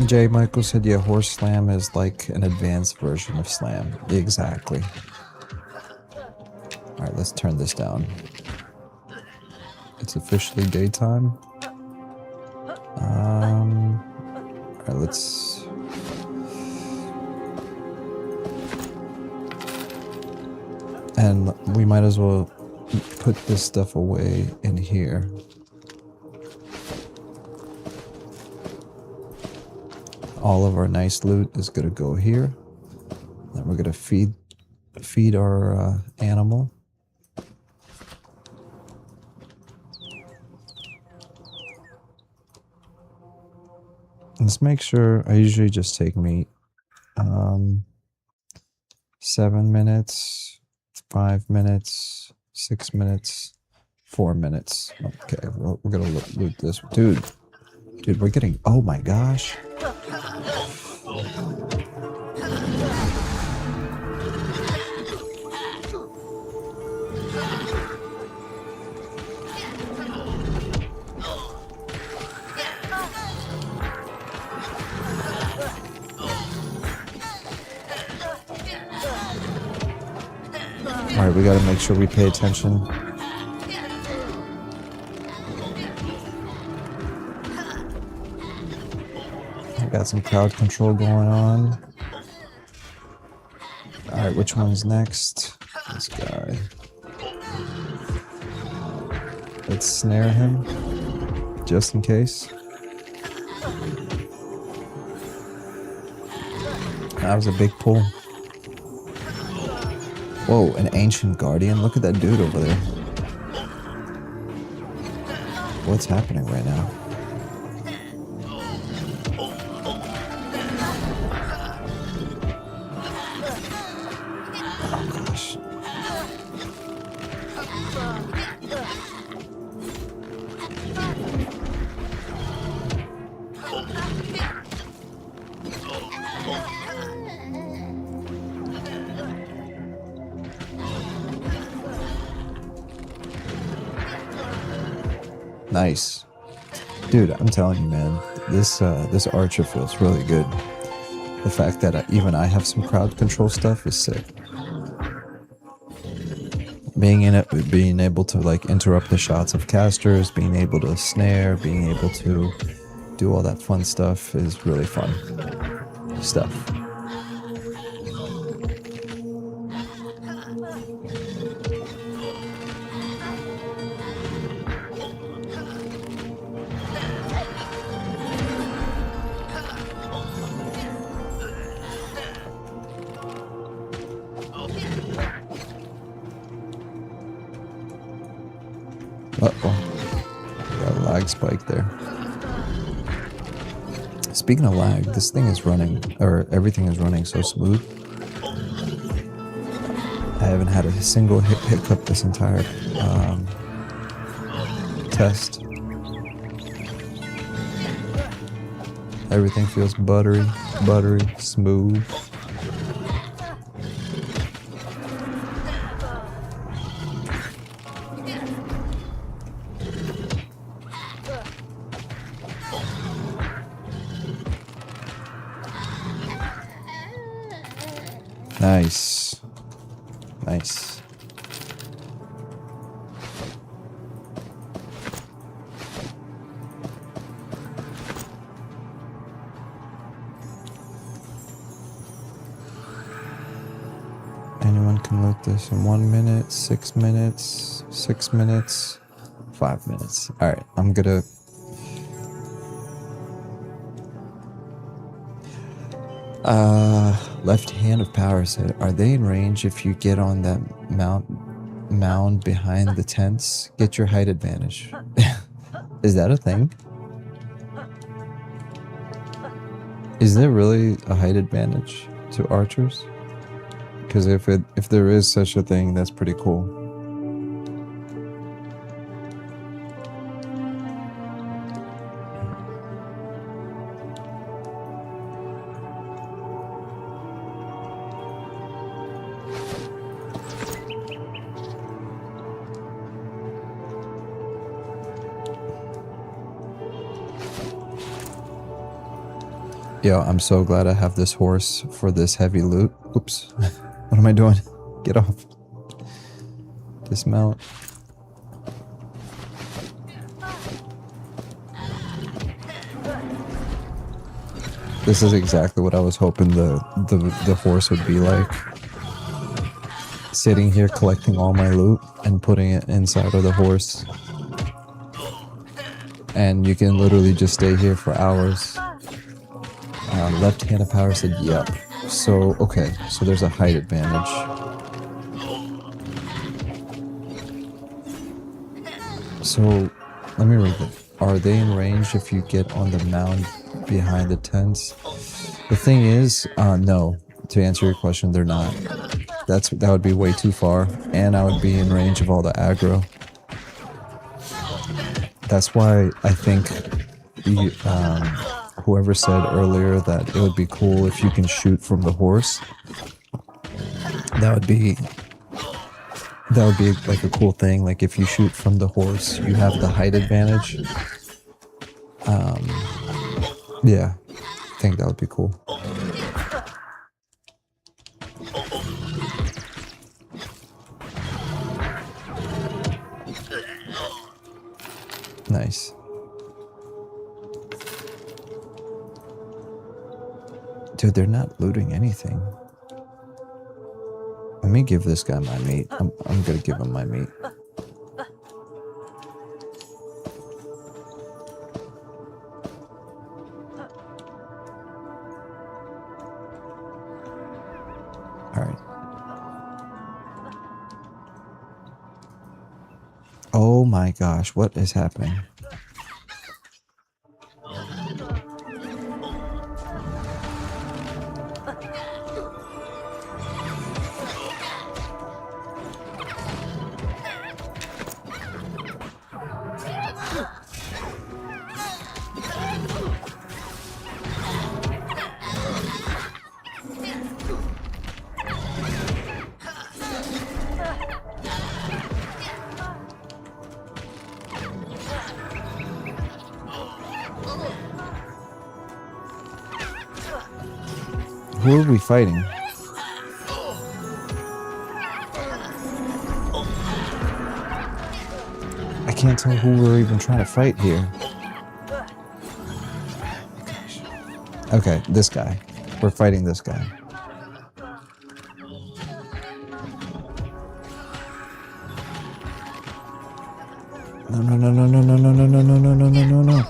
Jay Michael said, yeah, Horse Slam is like an advanced version of Slam. Exactly. Alright, let's turn this down. It's officially daytime. Alright, let's... And we might as well put this stuff away in here. All of our nice loot is gonna go here. Then we're gonna feed our animal. Let's make sure. I usually just take meat. 7 minutes, 5 minutes, 6 minutes, 4 minutes. Okay, we're gonna loot this, dude. Dude, we're getting. Oh my gosh. Alright, we gotta make sure we pay attention. Got some crowd control going on. Alright, which one's next? This guy. Let's snare him, just in case. That was a big pull. Whoa, an ancient guardian. Look at that dude over there. What's happening right now? Oh gosh. Nice. Dude, I'm telling you, man, this Archer feels really good. The fact that even I have some crowd control stuff is sick. Being in it, being able to like interrupt the shots of casters, being able to snare, being able to do all that fun stuff is really fun stuff. Uh-oh. Got a lag spike there. Speaking of lag, this thing is running, or everything is running so smooth. I haven't had a single hiccup this entire test. Everything feels buttery, smooth. Nice. Nice. Anyone can loot this in 1 minute, 6 minutes, 6 minutes, 5 minutes. Alright, I'm gonna... Left hand of power said, are they in range if you get on that mound behind the tents? Get your height advantage. Is that a thing? Is there really a height advantage to archers? Because if there is such a thing, that's pretty cool. Yo, I'm so glad I have this horse for this heavy loot. Oops. What am I doing? Get off. Dismount. This is exactly what I was hoping the horse would be like. Sitting here collecting all my loot and putting it inside of the horse. And you can literally just stay here for hours. Left hand of power said yep. So, okay, so there's a height advantage. So, let me read it. Are they in range if you get on the mound behind the tents? The thing is, no. To answer your question, they're not. That would be way too far, and I would be in range of all the aggro. That's why I think whoever said earlier that it would be cool if you can shoot from the horse, that would be like a cool thing. Like if you shoot from the horse, you have the height advantage. Yeah, I think that would be cool. Nice. Dude, they're not looting anything. Let me give this guy my meat. I'm gonna give him my meat. Alright. Oh my gosh, what is happening? Who are we fighting? I can't tell who we're even trying to fight here. Okay, this guy. We're fighting this guy. No, no, no, no, no, no, no, no, no, no, no, no, no, no.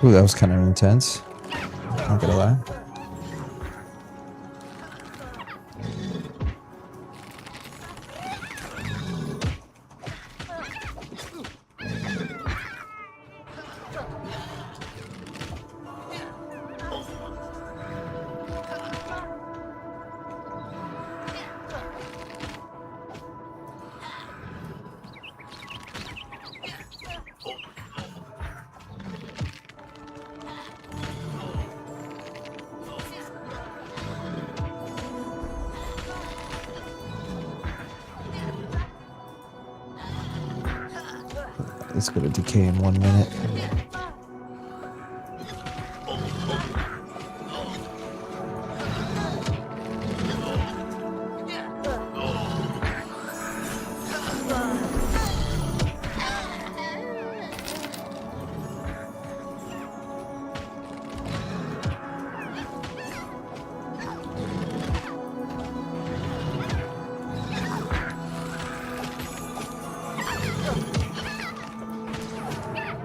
Ooh, that was kind of intense. Not gonna lie. It's gonna decay in 1 minute.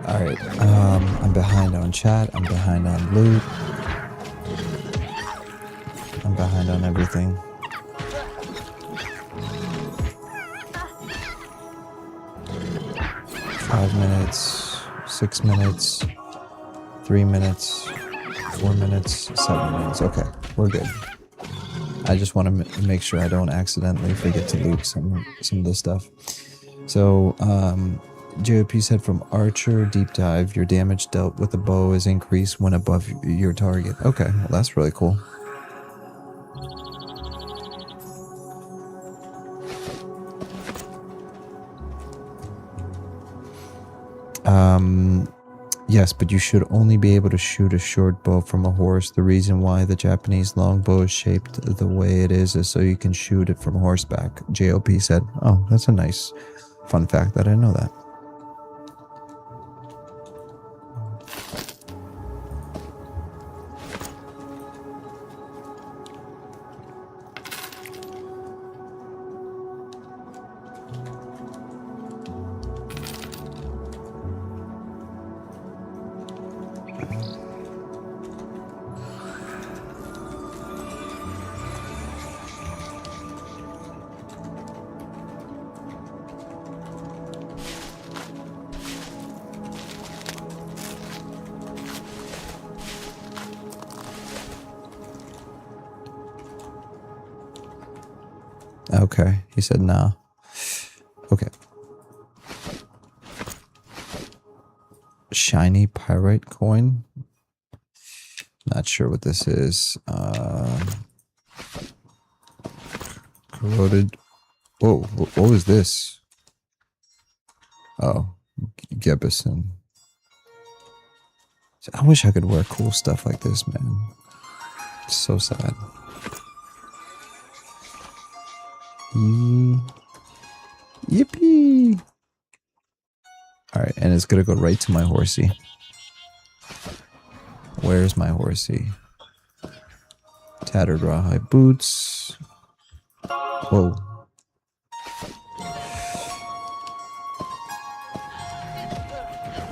Alright, I'm behind on chat, I'm behind on loot, I'm behind on everything. Five minutes, 6 minutes, 3 minutes, 4 minutes, 7 minutes. Okay, we're good. I just want to make sure I don't accidentally forget to loot some of this stuff. So, JOP said from Archer Deep Dive, your damage dealt with a bow is increased when above your target. Okay, well that's really cool. Yes, but you should only be able to shoot a short bow from a horse. The reason why the Japanese longbow is shaped the way it is so you can shoot it from horseback. JOP said, oh, that's a nice fun fact that I didn't know that. Okay, he said nah. Okay. Shiny pyrite coin. Not sure what this is. Corroded. Whoa, what was this? Oh, Gebison. I wish I could wear cool stuff like this, man. It's so sad. Yippee! Alright, and it's gonna go right to my horsey. Where's my horsey? Tattered rawhide boots. Whoa.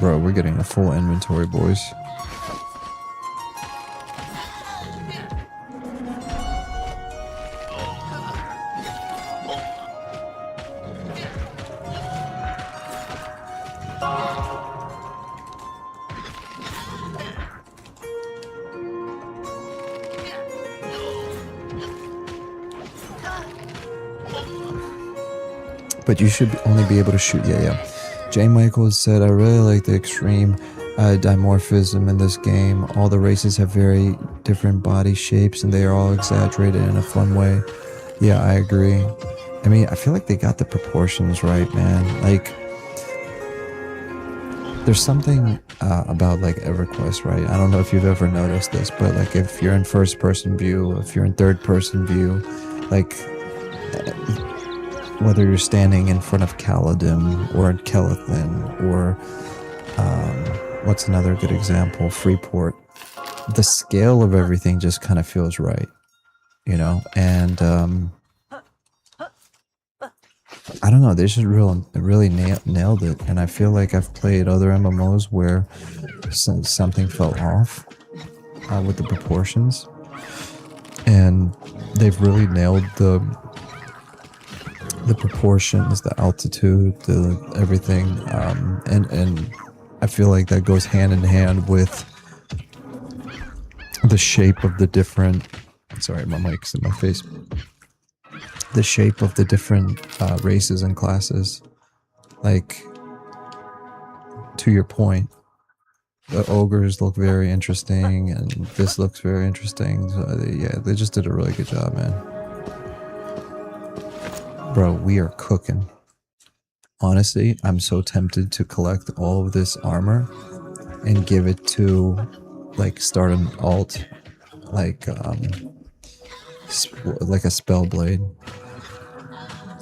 Bro, we're getting a full inventory, boys. But you should only be able to shoot. Yeah. J. Michaels said, I really like the extreme dimorphism in this game. All the races have very different body shapes and they are all exaggerated in a fun way. Yeah, I agree. I mean, I feel like they got the proportions right, man. Like, there's something about like EverQuest, right? I don't know if you've ever noticed this, but like if you're in first person view, if you're in third person view, like whether you're standing in front of Caladim or Kelethin or what's another good example? Freeport. The scale of everything just kind of feels right, you know? And I don't know, they just really nailed it. And I feel like I've played other MMOs where something felt off with the proportions. And they've really nailed the proportions, the altitude, the everything, and I feel like that goes hand in hand with the shape of the different. Sorry, my mic's in my face. The shape of the different races and classes, like to your point, the ogres look very interesting, and this looks very interesting. So yeah, they just did a really good job, man. Bro, we are cooking. honestly, I'm so tempted to collect all of this armor and give it to, like, start an alt, like a spell blade.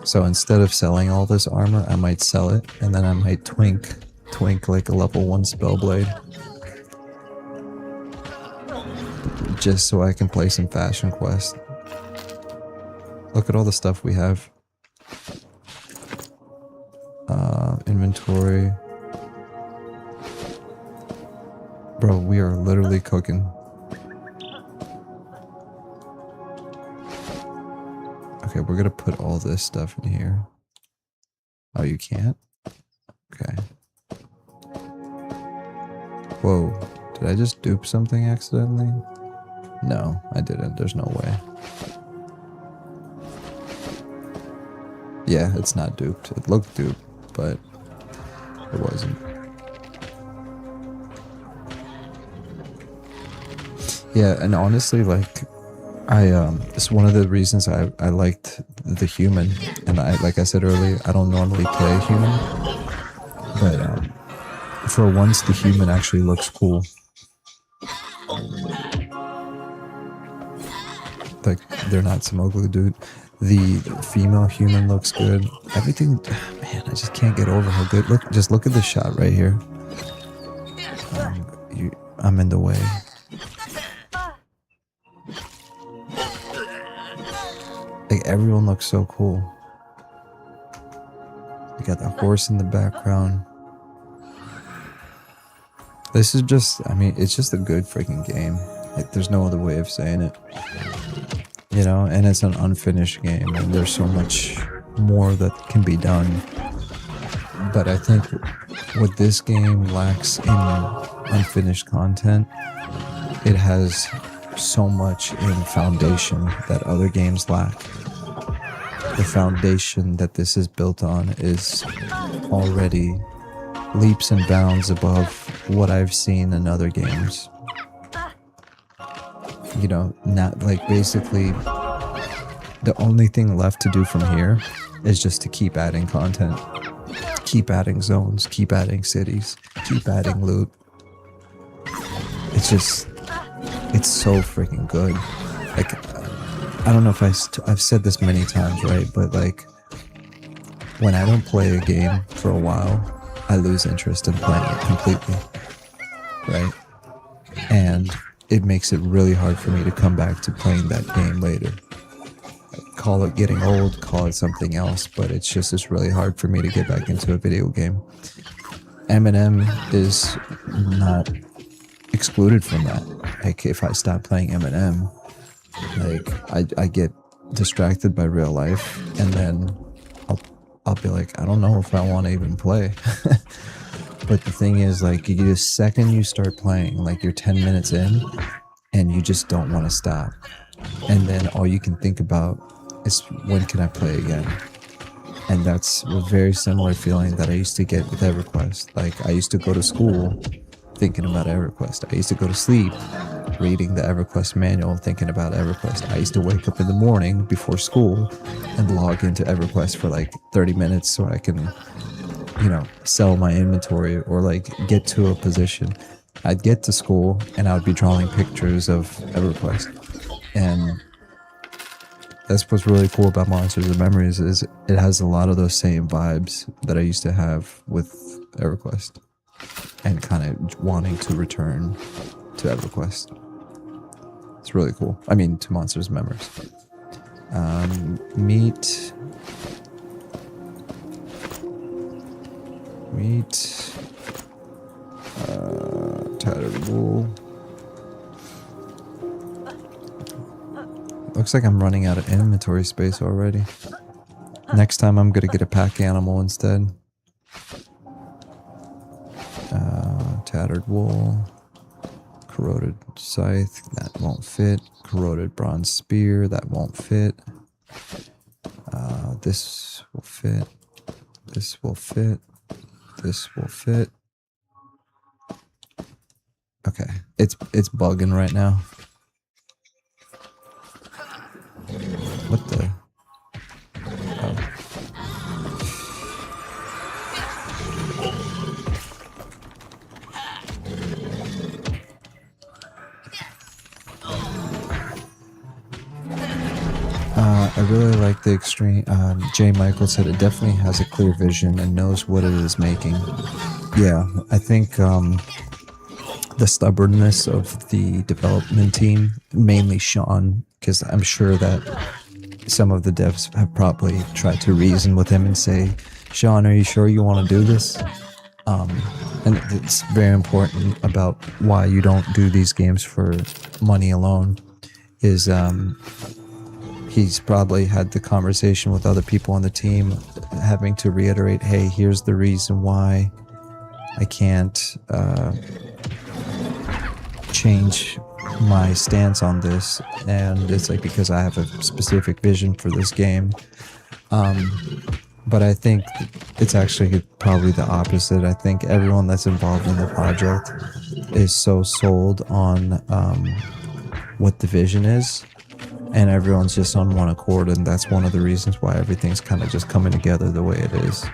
So instead of selling all this armor, I might sell it, and then I might twink like a level 1 spell blade, just so I can play some Fashion Quest. Look at all the stuff we have. Inventory. Bro, we are literally cooking. Okay, we're gonna put all this stuff in here. Oh, you can't? Okay. Whoa, did I just dupe something accidentally? No, I didn't. There's no way. Yeah, it's not duped. It looked duped, but it wasn't. Yeah, and honestly, like, it's one of the reasons I liked the human, and like I said earlier, I don't normally play a human, but for once the human actually looks cool. Like, they're not some ugly dude. The female human looks good. Everything, man, I just can't get over how good. Just look at this shot right here. I'm in the way. Like, everyone looks so cool. You got the horse in the background. This is just, I mean, it's just a good freaking game. Like, there's no other way of saying it. You know, and it's an unfinished game, and there's so much more that can be done. But I think what this game lacks in unfinished content, it has so much in foundation that other games lack. The foundation that this is built on is already leaps and bounds above what I've seen in other games. You know, not like, basically the only thing left to do from here is just to keep adding content, keep adding zones, keep adding cities, keep adding loot. It's just, it's so freaking good. Like, I don't know if I've said this many times, right? But like, when I don't play a game for a while, I lose interest in playing it completely, right? And it makes it really hard for me to come back to playing that game later. Call it getting old, call it something else, but it's really hard for me to get back into a video game. M&M is not excluded from that. Like, if I stop playing M&M, like, I get distracted by real life, and then I'll be like, I don't know if I want to even play. But the thing is, like, the second you start playing, like, you're 10 minutes in, and you just don't want to stop. And then all you can think about is, when can I play again? And that's a very similar feeling that I used to get with EverQuest. Like, I used to go to school thinking about EverQuest. I used to go to sleep reading the EverQuest manual, thinking about EverQuest. I used to wake up in the morning before school and log into EverQuest for like 30 minutes so I can, you know, sell my inventory or like get to a position. I'd get to school and I would be drawing pictures of EverQuest. And that's what's really cool about Monsters and Memories, is it has a lot of those same vibes that I used to have with EverQuest, and kind of wanting to return to EverQuest. It's really cool. I mean, to Monsters and Memories. Meat. Tattered wool. Looks like I'm running out of inventory space already. Next time I'm gonna get a pack animal instead. Tattered wool. Corroded scythe, that won't fit. Corroded bronze spear, that won't fit. This will fit. This will fit. This will fit. Okay, it's bugging right now. What the? Oh. the extreme. Jay Michael said it definitely has a clear vision and knows what it is making. Yeah, I think the stubbornness of the development team, mainly Sean, because I'm sure that some of the devs have probably tried to reason with him and say, Sean, are you sure you want to do this? And it's very important about why you don't do these games for money alone is he's probably had the conversation with other people on the team having to reiterate, hey, here's the reason why I can't change my stance on this, and it's like because I have a specific vision for this game. But I think it's actually probably the opposite. I think everyone that's involved in the project is so sold on what the vision is, and everyone's just on one accord, and that's one of the reasons why everything's kind of just coming together the way it is.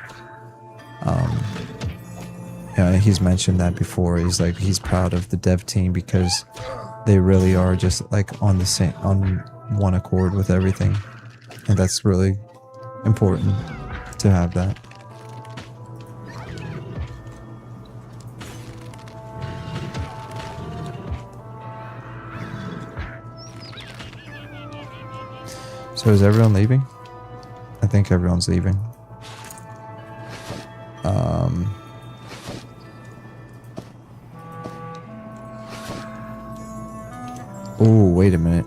Yeah, he's mentioned that before. He's like, he's proud of the dev team because they really are just like on one accord with everything, and that's really important to have that. So is everyone leaving? I think everyone's leaving. Oh, wait a minute.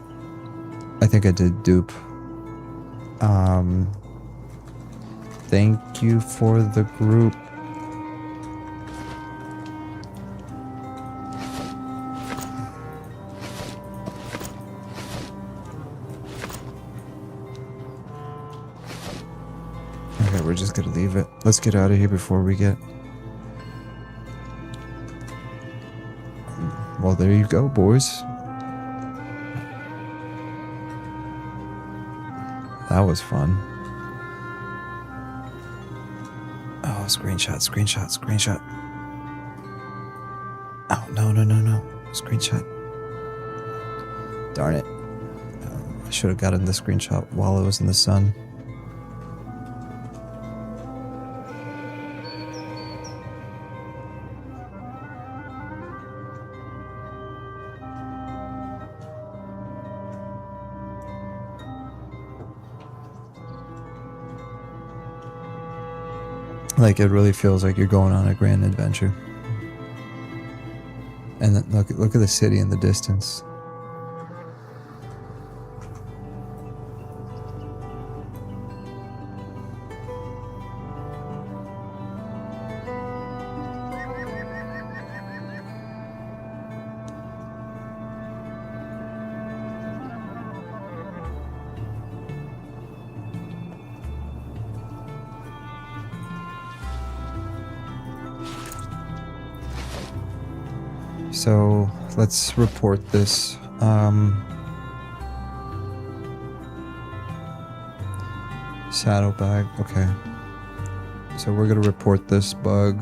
I think I did dupe. Thank you for the group. Okay, we're just gonna leave it. Let's get out of here before we get... Well, there you go, boys. That was fun. Oh, screenshot. Oh, no. Screenshot. Darn it. I should have gotten the screenshot while it was in the sun. Like, it really feels like you're going on a grand adventure. And then look at the city in the distance. So let's report this. Saddlebag. Okay. So we're gonna report this bug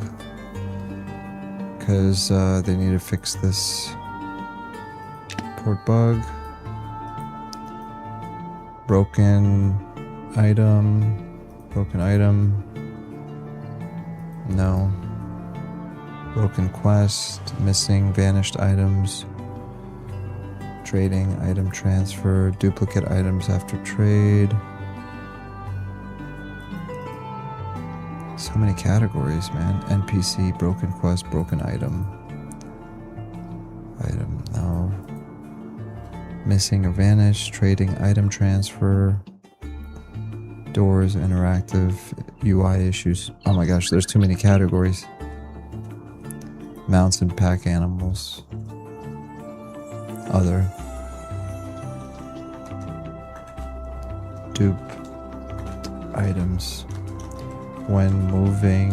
because they need to fix this. Report bug. Broken item. No. Broken quest, missing vanished items, trading, item transfer, duplicate items after trade. So many categories, man. NPC, broken quest, broken item. Item, no. Missing or vanished, trading, item transfer, doors, interactive, UI issues. Oh my gosh, there's too many categories. Mounts and pack animals. Other. Dupe items. When moving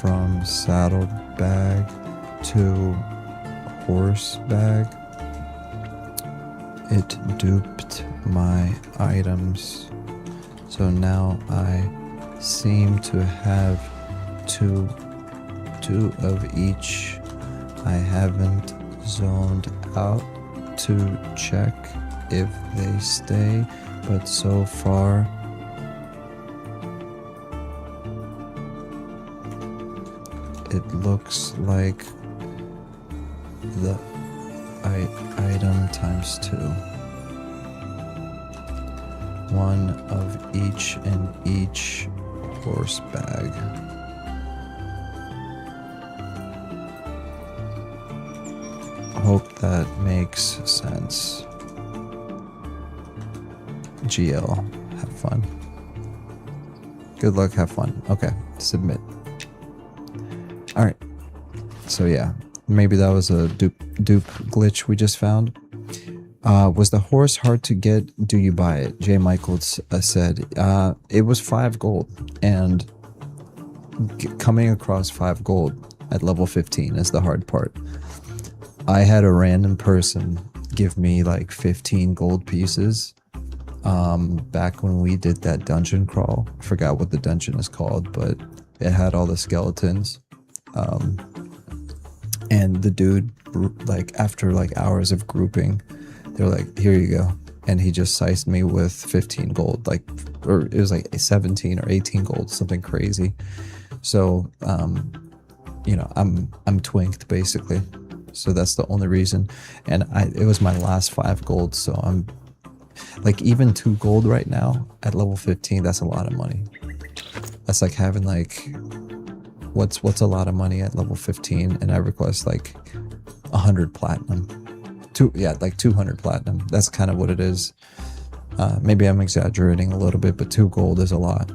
from saddlebag to horseback, it duped my items. So now I seem to have two of each. I haven't zoned out to check if they stay, but so far it looks like the item times 2. One of each in each horse bag. Hope that makes sense. GL, have fun. Good luck, have fun. Okay, submit. Alright. So yeah, maybe that was a dupe glitch we just found. Was the horse hard to get? Do you buy it? J. Michaels said, it was 5 gold, and coming across 5 gold at level 15 is the hard part. I had a random person give me like 15 gold pieces back when we did that dungeon crawl. I forgot what the dungeon is called, but it had all the skeletons. And the dude, like after like hours of grouping, they're like, here you go. And he just sized me with 15 gold, like, or it was like 17 or 18 gold, something crazy. So, you know, I'm twinked basically. So that's the only reason. And it was my last 5 gold. So I'm like, even 2 gold right now at level 15, that's a lot of money. That's like having like, what's a lot of money at level 15, and I request like 100 platinum. Like 200 platinum. That's kind of what it is. Maybe I'm exaggerating a little bit, but 2 gold is a lot.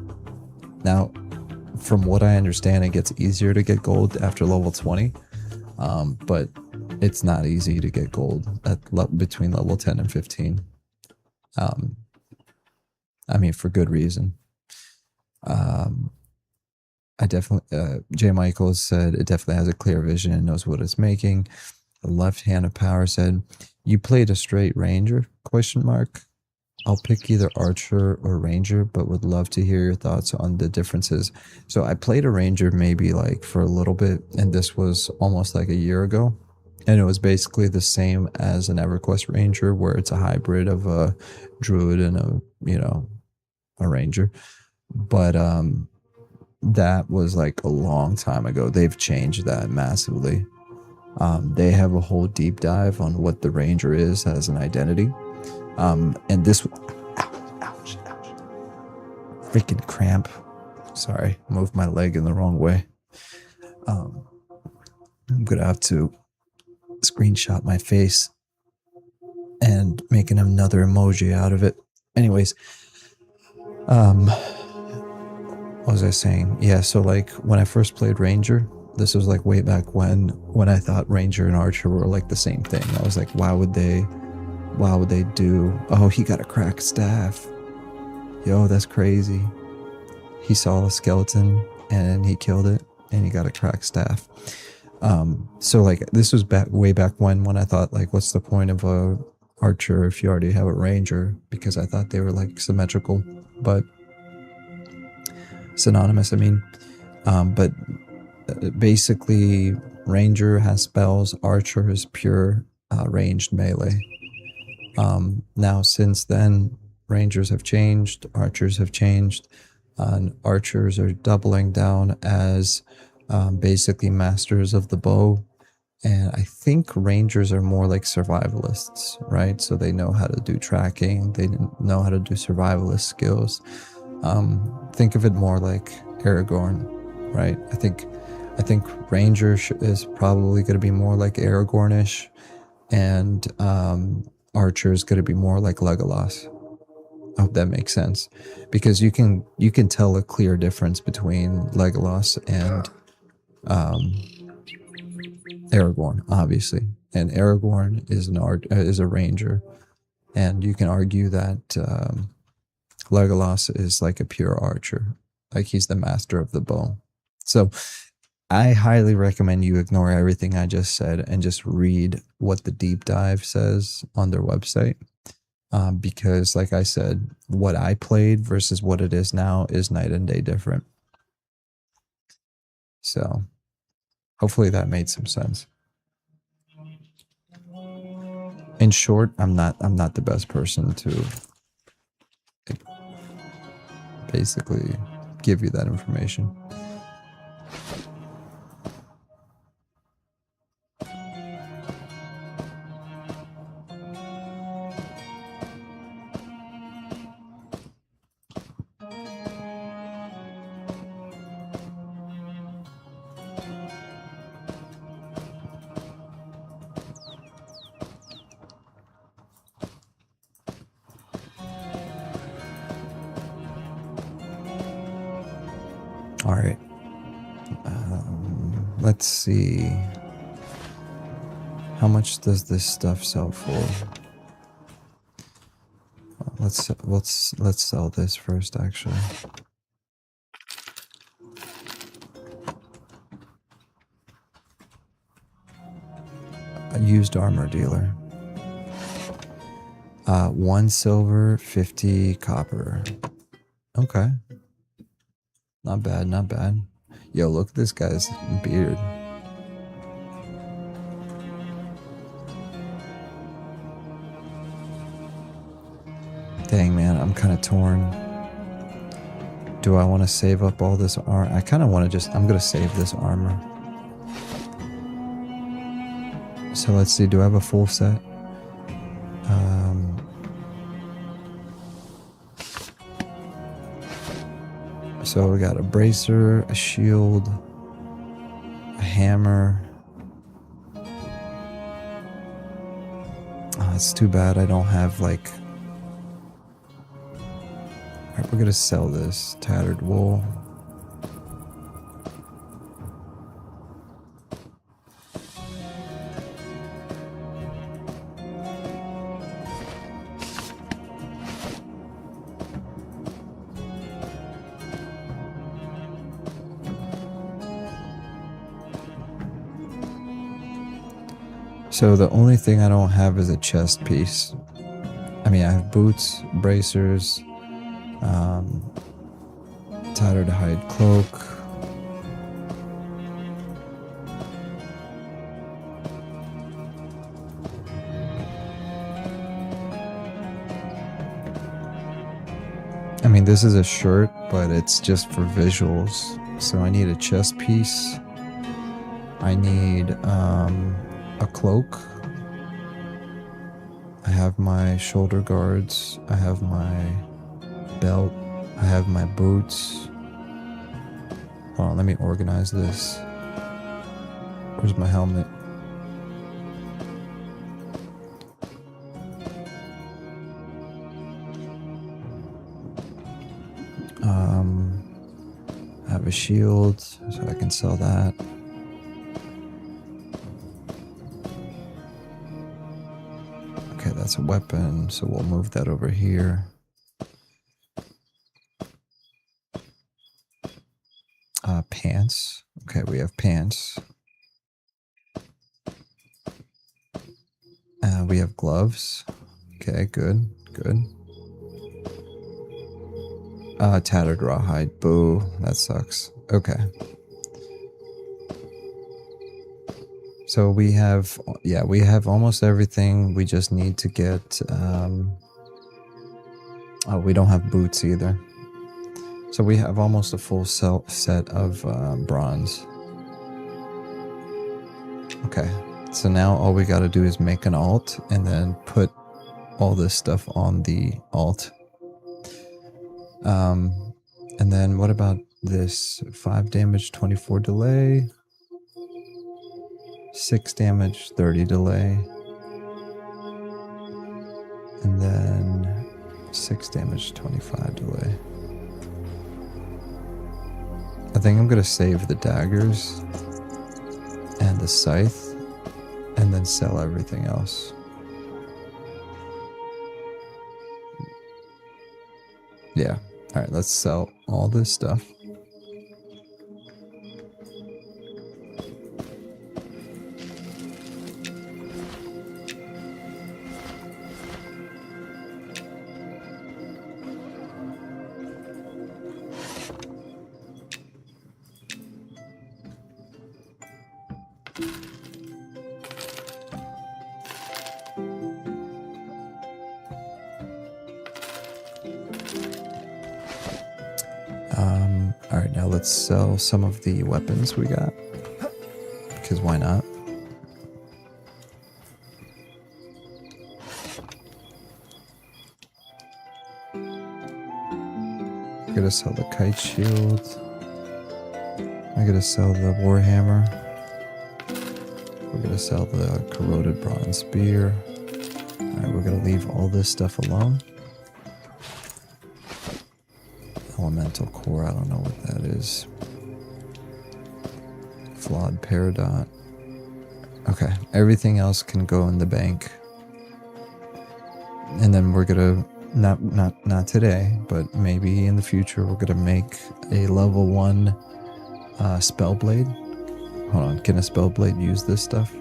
Now, from what I understand, it gets easier to get gold after level 20, but it's not easy to get gold at between level 10 and 15. I mean, for good reason. I definitely, J. Michaels said it definitely has a clear vision and knows what it's making. The left hand of power said, you played a straight ranger? ? I'll pick either archer or ranger, but would love to hear your thoughts on the differences. So I played a ranger maybe like for a little bit, and this was almost like a year ago. And it was basically the same as an EverQuest ranger, where it's a hybrid of a druid and a, you know, a ranger. But that was like a long time ago. They've changed that massively. They have a whole deep dive on what the ranger is as an identity. And this, ouch, freaking cramp. Sorry, moved my leg in the wrong way. I'm gonna have to screenshot my face and make another emoji out of it. Anyways, what was I saying? Yeah, so like when I first played Ranger, this was like way back when I thought Ranger and Archer were like the same thing. I was like, why would they do, oh, he got a cracked staff. Yo, that's crazy. He saw a skeleton and he killed it and he got a cracked staff. So like this was way back when I thought like, what's the point of a Archer if you already have a Ranger? Because I thought they were like symmetrical, but synonymous, I mean. But basically Ranger has spells, Archer is pure ranged melee. Now since then, Rangers have changed, Archers have changed, and Archers are doubling down as basically masters of the bow. And I think Rangers are more like survivalists, right? So they know how to do tracking, they know how to do survivalist skills. Think of it more like Aragorn, right? I think Ranger is probably going to be more like Aragornish, and Archer is going to be more like Legolas. I hope that makes sense, because you can tell a clear difference between Legolas and Aragorn, obviously. And Aragorn is a ranger, and you can argue that Legolas is like a pure archer, like he's the master of the bow. So I highly recommend you ignore everything I just said and just read what the deep dive says on their website. Because like I said, what I played versus what it is now is night and day different. So hopefully that made some sense. In short, I'm not the best person to basically give you that information. let's see. How much does this stuff sell for? Let's sell this first, actually. A used armor dealer. 1 silver, 50 copper. Okay. Not bad, not bad. Yo, look at this guy's beard. Dang, man, I'm kind of torn. Do I want to save up all this armor? I kind of want to just... I'm going to save this armor. So let's see, do I have a full set? So we got a bracer, a shield, a hammer. Oh, it's too bad I don't have like... Alright, we're gonna sell this. Tattered wool. So the only thing I don't have is a chest piece. I mean, I have boots, bracers, tattered hide cloak. I mean, this is a shirt, but it's just for visuals. So I need a chest piece. I need a cloak. I have my shoulder guards. I have my belt. I have my boots. Hold on, let me organize this. Where's my helmet? I have a shield, so I can sell that. Okay, that's a weapon, so we'll move that over here. Pants. Okay, we have pants. We have gloves. Okay, good, good. Tattered rawhide. Boo, that sucks. Okay. So we have, yeah, we have almost everything. We just need to get, oh, we don't have boots either. So we have almost a full set of bronze. Okay, so now all we gotta do is make an alt and then put all this stuff on the alt. And then what about this? 5 damage, 24 delay. 6 damage, 30 delay. And then 6 damage, 25 delay. I think I'm gonna save the daggers and the scythe and then sell everything else. Yeah. Alright, let's sell all this stuff. Alright, now let's sell some of the weapons we got. Because why not? I gotta sell the kite shield. I gotta sell the warhammer. We're gonna sell the corroded bronze spear. Alright, we're gonna leave all this stuff alone. Elemental core, I don't know what that is. Flawed Peridot. Okay, everything else can go in the bank. And then we're gonna, not today, but maybe in the future, we're gonna make a level 1 Spellblade. Hold on, can a Spellblade use this stuff?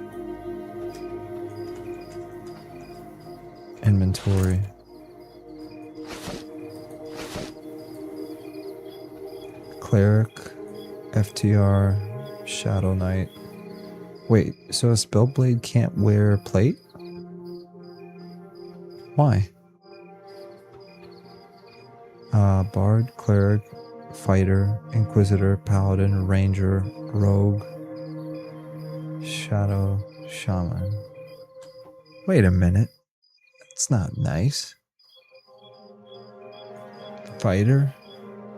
Inventory. Cleric, FTR, Shadow Knight. Wait, so a Spellblade can't wear plate? Why? Bard, Cleric, Fighter, Inquisitor, Paladin, Ranger, Rogue, Shadow, Shaman. Wait a minute. It's not nice. Fighter,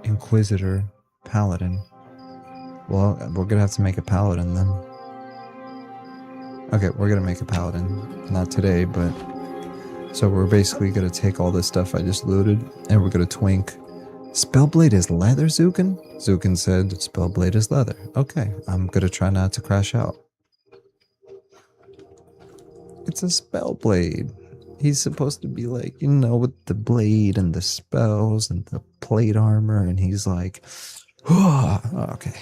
Inquisitor, Paladin. Well, we're gonna have to make a Paladin then. Okay, we're gonna make a Paladin. Not today, but... So we're basically gonna take all this stuff I just looted, and we're gonna twink. Spellblade is leather, Zukin? Zukin said Spellblade is leather. Okay, I'm gonna try not to crash out. It's a Spellblade. He's supposed to be like, you know, with the blade and the spells and the plate armor, and he's like, oh, okay.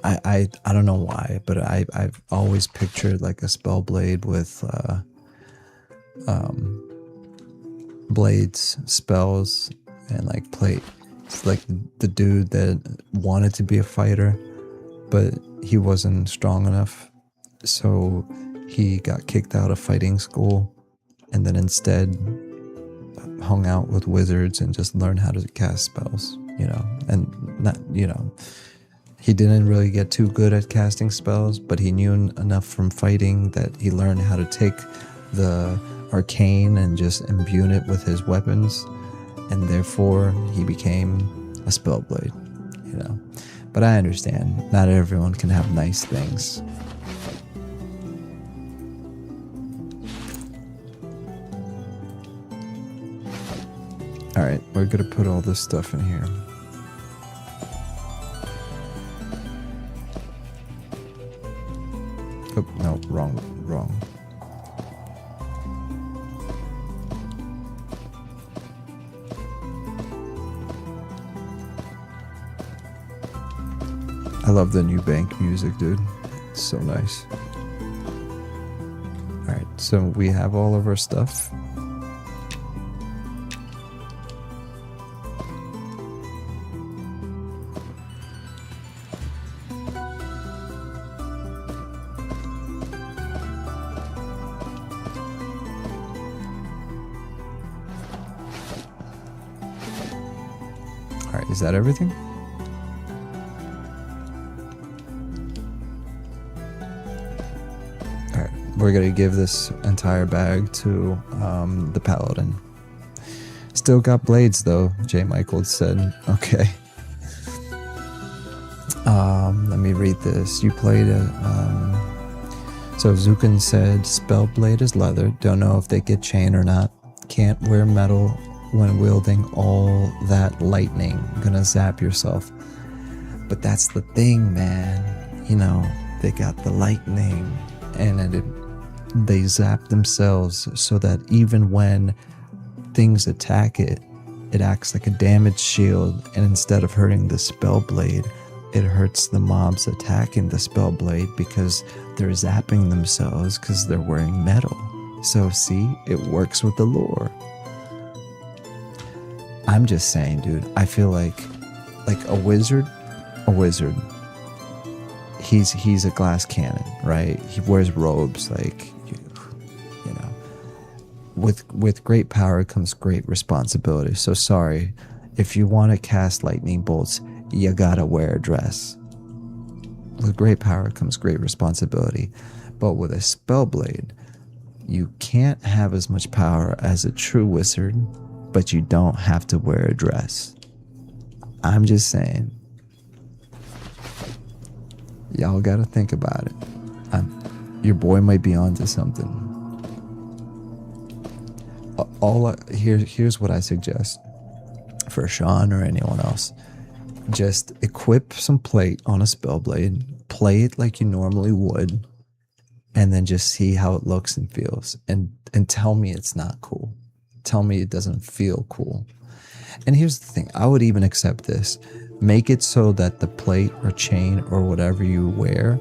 I don't know why, but I've always pictured like a Spellblade with blades, spells, and like plate. It's like the dude that wanted to be a fighter, but he wasn't strong enough, so he got kicked out of fighting school, and then instead hung out with wizards and just learned how to cast spells, you know, and not, you know, he didn't really get too good at casting spells, but he knew enough from fighting that he learned how to take the arcane and just imbue it with his weapons, and therefore he became a Spellblade, you know. But I understand, not everyone can have nice things. Alright, we're gonna put all this stuff in here. Oh, no, wrong. I love the new bank music, dude. It's so nice. Alright, so we have all of our stuff. Alright, is that everything? Alright, we're gonna give this entire bag to the Paladin. Still got blades though, J. Michael said. Okay. Let me read this. You played so Zukin said Spellblade is leather. Don't know if they get chain or not. Can't wear metal when wielding all that lightning. Gonna zap yourself. But that's the thing, man. You know, they got the lightning, and they zap themselves so that even when things attack it, it acts like a damage shield, and instead of hurting the Spellblade, it hurts the mobs attacking the Spellblade because they're zapping themselves because they're wearing metal. So see, it works with the lore. I'm just saying, dude, I feel like a wizard, he's a glass cannon, right? He wears robes, like, you know, with great power comes great responsibility. So sorry, if you want to cast lightning bolts, you gotta wear a dress. With great power comes great responsibility. But with a Spellblade, you can't have as much power as a true wizard, but you don't have to wear a dress. I'm just saying. Y'all gotta think about it. Your boy might be onto something. Here's what I suggest for Sean or anyone else. just equip some plate on a Spellblade, play it like you normally would, and then just see how it looks and feels. And tell me it's not cool. Tell me it doesn't feel cool. And here's the thing, I would even accept this. Make it so that the plate or chain or whatever you wear,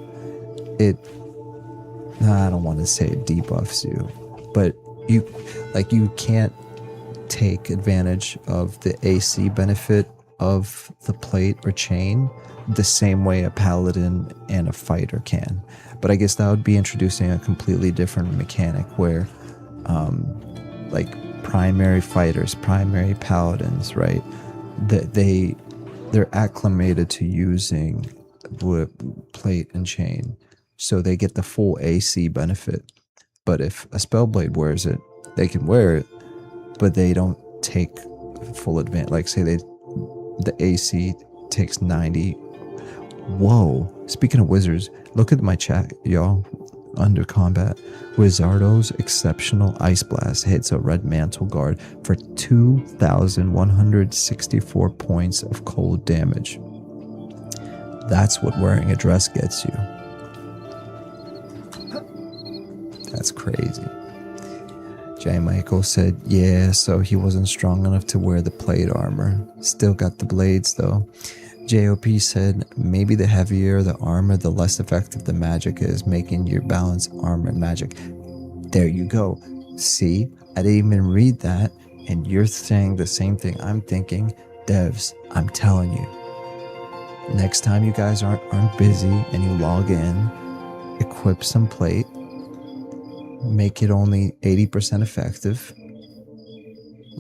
I don't want to say it debuffs you, but you can't take advantage of the AC benefit of the plate or chain the same way a paladin and a fighter can. But I guess that would be introducing a completely different mechanic where like primary fighters, primary paladins, right? They're acclimated to using plate and chain, so they get the full AC benefit. But if a Spellblade wears it, they can wear it, but they don't take full advantage. Like say the AC takes 90. Whoa! Speaking of wizards, look at my chat, y'all. Under combat, Wizardo's exceptional Ice Blast hits a red mantle guard for 2,164 points of cold damage. That's what wearing a dress gets you. That's crazy. J. Michael said, yeah, so he wasn't strong enough to wear the plate armor. Still got the blades though. JOP said, maybe the heavier the armor, the less effective the magic is, making your balance armor and magic. There you go. See, I didn't even read that, and you're saying the same thing I'm thinking. Devs, I'm telling you. Next time you guys aren't busy and you log in, equip some plate, make it only 80% effective.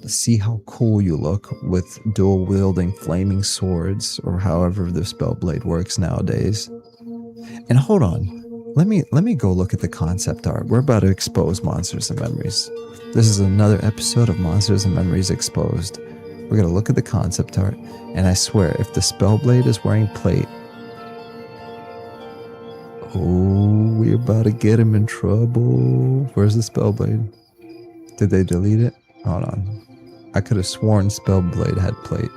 See how cool you look with dual wielding flaming swords, or however the Spellblade works nowadays. And hold on, let me go look at the concept art. We're about to expose Monsters and Memories. This is another episode of Monsters and Memories Exposed. We're gonna look at the concept art, and I swear, if the Spellblade is wearing plate, oh, we're about to get him in trouble. Where's the Spellblade? Did they delete it? Hold on. I could have sworn Spellblade had plate.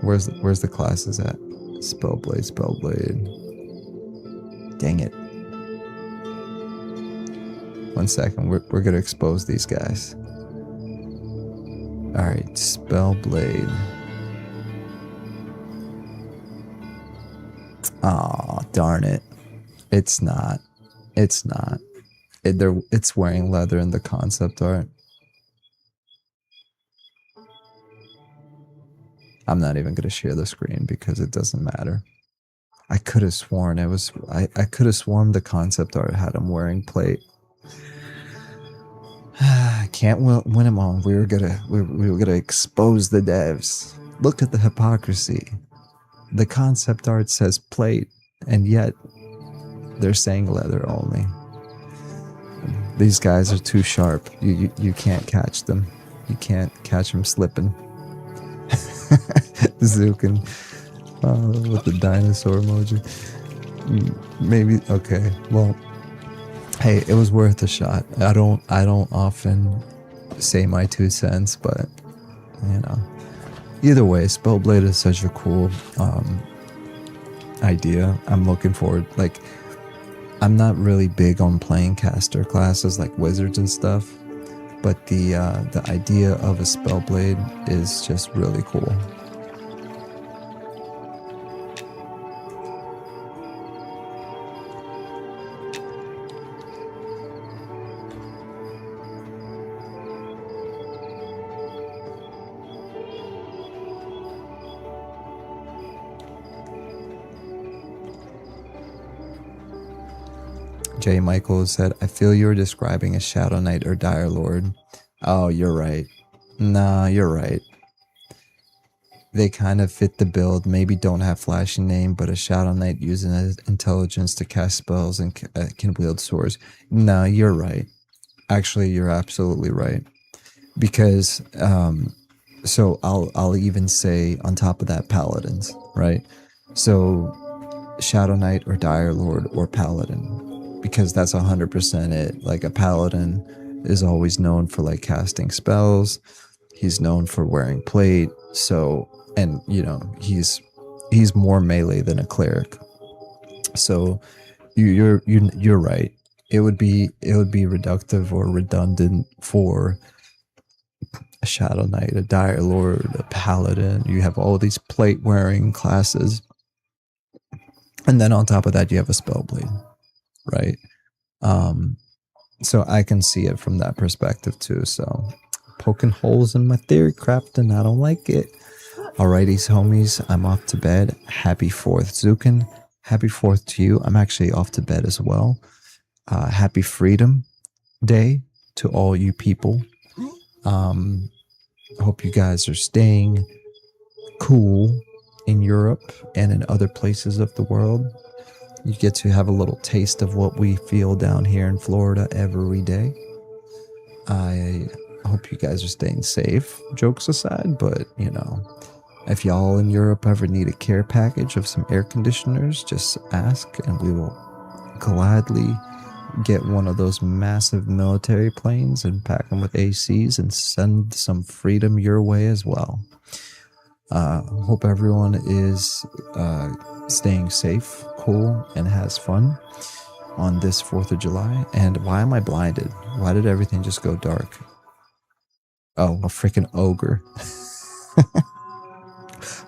Where's the classes at? Spellblade. Dang it. 1 second. We're gonna expose these guys. All right, Spellblade. Aw, darn it. It's not. It's wearing leather in the concept art. I'm not even going to share the screen because it doesn't matter. I could have sworn it was. I could have sworn the concept art had him wearing plate. Can't win them all. We were gonna expose the devs. Look at the hypocrisy. The concept art says plate, and yet they're saying leather only. These guys are too sharp. You can't catch them. You can't catch them slipping. Zukin with the dinosaur emoji. Maybe okay. Well, hey, it was worth a shot. I don't often say my 2 cents, but you know. Either way, Spellblade is such a cool idea. I'm looking forward. Like, I'm not really big on playing caster classes like wizards and stuff, but the idea of a Spellblade is just really cool. J. Michael said, I feel you're describing a Shadow Knight or Dire Lord. Oh, you're right. Nah, you're right. They kind of fit the build, maybe don't have flashy name, but a Shadow Knight using his intelligence to cast spells and can wield swords. Nah, you're right. Actually, you're absolutely right. Because, so I'll even say on top of that, Paladins, right? So, Shadow Knight or Dire Lord or Paladin. Because that's 100% it. Like, a Paladin is always known for like casting spells. He's known for wearing plate. So and you know he's more melee than a cleric. So you're right. It would be reductive or redundant for a Shadow Knight, a Dire Lord, a Paladin. You have all these plate wearing classes, and then on top of that you have a Spellblade, right? So I can see it from that perspective too. So poking holes in my theory crafting, I don't like it. Alrighties, homies, I'm off to bed. Happy 4th, Zukin. Happy 4th to you. I'm actually off to bed as well. Happy Freedom Day to all you people. Hope you guys are staying cool in Europe and in other places of the world. You get to have a little taste of what we feel down here in Florida every day. I hope you guys are staying safe, jokes aside, but you know, if y'all in Europe ever need a care package of some air conditioners, just ask and we will gladly get one of those massive military planes and pack them with ACs and send some freedom your way as well. Hope everyone is staying safe, cool, and has fun on this 4th of July. And why am I blinded? Why did everything just go dark? Oh, a freaking ogre.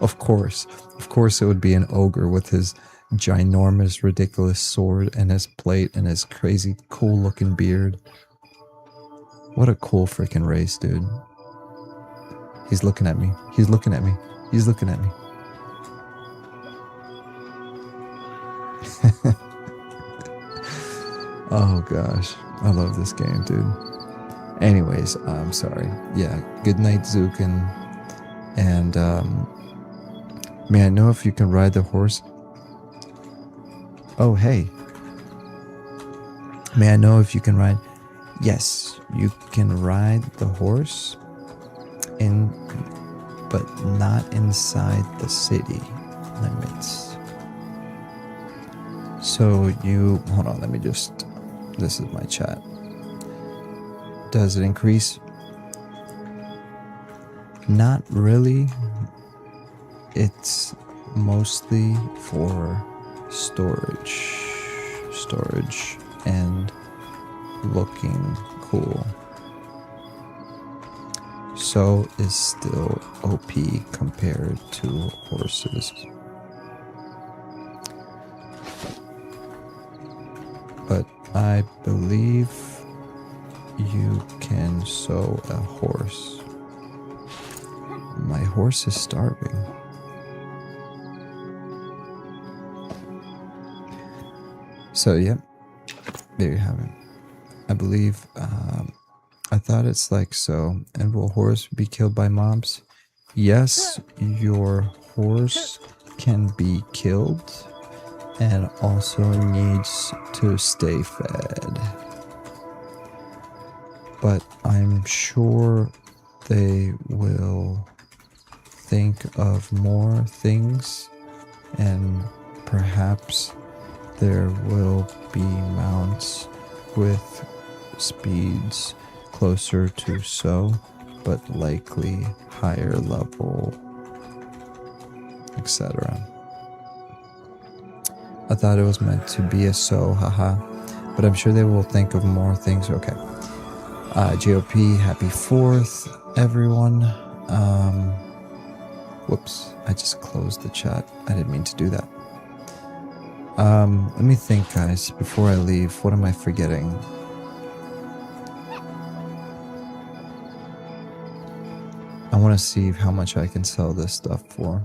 Of course it would be an ogre with his ginormous, ridiculous sword and his plate and his crazy, cool looking beard. What a cool freaking race, dude. He's looking at me. He's looking at me. He's looking at me. Oh gosh, I love this game, dude. Anyways, I'm sorry. Yeah, good night, Zukin. And may I know if you can ride the horse? Oh, hey. May I know if you can ride? Yes, you can ride the horse but not inside the city limits. So you, hold on, let me just, this is my chat. Does it increase? Not really. It's mostly for storage and looking cool. So is still OP compared to horses. But I believe you can sew a horse. My horse is starving. So, yeah, there you have it. I believe, I thought it's like so. And will horse be killed by mobs? Yes, your horse can be killed and also needs to stay fed. But I'm sure they will think of more things, and perhaps there will be mounts with speeds closer to so, but likely higher level, etc. I thought it was meant to be a so, haha, but I'm sure they will think of more things. Okay. GOP, happy 4th, everyone. Whoops, I just closed the chat. I didn't mean to do that. Let me think, guys, before I leave. What am I forgetting? I want to see how much I can sell this stuff for.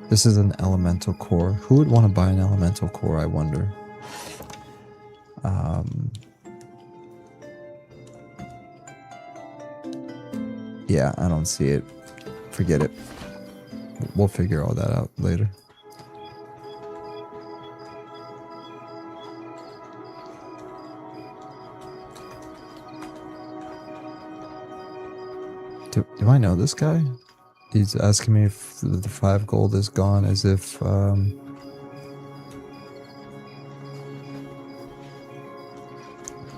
This is an elemental core. Who would want to buy an elemental core, I wonder? Yeah, I don't see it. Forget it. We'll figure all that out later. Do I know this guy? He's asking me if the 5 gold is gone, as if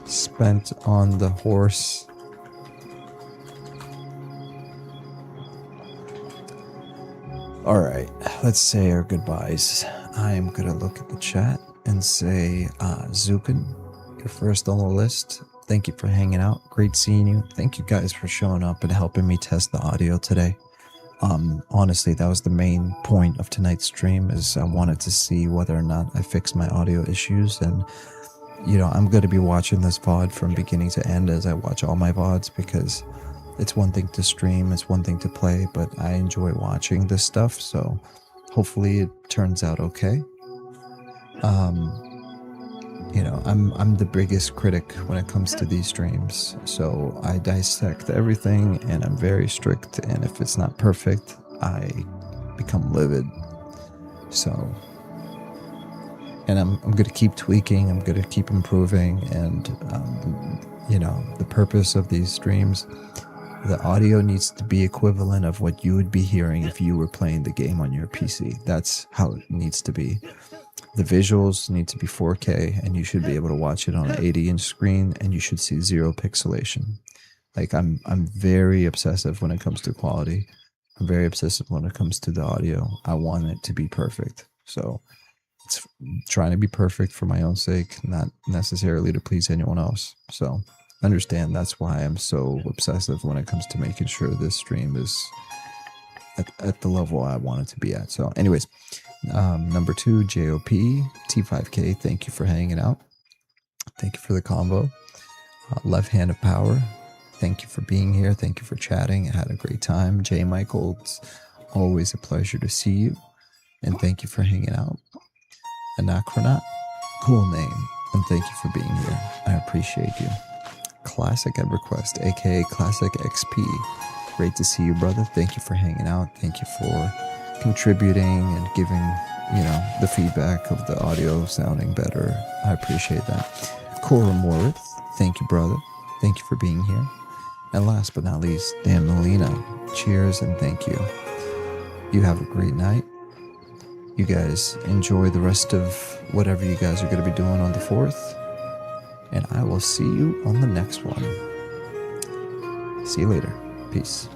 spent on the horse. All right, let's say our goodbyes. I am going to look at the chat and say, Zukin, you're first on the list. Thank you for hanging out. Great seeing you. Thank you guys for showing up and helping me test the audio today. Honestly, that was the main point of tonight's stream, is I wanted to see whether or not I fixed my audio issues. And, you know, I'm going to be watching this VOD from beginning to end as I watch all my VODs, because it's one thing to stream, it's one thing to play, but I enjoy watching this stuff. So hopefully it turns out okay. You know, I'm the biggest critic when it comes to these streams, so I dissect everything and I'm very strict, and if it's not perfect, I become livid. So, and I'm going to keep tweaking, I'm going to keep improving, and you know, the purpose of these streams, the audio needs to be equivalent of what you would be hearing if you were playing the game on your PC. That's how it needs to be. The visuals need to be 4K, and you should be able to watch it on an 80-inch screen, and you should see 0 pixelation. Like, I'm very obsessive when it comes to quality. I'm very obsessive when it comes to the audio. I want it to be perfect. So it's trying to be perfect for my own sake, not necessarily to please anyone else. So understand that's why I'm so obsessive when it comes to making sure this stream is at the level I want it to be at. So anyways, number 2, JOP, T5K, thank you for hanging out. Thank you for the combo. Left Hand of Power, thank you for being here. Thank you for chatting. I had a great time. J. Michael, it's always a pleasure to see you. And thank you for hanging out. Anachronaut, cool name. And thank you for being here. I appreciate you. Classic at Request, aka Classic XP. Great to see you, brother. Thank you for hanging out. Thank you for contributing and giving, you know, the feedback of the audio sounding better. I appreciate that. Cora Moritz, thank you, brother. Thank you for being here. And last but not least, Dan Molina, cheers and thank you. You have a great night. You guys enjoy the rest of whatever you guys are going to be doing on the 4th. And I will see you on the next one. See you later. Peace.